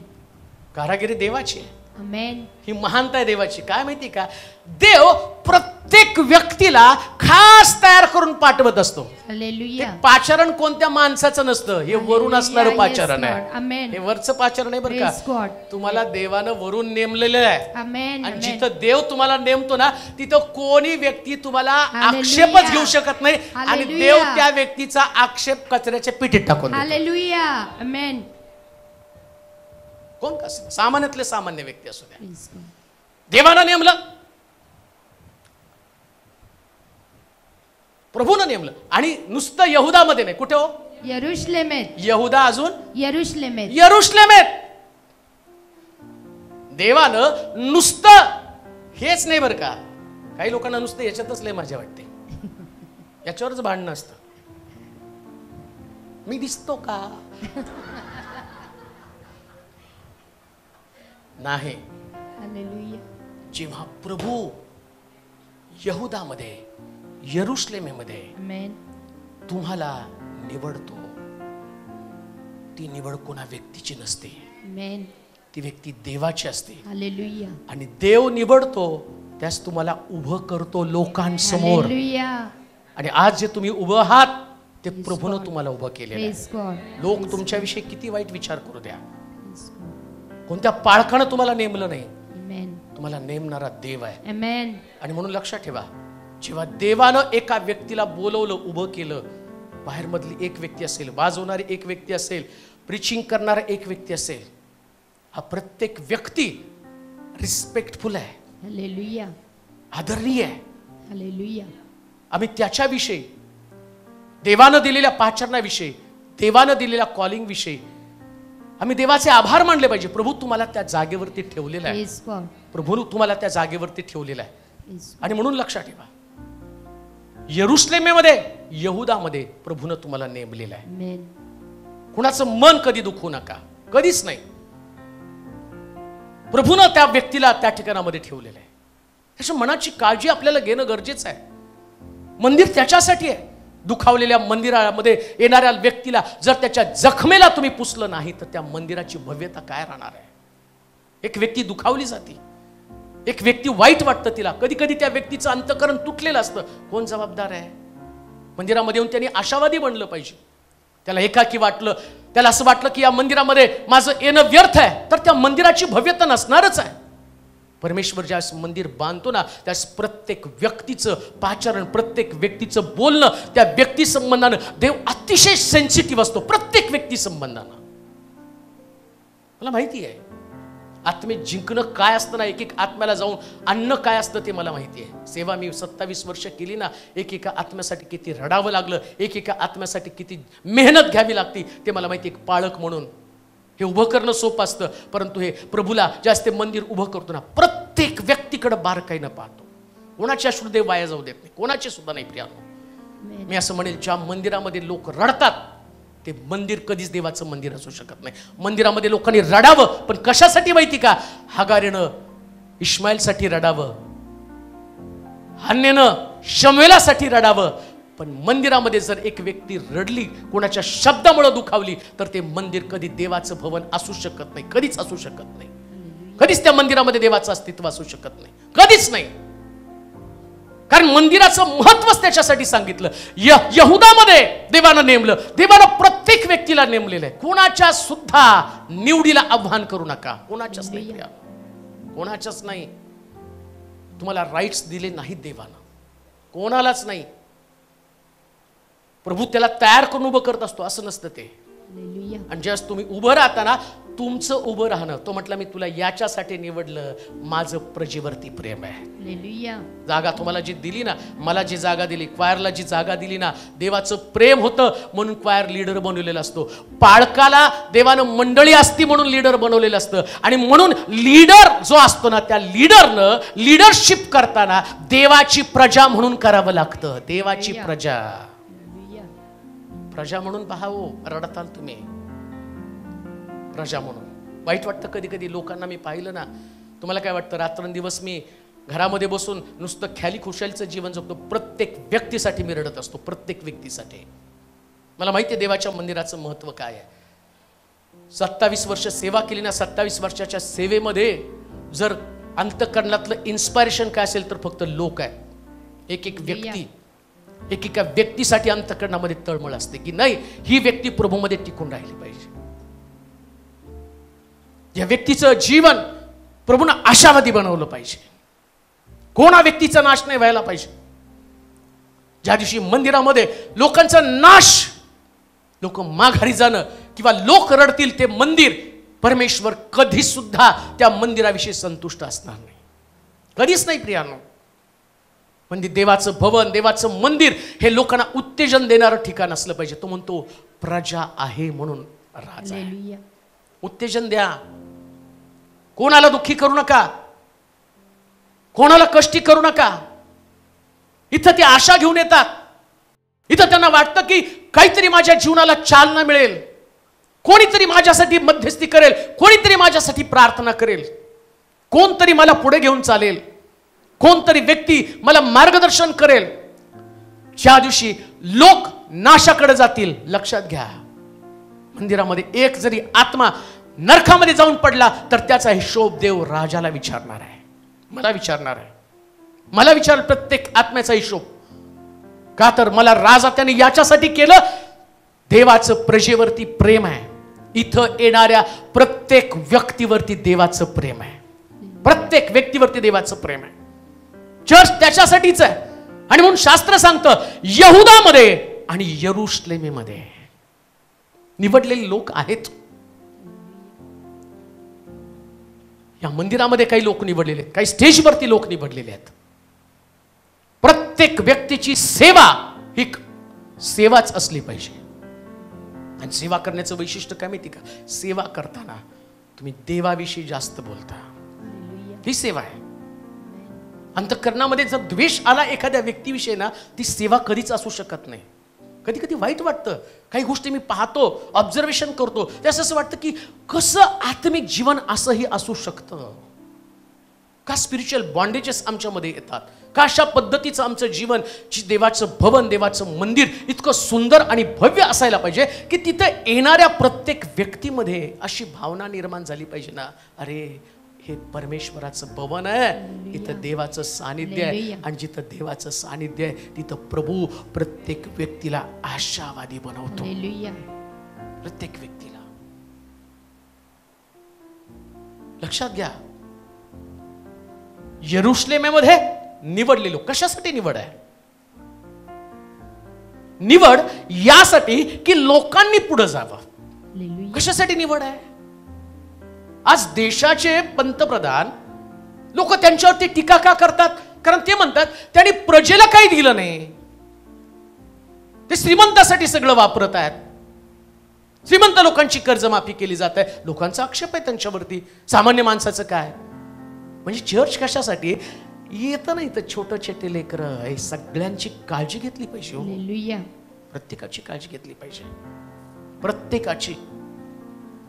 कारागिरी देवाची आहे. आमेन. ही महानता आहे देवाची. काय माहिती का? देव प्रत्येक व्यक्तीला खास तयार करून पाठवत असतो. हालेलुया. पाचारण कोणत्या माणसाचं नसतं, हे वरून असणारं पाचारण आहे. आमेन. हे वरचं पाचारण आहे बरं का. तुम्हाला देवानं वरून नेमलेलं आहे. आमेन. आणि जिथं देव तुम्हाला नेमतो ना, तिथं कोणी व्यक्ती तुम्हाला आक्षेपच घेऊ शकत नाही. आणि देव त्या व्यक्तीचा आक्षेप कचऱ्याच्या पिठीत टाकून. हालेलुया. आमेन. कोण कसं, सामान्यातले सामान्य व्यक्ती असू द्या, देवानं नेमलं, प्रभूनं नेमलं. आणि नुसतं यहुदामध्ये नाही, कुठे हो? यरुशलेमेत. यहुदा अजून यरुशलेमेत. यरुशलेमेत. देवानं नुसतं हेच नाही बरं का. काही लोकांना नुसतं याच्यातच लय मजा वाटते, याच्यावरच भांडणं असतं. मी दिसतो का? नाही. हालेलुया. जेव्हा प्रभू यहुदामध्ये, यरुशलेमेमध्ये तुम्हाला निवडतो, ती निवड कोणा व्यक्तीची नसते. आमेन. ती व्यक्ती देवाची असते. हालेलुया. आणि देव निवडतो, त्यास तुम्हाला उभं करतो लोकांसमोर. हालेलुया. आणि आज जे तुम्ही उभं आहात, ते प्रभूनं तुम्हाला उभं केलेलं आहे. लोक तुमच्याविषयी किती वाईट विचार करू द्या, कोणत्या पाळखानं तुम्हाला नेमलं नाही, तुम्हाला नेमणारा देव आहे. आमेन. आणि म्हणून लक्षात ठेवा, जेव्हा देवानं एका व्यक्तीला बोलवलं, उभं केलं, बाहेर मधली एक व्यक्ती असेल, वाजवणारी एक व्यक्ती असेल, प्रीचिंग करणारा एक व्यक्ती असेल, हा प्रत्येक व्यक्ती रिस्पेक्टफुल आहे. हालेलुया. आदरणीय आहे. हालेलुया. आम्ही त्याच्याविषयी, देवानं दिलेल्या पाचारणाविषयी, देवानं दिलेल्या कॉलिंग विषयी आम्ही देवाचे आभार मानले पाहिजे. प्रभू तुम्हाला त्या जागेवरती ठेवलेला आहे. प्रभू तुम्हाला त्या जागेवरती ठेवलेला आहे. आणि म्हणून लक्षात ठेवा, यरुशलेमेमध्ये, यहुदामध्ये प्रभूनं तुम्हाला नेमलेलं आहे. कुणाचं मन कधी दुखवू नका, कधीच नाही. प्रभूनं त्या व्यक्तीला त्या ठिकाणामध्ये ठेवलेलं आहे. त्याच्या मनाची काळजी आपल्याला घेणं गरजेचं आहे. मंदिर त्याच्यासाठी आहे. दुखावलेल्या मंदिरामध्ये येणाऱ्या व्यक्तीला जर त्याच्या जखमेला तुम्ही पुसलं नाही, तर त्या मंदिराची भव्यता काय राहणार आहे? एक व्यक्ती दुखावली जाते, एक व्यक्ती वाईट वाटतं तिला, कधी कधी त्या व्यक्तीचं अंतःकरण तुटलेलं असतं. कोण जबाबदार आहे? मंदिरामध्ये येऊन त्यांनी आशावादी बनलं पाहिजे. त्याला एकाकी वाटलं, त्याला असं वाटलं की या मंदिरामध्ये माझं येणं व्यर्थ आहे, तर त्या मंदिराची भव्यता नसणारच आहे. परमेश्वर ज्यास मंदिर बांधतो ना, त्यास प्रत्येक व्यक्तीचं पाचारण, प्रत्येक व्यक्तीचं बोलणं, त्या व्यक्ती संबंधानं देव अतिशय सेन्सिटिव्ह असतो. प्रत्येक व्यक्ती संबंधानं मला माहिती आहे. आत्मे जिंकणं काय असतं ना, एक एक आत्म्याला जाऊन आणणं काय असतं ते मला माहिती आहे. सेवा मी 27 वर्ष केली ना, एकेका आत्म्यासाठी किती रडावं लागलं, एकेका आत्म्यासाठी किती मेहनत घ्यावी लागते ते मला माहिती. एक पाळक म्हणून हे उभं करणं सोपं असतं, परंतु हे प्रभूला जास्त मंदिर उभं करतो ना, प्रत्येक व्यक्तीकडे बारकाईनं पाहतो. कोणाचे अश्रुदेव वाया जाऊ देत नाही, कोणाचे सुद्धा नाही प्रियानो. मी असं म्हणेल, ज्या मंदिरामध्ये लोक रडतात ते मंदिर कधीच देवाचं मंदिर असू शकत नाही. मंदिरामध्ये लोकांनी रडावं, पण कशासाठी माहिती का? हगारेनं इस्माईलसाठी रडावं, हन्नेनं शमूएलासाठी रडावं. पण मंदिरामध्ये जर एक व्यक्ती रडली, कोणाच्या शब्दामुळे दुखावली, तर ते मंदिर कधी देवाचं भवन असू शकत नाही, कधीच असू शकत नाही. कधीच त्या मंदिरामध्ये देवाचं अस्तित्व असू शकत नाही, कधीच नाही. कारण मंदिराचं महत्वच त्याच्यासाठी सांगितलं. यहुदामध्ये देवानं नेमलं, देवानं प्रत्येक व्यक्तीला नेमलेलं आहे. कोणाच्या सुद्धा निवडीला आव्हान करू नका, कोणाच्याच नाही, कोणाच्याच नाही. तुम्हाला राईट्स दिले नाहीत देवानं, कोणालाच नाही. प्रभू त्याला तयार करून उभं करत असतो, असं नसतं ते. आणि ज्यावेळेस तुम्ही उभं राहता ना, तुमचं उभं राहणं, तो म्हटलं मी तुला याच्यासाठी निवडलं, माझं प्रजेवरती प्रेम आहे. जागा तुम्हाला जी दिली ना, मला जी जागा दिली, क्वायरला जी जागा दिली ना, देवाचं प्रेम होतं म्हणून क्वायर लीडर बनवलेला असतो. पाळकाला देवानं मंडळी असती म्हणून लीडर बनवलेलं असतं. आणि म्हणून लीडर जो असतो ना, त्या लीडरनं लिडरशिप करताना देवाची प्रजा म्हणून करावं लागतं. देवाची प्रजा, प्रजा म्हणून पहा. हो, रडताल तुम्ही प्रजा म्हणून. वाईट वाटतं कधी कधी लोकांना. मी पाहिलं ना, तुम्हाला काय वाटतं? रात्रंदिवस मी घरामध्ये बसून नुसतं ख्याली खुशालीचं जीवन जगतो. प्रत्येक व्यक्तीसाठी मी रडत असतो, प्रत्येक व्यक्तीसाठी. मला माहिती आहे देवाच्या मंदिराचं महत्व काय आहे. 27 वर्ष सेवा केली ना, 27 वर्षाच्या सेवेमध्ये जर अंतःकरणातलं इन्स्पायरेशन काय असेल तर फक्त लोक आहे. एक एक व्यक्ती, एकेका व्यक्तीसाठी अंतःकरणामध्ये तळमळ असते की नाही, ही व्यक्ती प्रभूमध्ये टिकून राहिली पाहिजे. या व्यक्तीचं जीवन प्रभूनं आशावादी बनवलं पाहिजे. कोणा व्यक्तीचा नाश नाही व्हायला पाहिजे. ज्या दिवशी मंदिरामध्ये लोकांचा नाश, लोक माघारी जाणं किंवा लोक रडतील, ते मंदिर, परमेश्वर कधी सुद्धा त्या मंदिराविषयी संतुष्ट असणार नाही, कधीच नाही प्रियानो. म्हणजे देवाचं भवन, देवाचं मंदिर हे लोकांना उत्तेजन देणारं ठिकाण असलं पाहिजे. तो म्हणतो प्रजा आहे म्हणून राजा आहे. उत्तेजन द्या, कोणाला दुःखी करू नका, कोणाला कष्टी करू नका. इथं ते आशा घेऊन येतात, इथं त्यांना वाटतं की काहीतरी माझ्या जीवनाला चालना मिळेल, कोणीतरी माझ्यासाठी मध्यस्थी करेल, कोणीतरी माझ्यासाठी प्रार्थना करेल, कोणतरी मला पुढे घेऊन चालेल, कोणतरी व्यक्ती मला मार्गदर्शन करेल. ज्या दिवशी लोक नाशाकडे जातील, लक्षात घ्या, मंदिरामध्ये एक जरी आत्मा नरकामध्ये जाऊन पडला तर त्याचा हिशोब देव राजाला विचारणार आहे, मला विचारणार आहे. मला विचार प्रत्येक आत्म्याचा हिशोब. का तर मला राजा त्याने याच्यासाठी केलं, देवाचं प्रजेवरती प्रेम आहे. इथं येणाऱ्या प्रत्येक व्यक्तीवरती देवाचं प्रेम आहे, प्रत्येक व्यक्तीवरती देवाचं प्रेम आहे. चर्च त्याच्यासाठीच आहे. आणि म्हणून शास्त्र सांगतं यहुदामध्ये आणि यरुशलेमेमध्ये निवडलेले लोक आहेत. या मंदिरामध्ये काही लोक निवडलेले आहेत, काही स्टेजवरती लोक निवडलेले आहेत. प्रत्येक व्यक्तीची सेवा ही सेवाच असली पाहिजे. आणि सेवा करण्याचं वैशिष्ट्य काय माहिती का? सेवा करताना तुम्ही देवाविषयी जास्त बोलता, ही सेवा आहे. अंतःकरणामध्ये जर द्वेष आला एखाद्या व्यक्तीविषयी ना, ती सेवा कधीच असू शकत नाही. कधी कधी वाईट वाटतं, काही गोष्टी मी पाहतो, ऑब्झर्वेशन करतो, त्यास असं वाटतं की कसं आत्मिक जीवन असंही असू शकतं, का स्पिरिच्युअल बॉन्डेजेस आमच्यामध्ये येतात, का अशा पद्धतीचं आमचं जीवन, देवाचं भवन, देवाचं मंदिर इतकं सुंदर आणि भव्य असायला पाहिजे की तिथं येणाऱ्या प्रत्येक व्यक्तीमध्ये अशी भावना निर्माण झाली पाहिजे ना, अरे हे परमेश्वराचं भवन आहे, इथं देवाचं सानिध्य आहे. आणि जिथं देवाचं सानिध्य आहे तिथं प्रभू प्रत्येक व्यक्तीला आशावादी बनवतो, प्रत्येक व्यक्तीला. लक्षात घ्या, यरुशलेमेमध्ये निवडले लोक. कशासाठी निवड आहे? निवड यासाठी की लोकांनी पुढे जावं. कशासाठी निवड आहे? आज देशाचे पंतप्रधान लोक त्यांच्यावरती टीका का करतात? कारण ते म्हणतात त्यांनी प्रजेला काही दिलं नाही, ते श्रीमंतासाठी सगळं वापरत आहेत, श्रीमंत लोकांची कर्जमाफी केली जात आहे. लोकांचा आक्षेप आहे त्यांच्यावरती. सामान्य माणसाचं काय? म्हणजे चर्च कशासाठी येतं नाही तर छोटं छोटे लेकरं, हे सगळ्यांची काळजी घेतली पाहिजे. हालेलुया. प्रत्येकाची काळजी घेतली पाहिजे, प्रत्येकाची.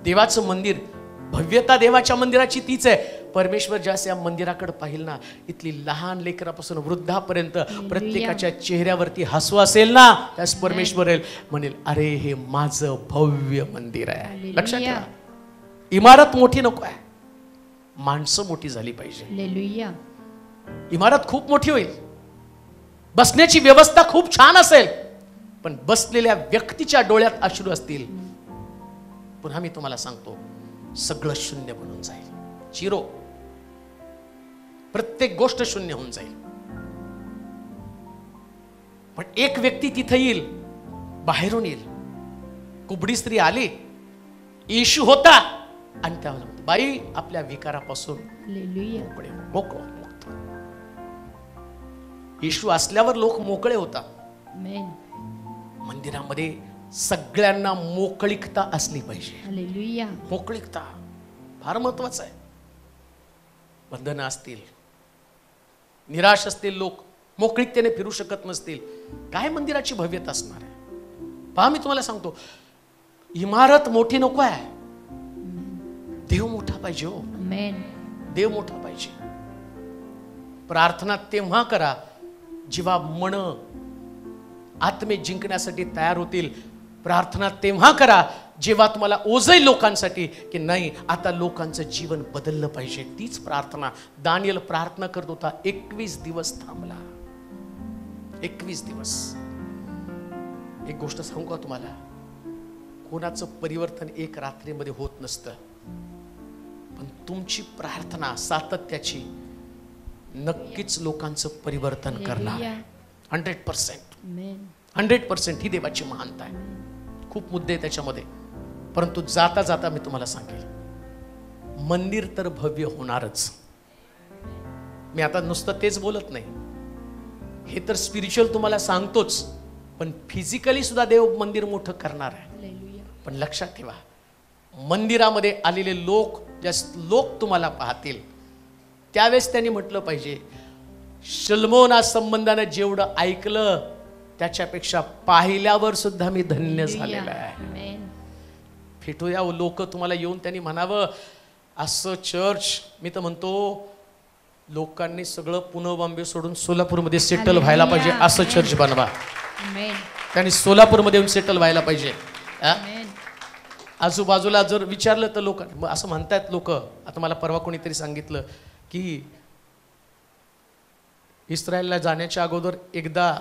देवाचं मंदिर, भव्यता देवाच्या मंदिराची तीच आहे. परमेश्वर ज्यास या मंदिराकडे पाहिल ना, इथली लहान लेकरापासून वृद्धापर्यंत प्रत्येकाच्या चेहऱ्यावरती हसू असेल ना, त्यास परमेश्वर म्हणेल अरे हे माझं भव्य मंदिर आहे. लक्षात ठेवा, इमारत मोठी नको आहे, माणसं मोठी झाली पाहिजे. हालेलुया. इमारत खूप मोठी होईल, बसण्याची व्यवस्था खूप छान असेल, पण बसलेल्या व्यक्तीच्या डोळ्यात अश्रू असतील, पुन्हा मी तुम्हाला सांगतो सगळं शून्य बनून जाईल. चिरो, प्रत्येक गोष्ट शून्य होऊन जाईल. पण एक व्यक्ती तिथे येईल, बाहेरून येईल. कुबडी स्त्री आली, येशू होता, आणि त्या बाई आपल्या विकारापासून मोकळे, मोकळं मुक्त. येशू असल्यावर लोक मोकळे होतात. मंदिरामध्ये सगळ्यांना मोकळीकता असली पाहिजे. हालेलुया. मोकळीकता फार महत्वाचं आहे. बंधनं असतील, निराश असतील, लोक मोकळीकतेने फिरू शकत नसतील, काय मंदिराची भव्यता असणार आहे? पहा, मी तुम्हाला सांगतो, इमारत मोठी नको आहे, देव मोठा पाहिजे. हो, देव मोठा पाहिजे. प्रार्थना तेव्हा करा जेव्हा मन आत्मे जिंकण्यासाठी तयार होतील. प्रार्थना तेव्हा करा जेव्हा तुम्हाला ओझेल लोकांसाठी, की नाही आता लोकांचं जीवन बदललं पाहिजे. तीच प्रार्थना. दानियल प्रार्थना करत होता, 21 दिवस थांबला. 21 दिवस. एक गोष्ट सांगू का तुम्हाला, कोणाचं परिवर्तन एक रात्रीमध्ये होत नसतं, पण तुमची प्रार्थना सातत्याची नक्कीच लोकांचं परिवर्तन करणार. 100% ही देवाची महानता आहे. खूप मुद्दे त्याच्यामध्ये, परंतु जाता जाता मी तुम्हाला सांगेल, मंदिर तर भव्य होणारच. मी आता नुसतं तेच बोलत नाही, हे तर स्पिरिच्युअल तुम्हाला सांगतोच, पण फिजिकली सुद्धा देव मंदिर मोठं करणार आहे. पण लक्षात ठेवा, मंदिरामध्ये आलेले लोक तुम्हाला पाहतील त्यावेळेस त्यांनी म्हटलं पाहिजे, शल्मोना संबंधाने जेवढं ऐकलं त्याच्यापेक्षा पाहिल्यावर सुद्धा मी धन्य झालेला आहे. फिटूया लोक तुम्हाला येऊन त्यांनी म्हणावं, असं चर्च. मी तर म्हणतो लोकांनी सगळं पुणे बॉम्बे सोडून सोलापूरमध्ये सेटल व्हायला पाहिजे. असं चर्च बनवा. त्यांनी सोलापूरमध्ये येऊन सेटल व्हायला पाहिजे. आजूबाजूला जर विचारलं तर लोक असं म्हणतात, लोक आता मला परवा कोणीतरी सांगितलं की इस्रायलला जाण्याच्या अगोदर एकदा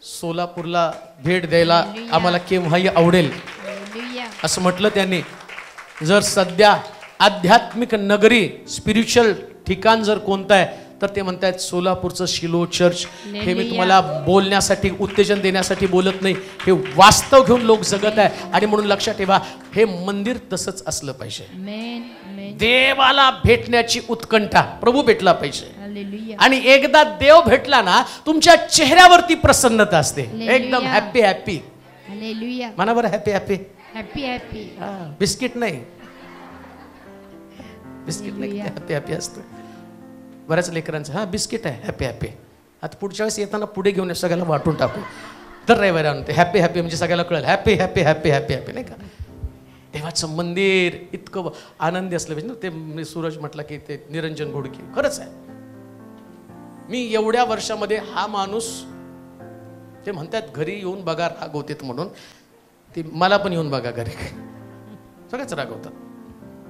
सोलापूरला भेट द्यायला आम्हाला केव्हाही आवडेल असं म्हटलं त्यांनी. जर सध्या आध्यात्मिक नगरी, स्पिरिच्युअल ठिकाण जर कोणतं आहे तर ते म्हणतात सोलापूरचं शिलो चर्च. हे मी तुम्हाला बोलण्यासाठी, उत्तेजन देण्यासाठी बोलत नाही, हे वास्तव घेऊन लोक जगत आहे. आणि म्हणून लक्षात ठेवा, हे मंदिर तसंच असलं पाहिजे. देवाला भेटण्याची उत्कंठा, प्रभू भेटला पाहिजे. आणि एकदा देव भेटला ना, तुमच्या चेहऱ्यावरती प्रसन्नता असते, एकदम हॅपी हॅपी. म्हणा बरं, happy happy happy happy. Biscuit नाही, बिस्किट नाही, हॅपी हॅपी असतं. बऱ्याच लेकरांचं हा बिस्किट आहे, हॅपी हॅपी. आता पुढच्या वेळेस येताना पुढे घेऊन सगळ्याला वाटून टाकू. तर रविवारी आणते हॅपी हॅपी, म्हणजे सगळ्याला कळेल happy happy happy happy happy, नाही का? देवाचं मंदिर इतकं आनंदी असलं पाहिजे ना. ते सूरज म्हटलं की ते निरंजन घोडके, खरंच आहे. मी एवढ्या वर्षामध्ये हा माणूस, ते म्हणतात घरी येऊन बघा रागवतात म्हणून, ते मला पण येऊन बघा घरी, सगळेच रागवतात.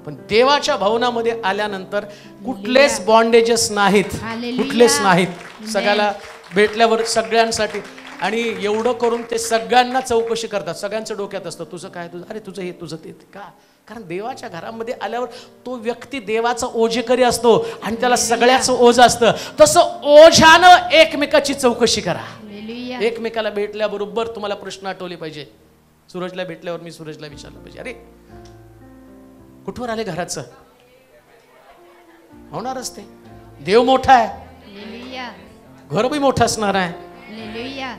पण देवाच्या भवनामध्ये आल्यानंतर कुठलेच बॉन्डेजेस नाहीत, कुठलेच नाहीत. सगळ्याला भेटल्यावर सगळ्यांसाठी. आणि एवढं करून ते सगळ्यांना चौकशी करतात. सगळ्यांचं डोक्यात असतं तुझं काय, तुझं अरे तुझं हे, तुझं ते. का? कारण देवाच्या घरामध्ये आल्यावर तो व्यक्ती देवाचा ओझेकरी असतो आणि त्याला सगळ्याचं ओझ असतं. तसं ओझ्यानं एकमेकाची चौकशी करा. एकमेकाला भेटल्याबरोबर तुम्हाला प्रश्न आठवले पाहिजे. सूरजला भेटल्यावर मी सूरजला विचारलं पाहिजे, अरे कुठवर आले घराचं? होणारच ते. देव मोठा आहे, हालेलुया, घर बी मोठं असणार आहे, हालेलुया,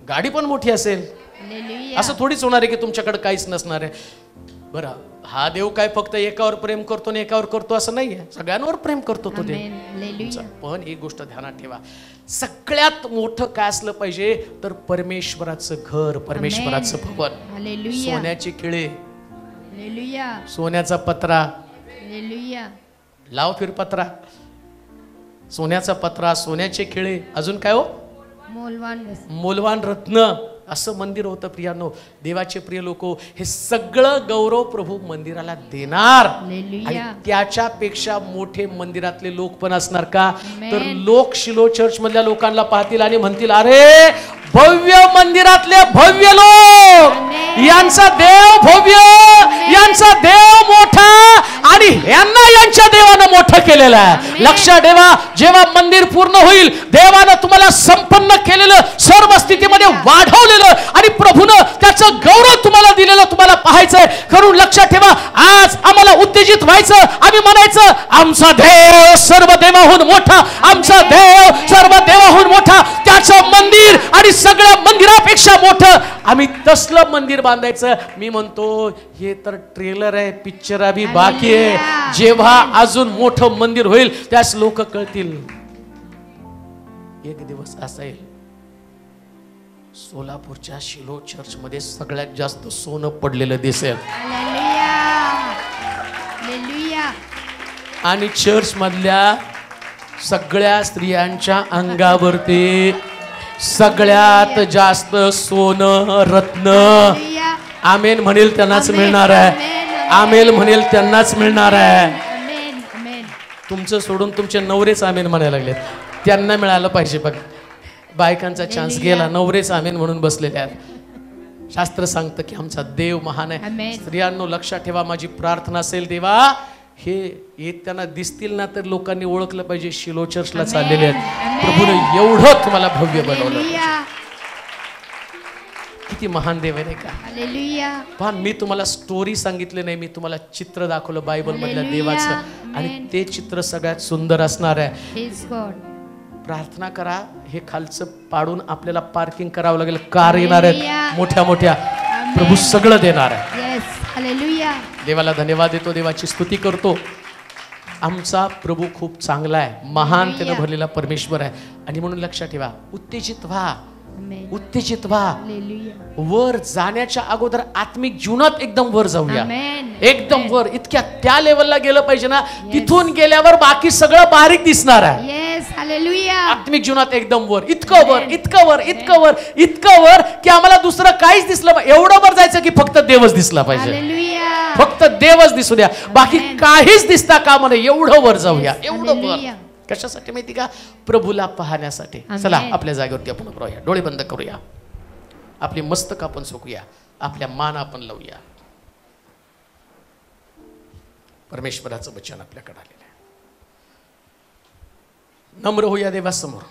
गाडी पण मोठी असेल. हालेलुया. असं थोडीच होणार आहे की तुमच्याकडे काहीच नसणार आहे. बरं, हा देव काय फक्त एकावर प्रेम करतो आणि एकावर करतो असं नाहीये, सगळ्यांवर प्रेम करतो तो देव. आमेन, हालेलुया. पण एक गोष्ट ध्यानात ठेवा, सगळ्यात मोठं काय असलं पाहिजे तर परमेश्वराचं घर, परमेश्वराचं भवन. हालेलुया, सोन्याचे खिळे, हालेलुया, सोन्याचा पत्रा, हालेलुया, लाव फिर पत्रा, सोन्याचा पत्रा, सोन्याचे खिळे, अजून काय हो, मोलवान वस्तू. मोलवान रत्न, असं मंदिर होतं. प्रियानो, देवाचे प्रिय लोक, हे सगळं गौरव प्रभू मंदिराला देणार. हालेलुया. आणि त्याच्यापेक्षा मोठे मंदिरातले लोक पण असणार का, आमेन. तर लोक शिलो चर्च मधल्या लोकांना पाहतील आणि म्हणतील, अरे भव्य मंदिरातले भव्य लोक, आमेन. यांचा देव भव्य, यांचा देव मोठा, आणि यांना यांच्या देवानं मोठं केलेलं आहे. आमेन. लक्षात ठेवा, जेव्हा मंदिर पूर्ण होईल, देवानं तुम्हाला संपन्न केलेलं, सर्व स्थितीमध्ये वाढवलेलं आणि प्रभूनं त्याचं गौरव तुम्हाला दिलेलं तुम्हाला पाहायचंय. करून लक्षात ठेवा, आज आम्हाला उत्तेजित व्हायचं, आम्ही म्हणायचं, आमचा देव सर्व देवाहून मोठा, आमचा देव सर्व देवाहून मोठा, त्याचं मंदिर आणि सगळ्या मंदिरापेक्षा मोठं. आम्ही तसलं मंदिर बांधायचं. मी म्हणतो, हे तर ट्रेलर आहे, पिक्चर अभी बाकी आहे. जेव्हा अजून मोठं मंदिर होईल, त्यास लोक कळतील. एक दिवस असा येईल, सोलापूरच्या शिलो चर्च मध्ये सगळ्यात जास्त सोनं पडलेलं दिसेल, हालेलुया, हालेलुया. आणि चर्च मधल्या सगळ्या स्त्रियांच्या अंगावरती सगळ्यात जास्त सोनं रत्न, हालेलुया. आमेन म्हणेल त्यांनाच आमेन, मिळणार आहे. आमेन, आमेन म्हणेल त्यांनाच मिळणार आहे. आमेन, आमेन. तुमचं सोडून तुमचे नवरेच आमेन म्हणायला लागलेत, त्यांना मिळालं पाहिजे. बघ, बायकांचा चान्स गेला, नवरेच आमेन म्हणून बसलेले आहेत. शास्त्र सांगतं की आमचा देव महान आहे. आमेन. स्त्रियांनो लक्षात ठेवा, माझी प्रार्थना असेल, देवा हे येताना दिसतील ना तर लोकांनी ओळखलं पाहिजे शिलो चर्चला आमेन. चाललेले आहेत. आमेन. प्रभूने एवढं तुम्हाला भव्य बनवलं. हालेलुया, किती महान देव आहे नाही का. हालेलुया. पहा, मी तुम्हाला स्टोरी सांगितली नाही, मी तुम्हाला चित्र दाखवलं बायबल मधल्या हालेलुया. देवाचं, आणि आमेन. ते चित्र सगळ्यात सुंदर असणार आहे. Praise God. प्रार्थना करा, हे खालचं पाडून आपल्याला पार्किंग करावं लागेल. कार येणार आहेत हालेलुया. मोठ्या मोठ्या, आमेन. प्रभू सगळं देणार आहे. Yes, hallelujah. देवाला धन्यवाद देतो, देवाची स्तुती करतो. आमचा प्रभू खूप चांगला आहे, महान त्यानं भरलेला परमेश्वर आहे. आणि म्हणून लक्षात ठेवा, उत्तेजित व्हा, Amen. उत्तेजित व्हा. Hallelujah. वर जाण्याच्या अगोदर आत्मिक जीवनात एकदम वर जाऊया. Amen. एकदम Amen. वर, इतक्या त्या लेवलला गेलं पाहिजे ना, तिथून गेल्यावर बाकी सगळं बारीक दिसणार आहे. Yes, hallelujah. आत्मिक जीवनात एकदम वर, इतकं वर, इतकं वर, इतकं वर, इतकं वर की आम्हाला दुसरं काहीच दिसलं पाहिजे. एवढं वर जायचं की फक्त देवच दिसला पाहिजे. Hallelujah. फक्त देवच दिसू द्या, बाकी Amen. काहीच दिसता का म्हणे. एवढं वर जाऊया, Yes, एवढं वर. hallelujah. कशासाठी माहिती का, प्रभूला पाहण्यासाठी. Amen. चला आपल्या जागेवरती आपण उभं राहूया, डोळे बंद करूया, आपली मस्तक आपण झोकूया, आपल्या मान आपण लावूया. परमेश्वराचं वचन आपल्याकडे आलेलं आहे. नम्र होऊया देवासमोर.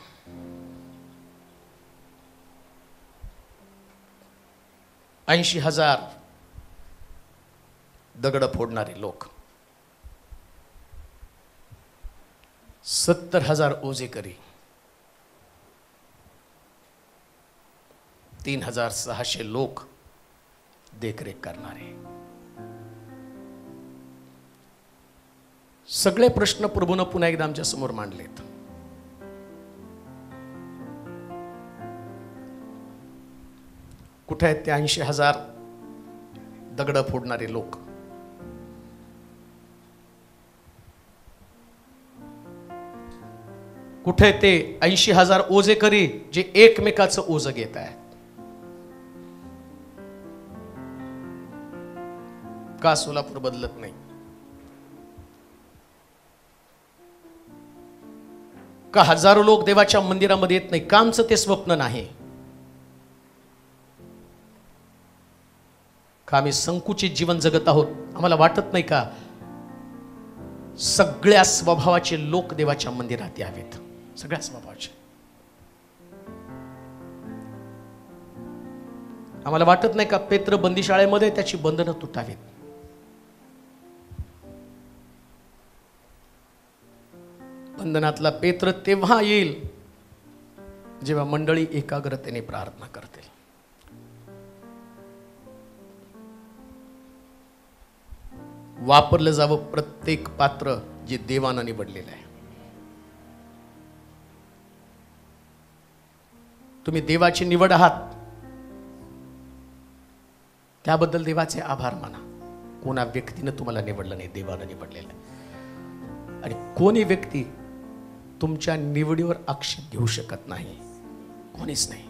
ऐंशी 80,000 दगड फोडणारे लोक, 70,000 ओझेकरी, 3,600 लोक देखरेख करणारे. सगळे प्रश्न प्रभूनं पुन्हा एकदा आमच्या समोर मांडलेत. कुठे आहेत ते 80,000 दगड फोडणारे लोक? कुठे ते 80,000 ओझेकरी जे एकमेकाचं ओझं घेत आहेत? का सोलापूर बदलत नाही? का हजारो लोक देवाच्या मंदिरामध्ये येत नाही? का आमचं ते स्वप्न नाही? का आम्ही संकुचित जीवन जगत आहोत? आम्हाला वाटत नाही का सगळ्या स्वभावाचे लोक देवाच्या मंदिरात यावेत? सगळ्या स्वभावाचे. आम्हाला वाटत नाही का पेत्र बंदीशाळेमध्ये त्याची बंधनं तुटावीत? बंधनातला पेत्र तेव्हा येईल जेव्हा मंडळी एकाग्रतेने प्रार्थना करतील. वापरलं जावं प्रत्येक पात्र जे देवानं निवडलेलं आहे. तुम्ही देवाची निवड आहात, त्याबद्दल देवाचे आभार माना. कोणा व्यक्तीनं तुम्हाला निवडलं नाही, देवानं निवडलेलं आहे. आणि कोणी व्यक्ती तुमच्या निवडीवर आक्षेप घेऊ शकत नाही, कोणीच नाही.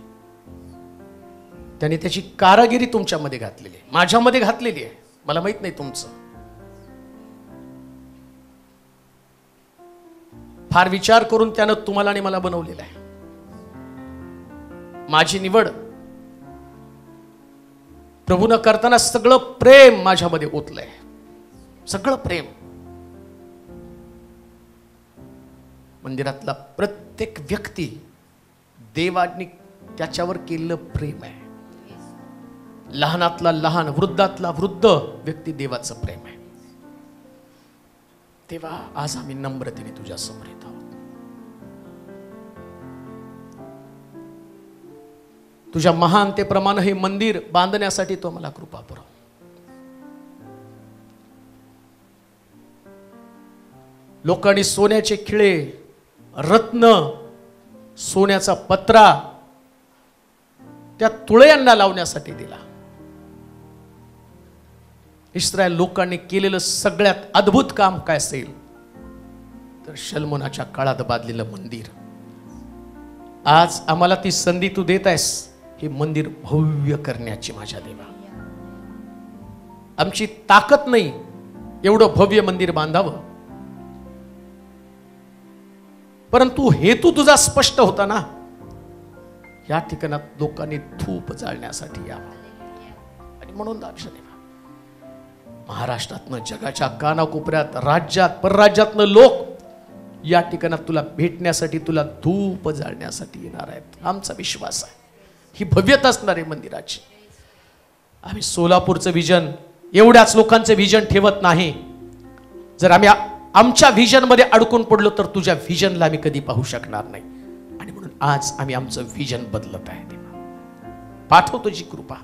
त्याने त्याची कारागिरी तुमच्यामध्ये घातलेली आहे, माझ्यामध्ये घातलेली आहे. मला माहित नाही तुमचं. फार विचार करून त्यानं तुम्हाला आणि मला बनवलेलं आहे. माझी निवड प्रभूनं करताना सगळं प्रेम माझ्यामध्ये ओतलंय, सगळं प्रेम. मंदिरातला प्रत्येक व्यक्ती देवानी त्याच्यावर केलेलं प्रेम आहे. लहानातला लहान, वृद्धातला वृद्ध व्यक्ती देवाचं प्रेम आहे. तेव्हा आज आम्ही नम्रतेने तुझ्या समोर येत आहोत. तुझ्या महानतेप्रमाणे हे मंदिर बांधण्यासाठी तो मला कृपा पुरव. लोकांनी सोन्याचे खिळे, रत्न, सोन्याचा पत्रा त्या तुळयांना लावण्यासाठी दिला. इस्रायल लोकांनी केलेलं सगळ्यात अद्भुत काम काय असेल तर शल्मोनाच्या काळात बांधलेलं मंदिर. आज आम्हाला ती संधी तू देत आहेस हे मंदिर भव्य करण्याची. माझ्या देवा, आमची ताकद नाही एवढं भव्य मंदिर बांधावं, परंतु हेतू तुझा स्पष्ट होता ना. या ठिकाणात लोकांनी धूप जाळण्यासाठी यावं. आणि म्हणून लक्ष देवा, महाराष्ट्रातनं, जगाच्या कानाकोपऱ्यात, राज्यात, परराज्यातनं लोक या ठिकाणात तुला भेटण्यासाठी, तुला धूप जाळण्यासाठी येणार आहेत. आमचा विश्वास आहे ही भव्यता असणार आहे मंदिराची. आम्ही सोलापूरचं विजन, एवढ्याच लोकांचं विजन ठेवत नाही. जर आम्ही आमच्या व्हिजन मध्ये अडकून पडलो तर तुझ्या व्हिजनला आम्ही कधी पाहू शकणार नाही. आणि म्हणून आज आम्ही आमचं व्हिजन बदलत आहे. पाठव तुझी कृपा.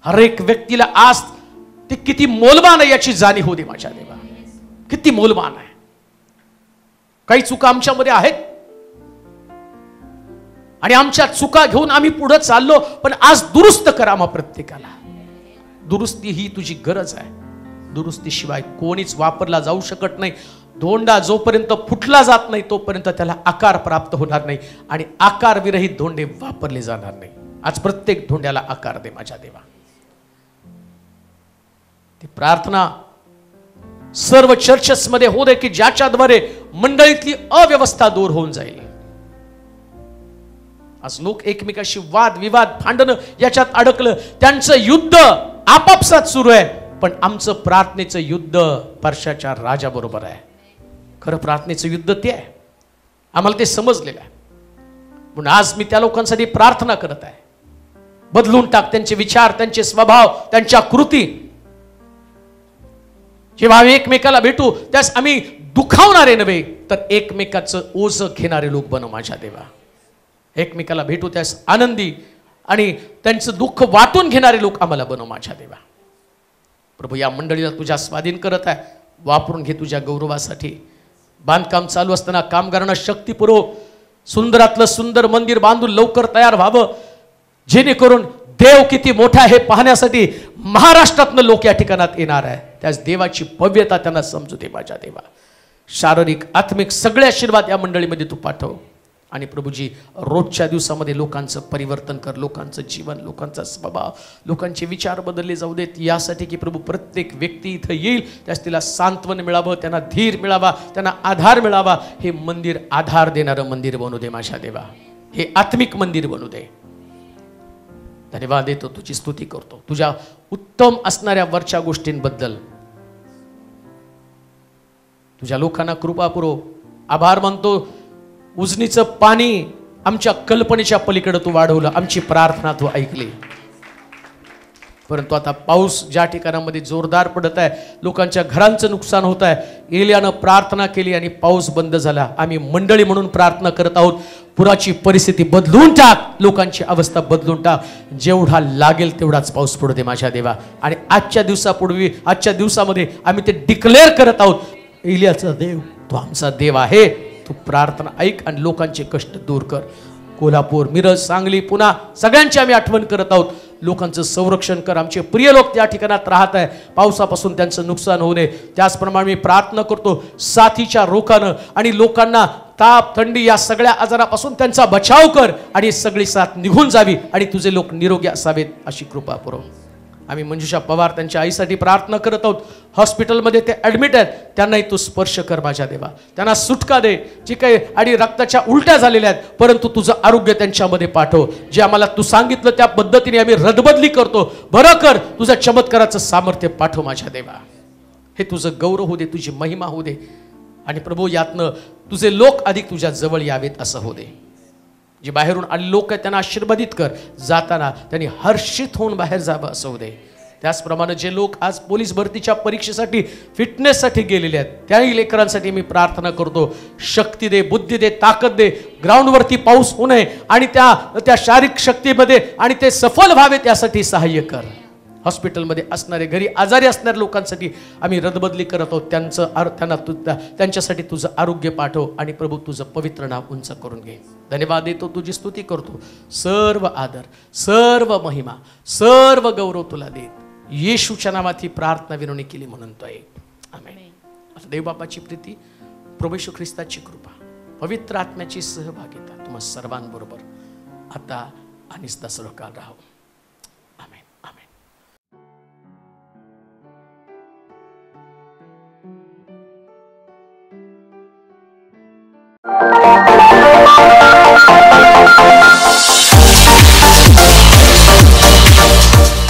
हर एक व्यक्तीला आज ते किती मोलवान आहे याची जाणीव होऊ दे माझ्या देवा. किती मोलवान आहे. काही चुका आमच्यामध्ये आहेत आणि आमच्या चुका घेऊन आम्ही पुढे चाललो, पण आज दुरुस्त करा आम्हा प्रत्येकाला. दुरुस्ती ही तुझी गरज आहे. दुरुस्तीशिवाय कोणीच वापरला जाऊ शकत नाही. धोंडा जोपर्यंत फुटला जात नाही तोपर्यंत त्याला आकार प्राप्त होणार नाही आणि आकार विरहित धोंडे वापरले जाणार नाही. आज प्रत्येक धोंड्याला आकार दे माझ्या देवा. ती प्रार्थना सर्व चर्चेस मध्ये होऊ दे की ज्याच्याद्वारे मंडळीतली अव्यवस्था दूर होऊन जाईल. आज लोक एकमेकाशी वाद विवाद भांडण याच्यात अडकलं. त्यांचं युद्ध आपापसात सुरू आहे, पण आमचं प्रार्थनेचं युद्ध पर्शाच्या राजाबरोबर आहे. खरं प्रार्थनेचं युद्ध ते आहे. आम्हाला ते समजलेलं आहे. म्हणून आज मी त्या लोकांसाठी प्रार्थना करत आहे. बदलून टाक त्यांचे विचार, त्यांचे स्वभाव, त्यांच्या कृती. जेव्हा आम्ही एकमेकाला भेटू त्यास आम्ही दुखावणारे नव्हे तर एकमेकाचं ओझं घेणारे लोक बनव माझ्या देवा. एकमेकाला भेटू त्यास आनंदी आणि त्यांचं दुःख वाटून घेणारे लोक आम्हाला बनव माझ्या देवा. प्रभू, या मंडळीला तुझ्या स्वाधीन करत आहे. वापरून घे तुझ्या गौरवासाठी. बांधकाम चालू असताना कामगारांना शक्ती पुरव. सुंदरातलं सुंदर मंदिर बांधून लवकर तयार व्हावं, जेणेकरून देव किती मोठा आहे पाहण्यासाठी महाराष्ट्रातनं लोक या ठिकाणात येणार आहे. त्याच देवाची भव्यता त्यांना समजू दे माझ्या देवा. शारीरिक आत्मिक सगळे आशीर्वाद या मंडळीमध्ये तू पाठव. आणि प्रभूजी, रोजच्या दिवसामध्ये लोकांचं परिवर्तन कर. लोकांचं जीवन, लोकांचा स्वभाव, लोकांचे विचार बदलले जाऊ देत. यासाठी की प्रभू प्रत्येक व्यक्ती इथं येईल त्यास तिला सांत्वन मिळावं, त्यांना धीर मिळावा, त्यांना आधार मिळावा. हे मंदिर आधार देणारं मंदिर बनू दे माझ्या देवा. हे आत्मिक मंदिर बनू दे. धन्यवाद देतो, तुझी स्तुती करतो तुझ्या उत्तम असणाऱ्या वरच्या गोष्टींबद्दल. तुझ्या लोकांना कृपा पुरव. आभार मानतो. उजनीचं पाणी आमच्या कल्पनेच्या पलीकडे तू वाढवलं. आमची प्रार्थना तू ऐकली. परंतु आता पाऊस ज्या ठिकाणामध्ये जोरदार पडत आहे, लोकांच्या घरांचं नुकसान होत आहे, एलियानं प्रार्थना केली आणि पाऊस बंद झाला. आम्ही मंडळी म्हणून प्रार्थना करत आहोत, पुराची परिस्थिती बदलून टाक, लोकांची अवस्था बदलून टाक. जेवढा लागेल तेवढाच पाऊस पडू दे माझ्या देवा. आणि आजच्या दिवसामध्ये आम्ही ते डिक्लेअर करत आहोत, एलियाचा देव तो आमचा देव आहे. तू प्रार्थना ऐक आणि लोकांचे कष्ट दूर कर. कोल्हापूर, मिरज, सांगली, पुणा सगळ्यांची आम्ही आठवण करत आहोत. लोकांचं संरक्षण कर. आमचे प्रिय लोक त्या ठिकाणात राहत आहे, पावसापासून त्यांचं नुकसान होऊ नये. त्याचप्रमाणे मी प्रार्थना करतो, साथीच्या रोगानं आणि लोकांना ताप, थंडी या सगळ्या आजारापासून त्यांचा बचाव कर आणि सगळी साथ निघून जावी आणि तुझे लोक निरोगी असावेत अशी कृपा पुरव. आम्ही मंजुषा पवार त्यांच्या आईसाठी प्रार्थना करत आहोत. हॉस्पिटलमध्ये ते ॲडमिट आहेत, त्यांनाही तू स्पर्श कर माझ्या देवा. त्यांना सुटका दे. जी काही आणि रक्ताच्या उलट्या झालेल्या आहेत, परंतु तुझं आरोग्य त्यांच्यामध्ये पाठव. जे आम्हाला तू सांगितलं त्या पद्धतीने आम्ही रदबदली करतो. बरं कर, तुझं चमत्काराचं सामर्थ्य पाठव माझ्या देवा. हे तुझं गौरव होऊ दे, तुझी महिमा होऊ दे. आणि प्रभू, यातनं तुझे लोक अधिक तुझ्या जवळ यावेत असं होऊ दे. जे बाहेरून आले लोक आहेत त्यांना आशीर्वादित कर. जाताना त्यांनी हर्षित होऊन बाहेर जावं असं होऊ दे. त्याचप्रमाणे जे लोक आज पोलीस भरतीच्या परीक्षेसाठी, फिटनेससाठी गेलेले आहेत, त्याही लेकरांसाठी मी प्रार्थना करतो. शक्ती दे, बुद्धी दे, ताकद दे. ग्राउंडवरती पाऊस होऊ नये आणि त्या शारीरिक शक्तीमध्ये आणि ते सफल व्हावे त्यासाठी सहाय्य कर. हॉस्पिटलमध्ये असणारे, घरी आजारी असणाऱ्या लोकांसाठी आम्ही रदबदली करत आहोत. त्यांच्यासाठी तुझं आरोग्य पाठव आणि प्रभू तुझं पवित्र नाव उंच करून घे. धन्यवाद देतो, तुझी स्तुती करतो. सर्व आदर, सर्व महिमा, सर्व गौरव तुला देत येशूच्या नावात ही प्रार्थना विनवणी केली म्हणून तो आहे. आमेन. देवबापाची प्रीती, प्रभू येशू ख्रिस्ताची कृपा, पवित्र आत्म्याची सहभागिता तुम्हा सर्वांबरोबर आता आणि सदा सर्वकाळ राहो. आमेन. आमेन.